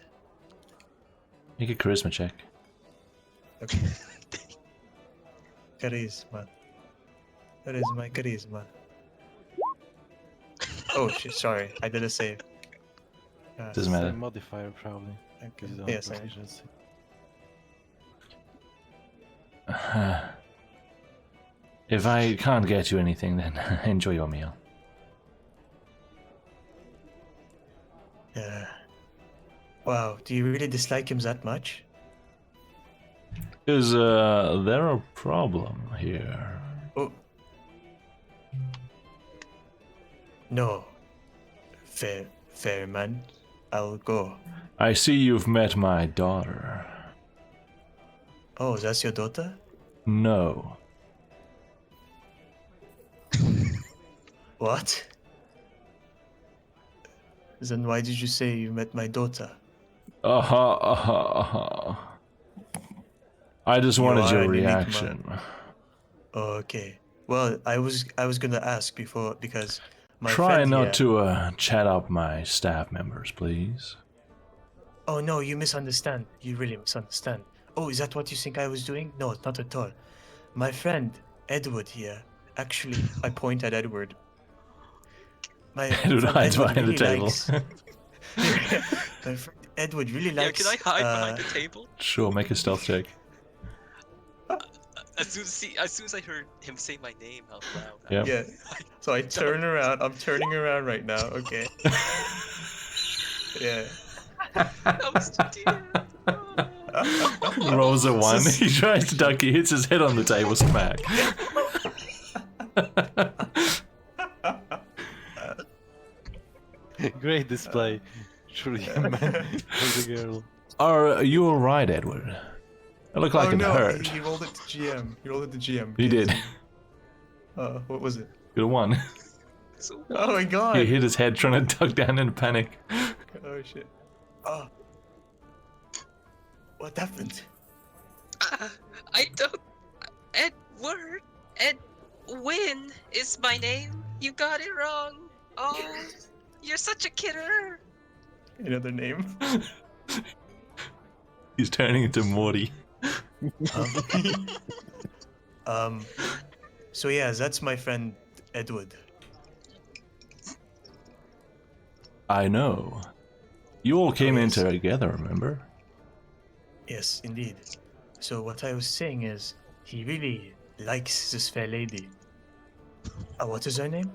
Make a charisma check. Okay. Charisma. That is my charisma. Oh shit! Sorry, I did a save. Doesn't matter. Same modifier probably. Because you don't Yes, have I am. proficiency. If I can't get you anything, then enjoy your meal. Yeah. Wow. Do you really dislike him that much? Is there a problem here? Oh. No. Fair man. I'll go. I see you've met my daughter. Oh, that's your daughter? No. What? Then why did you say you met my daughter? I just You wanted are your an enigma. reaction. Oh, okay. Well, I was gonna ask before because my Try friend not here... to chat up my staff members, please. Oh no, you misunderstand. You really misunderstand. Oh, is that what you think I was doing? No, not at all. My friend Edward here. Actually, I point at Edward. My Edward friend hides Edward behind the really table. likes. My friend Edward really Yeah, likes. can I hide behind the table? Sure, make a stealth check. As soon as I heard him say my name out loud. Yep. Yeah. So I turn around. I'm turning around right now. Okay. Yeah. That was dear. Rolls a 1. He tries to duck. He hits his head on the table. Smack. Great display. Truly a man for the girl. Are you alright, Edward? I look like Oh it no, hurt. he rolled it to GM. He rolled it to GM. He did. What was it? Good one. So Oh my god. He hit his head trying to duck down in panic. Oh shit. Oh. What happened? I don't. Edward. Edwin is my name. You got it wrong. Oh, you're such a kidder. Another name? He's turning into Morty. So yeah, that's my friend Edward. I know. You all came in yes. together, remember? Yes, indeed. So what I was saying is, he really likes this fair lady. What is her name?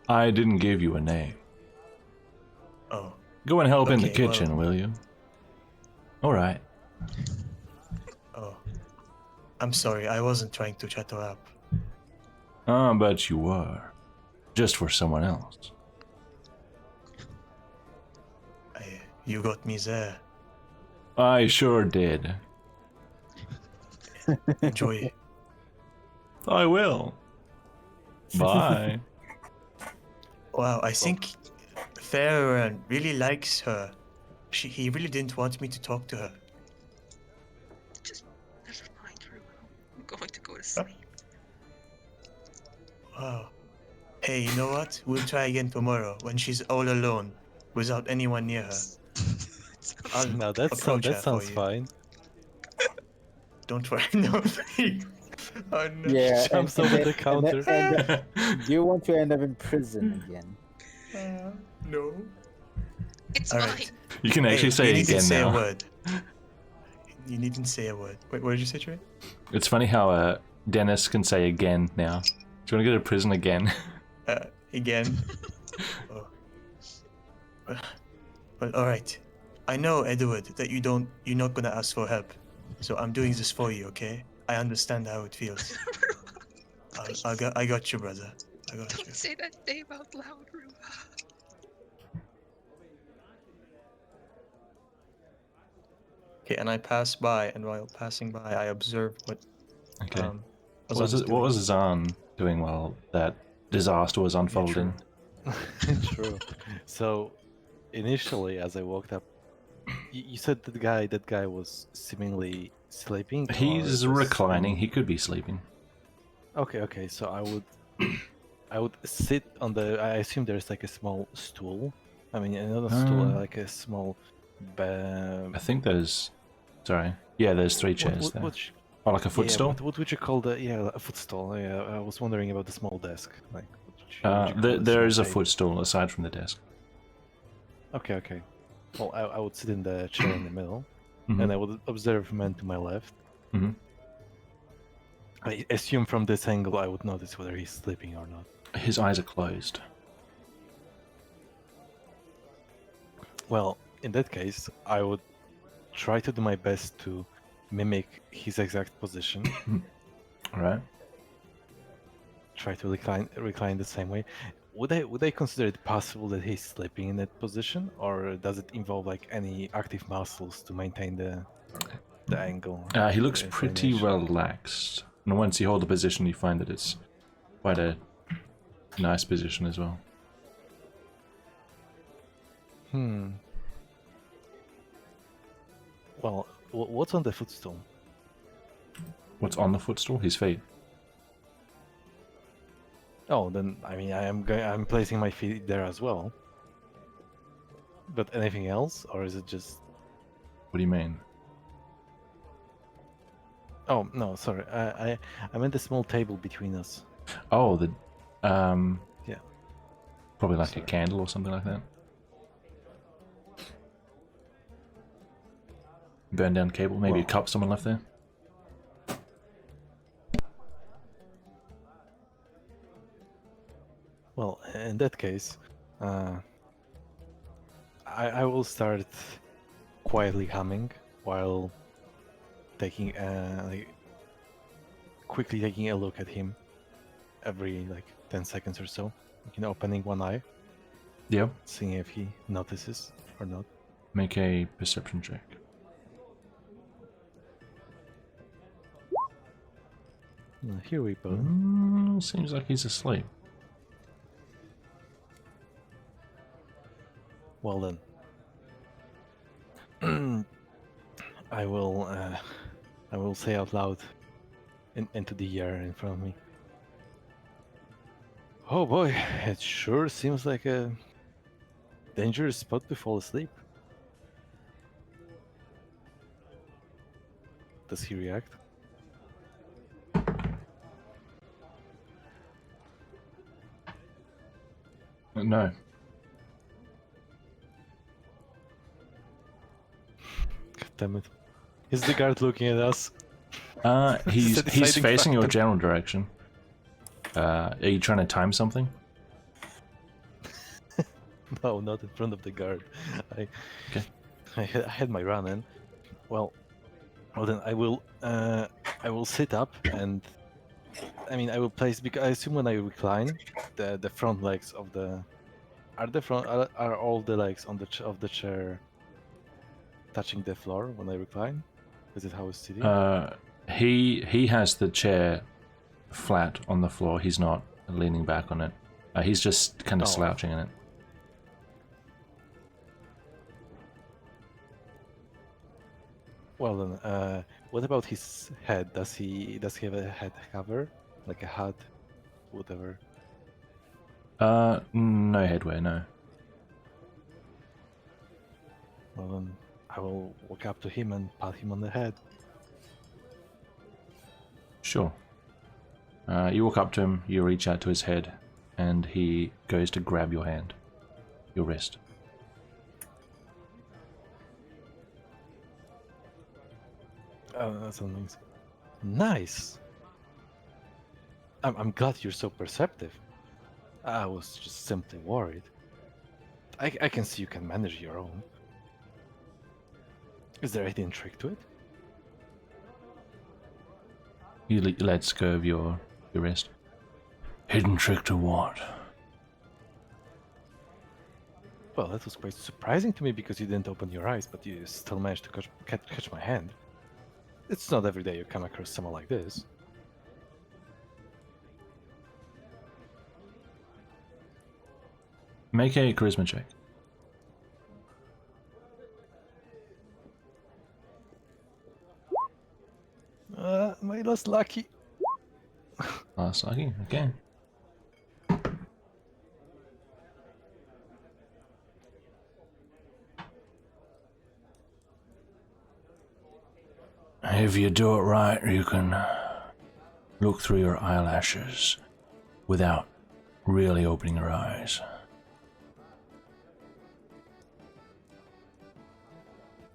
I didn't give you a name. Oh, Go and help in the Okay, well- kitchen, will you? Alright. oh. I'm sorry, I wasn't trying to chat her up. But you were. Just for someone else. You got me there. I sure did. Enjoy. I will. Bye. Wow, I think Fair really likes her. He really didn't want me to talk to her. Just never mind, Ruben. I'm going to go to sleep. Wow. Hey, you know what? We'll try again tomorrow when she's all alone, without anyone near her. I'll No, that approach her sounds for you. fine. Don't worry, no. Oh no. Yeah, Jumps over the counter. do you want to end up in prison again? No. It's All fine. right. You can actually Hey, say you it needn't again say now. a word. You needn't say a word. Wait, what did you say, Trey? It's funny how Dennis can say again now. Do you want to go to prison again? Again. Oh. Well, all right. I know, Edward, that you're not gonna ask for help, so I'm doing this for you, okay? I understand how it feels. I got you, brother. I got you. Don't say that name out loud, Ruben. Okay, and I pass by, and while passing by, I observe what Okay. Azan What is doing. was Zan doing while that disaster was unfolding? True. So, initially, as I walked up, you said that guy was seemingly sleeping. or He's just reclining. on- He could be sleeping. Okay. So I would sit on the. I assume there's like a small stool. I mean, not a stool, like a small. I think there's. Sorry. Yeah, there's 3 chairs there. Or like a footstool? What would you call the? Yeah, a footstool. Yeah, I was wondering about the small desk. Like, what would you call There small is a table? footstool aside from the desk. Okay. Well, I would sit in the chair in the middle, Mhm. and I would observe men to my left. Mhm. I assume from this angle I would notice whether he's sleeping or not. His eyes are closed. Well, in that case, I would try to do my best to mimic his exact position. Alright. Try to recline the same way. Would I consider it possible that he's sleeping in that position, or does it involve like any active muscles to maintain the angle? He looks the pretty inclination? relaxed. And once you hold the position, you find that it's quite a nice position as well. Well, what's on the footstool? What's on the footstool? His feet. Oh, then I mean I'm placing my feet there as well. But anything else, or is it just? What do you mean? Oh no, sorry. I meant the small table between us. Oh, the Yeah. probably like Sorry. a candle or something like that. Burn down cable, maybe a Well- cup someone left there. Well, in that case, I will start quietly humming while taking quickly taking a look at him every like 10 seconds or so. Opening one eye, Yeah. seeing if he notices or not. Make a perception check. Here we go. Seems like he's asleep. Well then, I will say out loud into the air in front of me. Oh boy, it sure seems like a dangerous spot to fall asleep. Does he react? No. Damn it. Is the guard looking at us? He's It's a deciding facing your factor. general direction. Are you trying to time something? No, not in front of the guard. I had my run in. Well then I will sit up and I mean I will place because I assume when I recline, the front legs of the are all the legs on of the chair touching the floor when I recline? Is it how it's sitting? He has the chair flat on the floor. He's not leaning back on it. He's just kind of Oh. slouching in it. Well then, what about his head? Does he have a head cover, like a hat, whatever? No headwear, no. Well then, I will walk up to him and pat him on the head. Sure. You walk up to him, you reach out to his head, and he goes to grab your hand, your wrist. Oh, that's amazing. Nice. I'm glad you're so perceptive. I was just simply worried. I can see you can manage your own. Is there any trick to it? He lets go of your wrist. Hidden trick to what? Well, that was quite surprising to me because you didn't open your eyes, but you still managed to catch my hand. It's not every day you come across someone like this. Make a charisma check. My last lucky. Last lucky, okay. If you do it right, you can look through your eyelashes without really opening your eyes.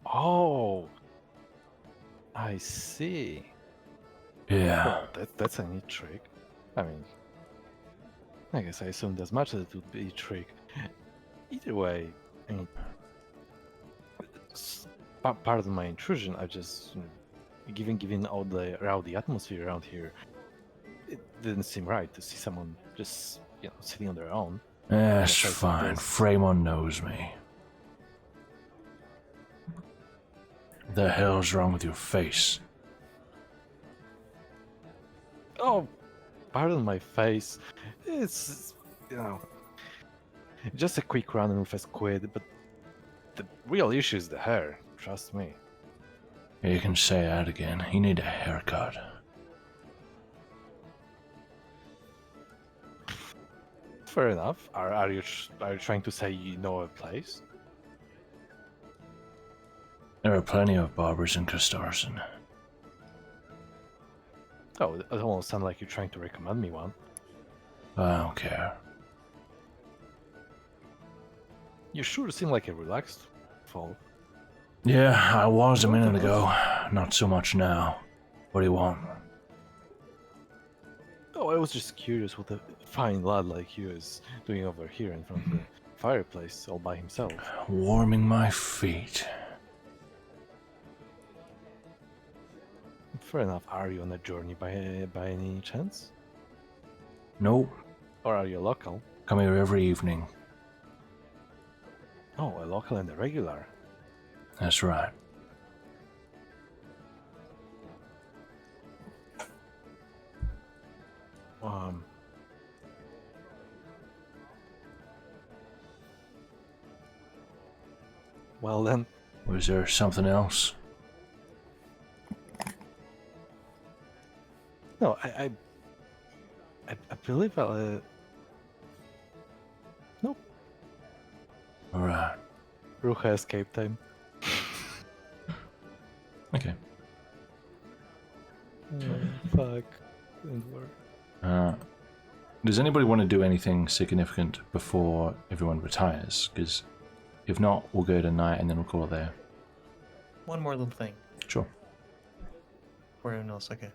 Oh, I see. Yeah. Well, that's a neat trick. I mean, I guess I assumed as much as it would be a trick. Either way, I mean, part of my intrusion, I just, given all the rowdy atmosphere around here, it didn't seem right to see someone just, sitting on their own. That's place like fine. this. Fremon knows me. The hell's wrong with your face? Oh, pardon my face. It's, just a quick run with a squid, but the real issue is the hair. Trust me. You can say that again. You need a haircut. Fair enough. Are you trying to say you know a place? There are plenty of barbers in Castarson. Oh, it almost sounds like you're trying to recommend me one. I don't care. You sure seem like a relaxed fall. Yeah, I was a minute ago. Not so much now. What do you want? Oh, I was just curious what a fine lad like you is doing over here in front of the fireplace all by himself. Warming my feet. Fair enough. Are you on a journey by any chance? Nope. Or are you a local? Come here every evening. Oh, a local and a regular. That's right. Well then, Was there something else? no, I believe nope. Alright. Ruha escape time. Okay. Fuck. Didn't work. Does anybody want to do anything significant before everyone retires? Because if not, we'll go to night and then we'll call it there. one more little thing. Sure. For everyone else, okay.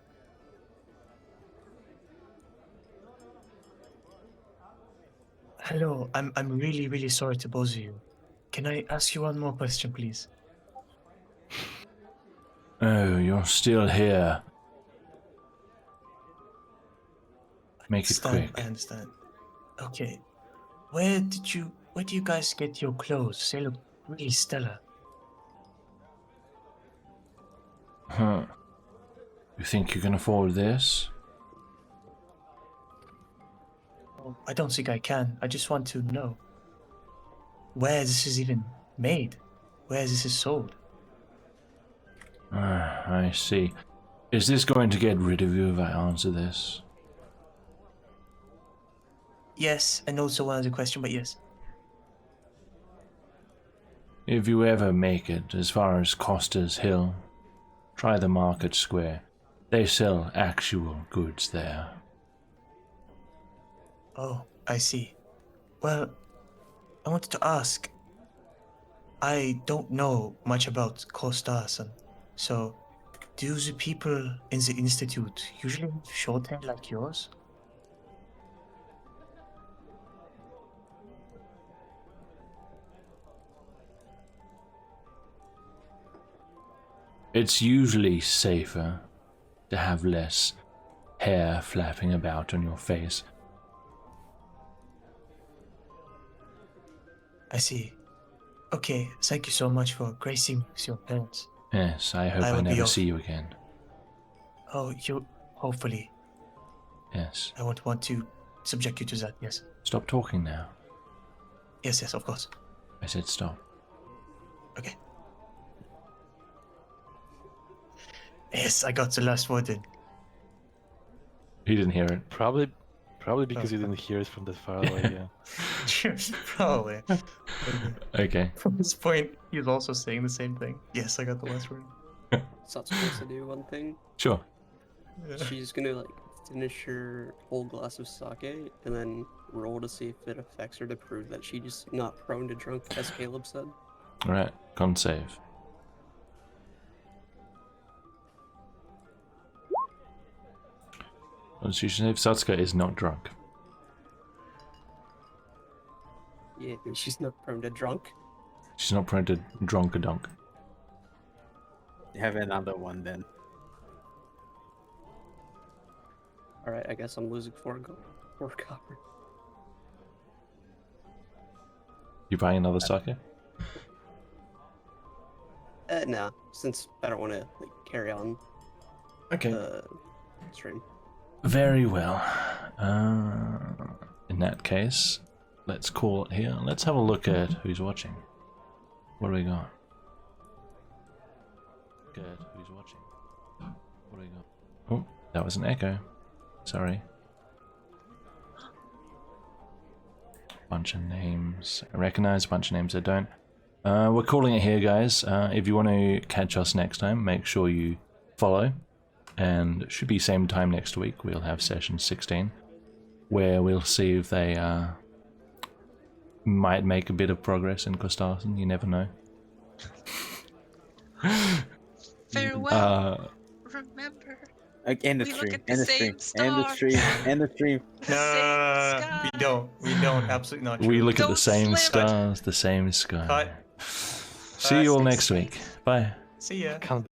Hello, I'm really sorry to bother you. Can I ask you one more question, please? Oh, you're still here. Make it quick. I understand. Okay. Where do you guys get your clothes? They look really stellar. Huh. You think you can afford this? Oh, I don't think I can. I just want to know where this is even made. Where this is sold. I see. Is this going to get rid of you if I answer this? Yes, and also one other question, but yes. If you ever make it as far as Costa's Hill, try the market square. They sell actual goods there. Oh, I see. Well, I wanted to ask. I don't know much about Kostas, so do the people in the institute usually have short hair like yours? It's usually safer to have less hair flapping about on your face. I see. Okay, thank you so much for gracing with your parents. Yes, I hope I will be never off. see you again. Oh, hopefully. Yes. I won't want to subject you to that, yes. Stop talking now. Yes, of course. I said stop. Okay. Yes, I got the last word in. He didn't hear it. Probably because you didn't hear it from that far away. Yeah. Probably. Okay. From this point, he's also saying the same thing. Yes, I got the last word. So I'm supposed to do one thing. Sure. She's gonna like finish her whole glass of sake and then roll to see if it affects her to prove that she's not prone to drunk, as Caleb said. Alright, con save. Constitution save. Satsuka is not drunk. Yeah, she's not prone to drunk. She's not prone to drunk-a-dunk. You have another one then. Alright, I guess I'm losing 4 copper. You buying another sake? No, since I don't want to like carry on Okay. the stream. Very well. In that case, let's call it here. Let's have a look at who's watching. What do we got? Good. Who's watching? What do we got? Oh, that was an echo. Sorry. Bunch of names. I recognize a bunch of names I don't. We're calling it here, guys. If you want to catch us next time, make sure you follow. And it should be same time next week. We'll have session 16, where we'll see if they might make a bit of progress in Kostarsen. You never know. Farewell. Remember. End the We look stream. at the End the same stream. End the stream. End the stream. No, we don't. We don't. Absolutely not. We true. look at the Don't same flip. stars, the same sky. Cut. See you all next week. Bye. See ya. Can't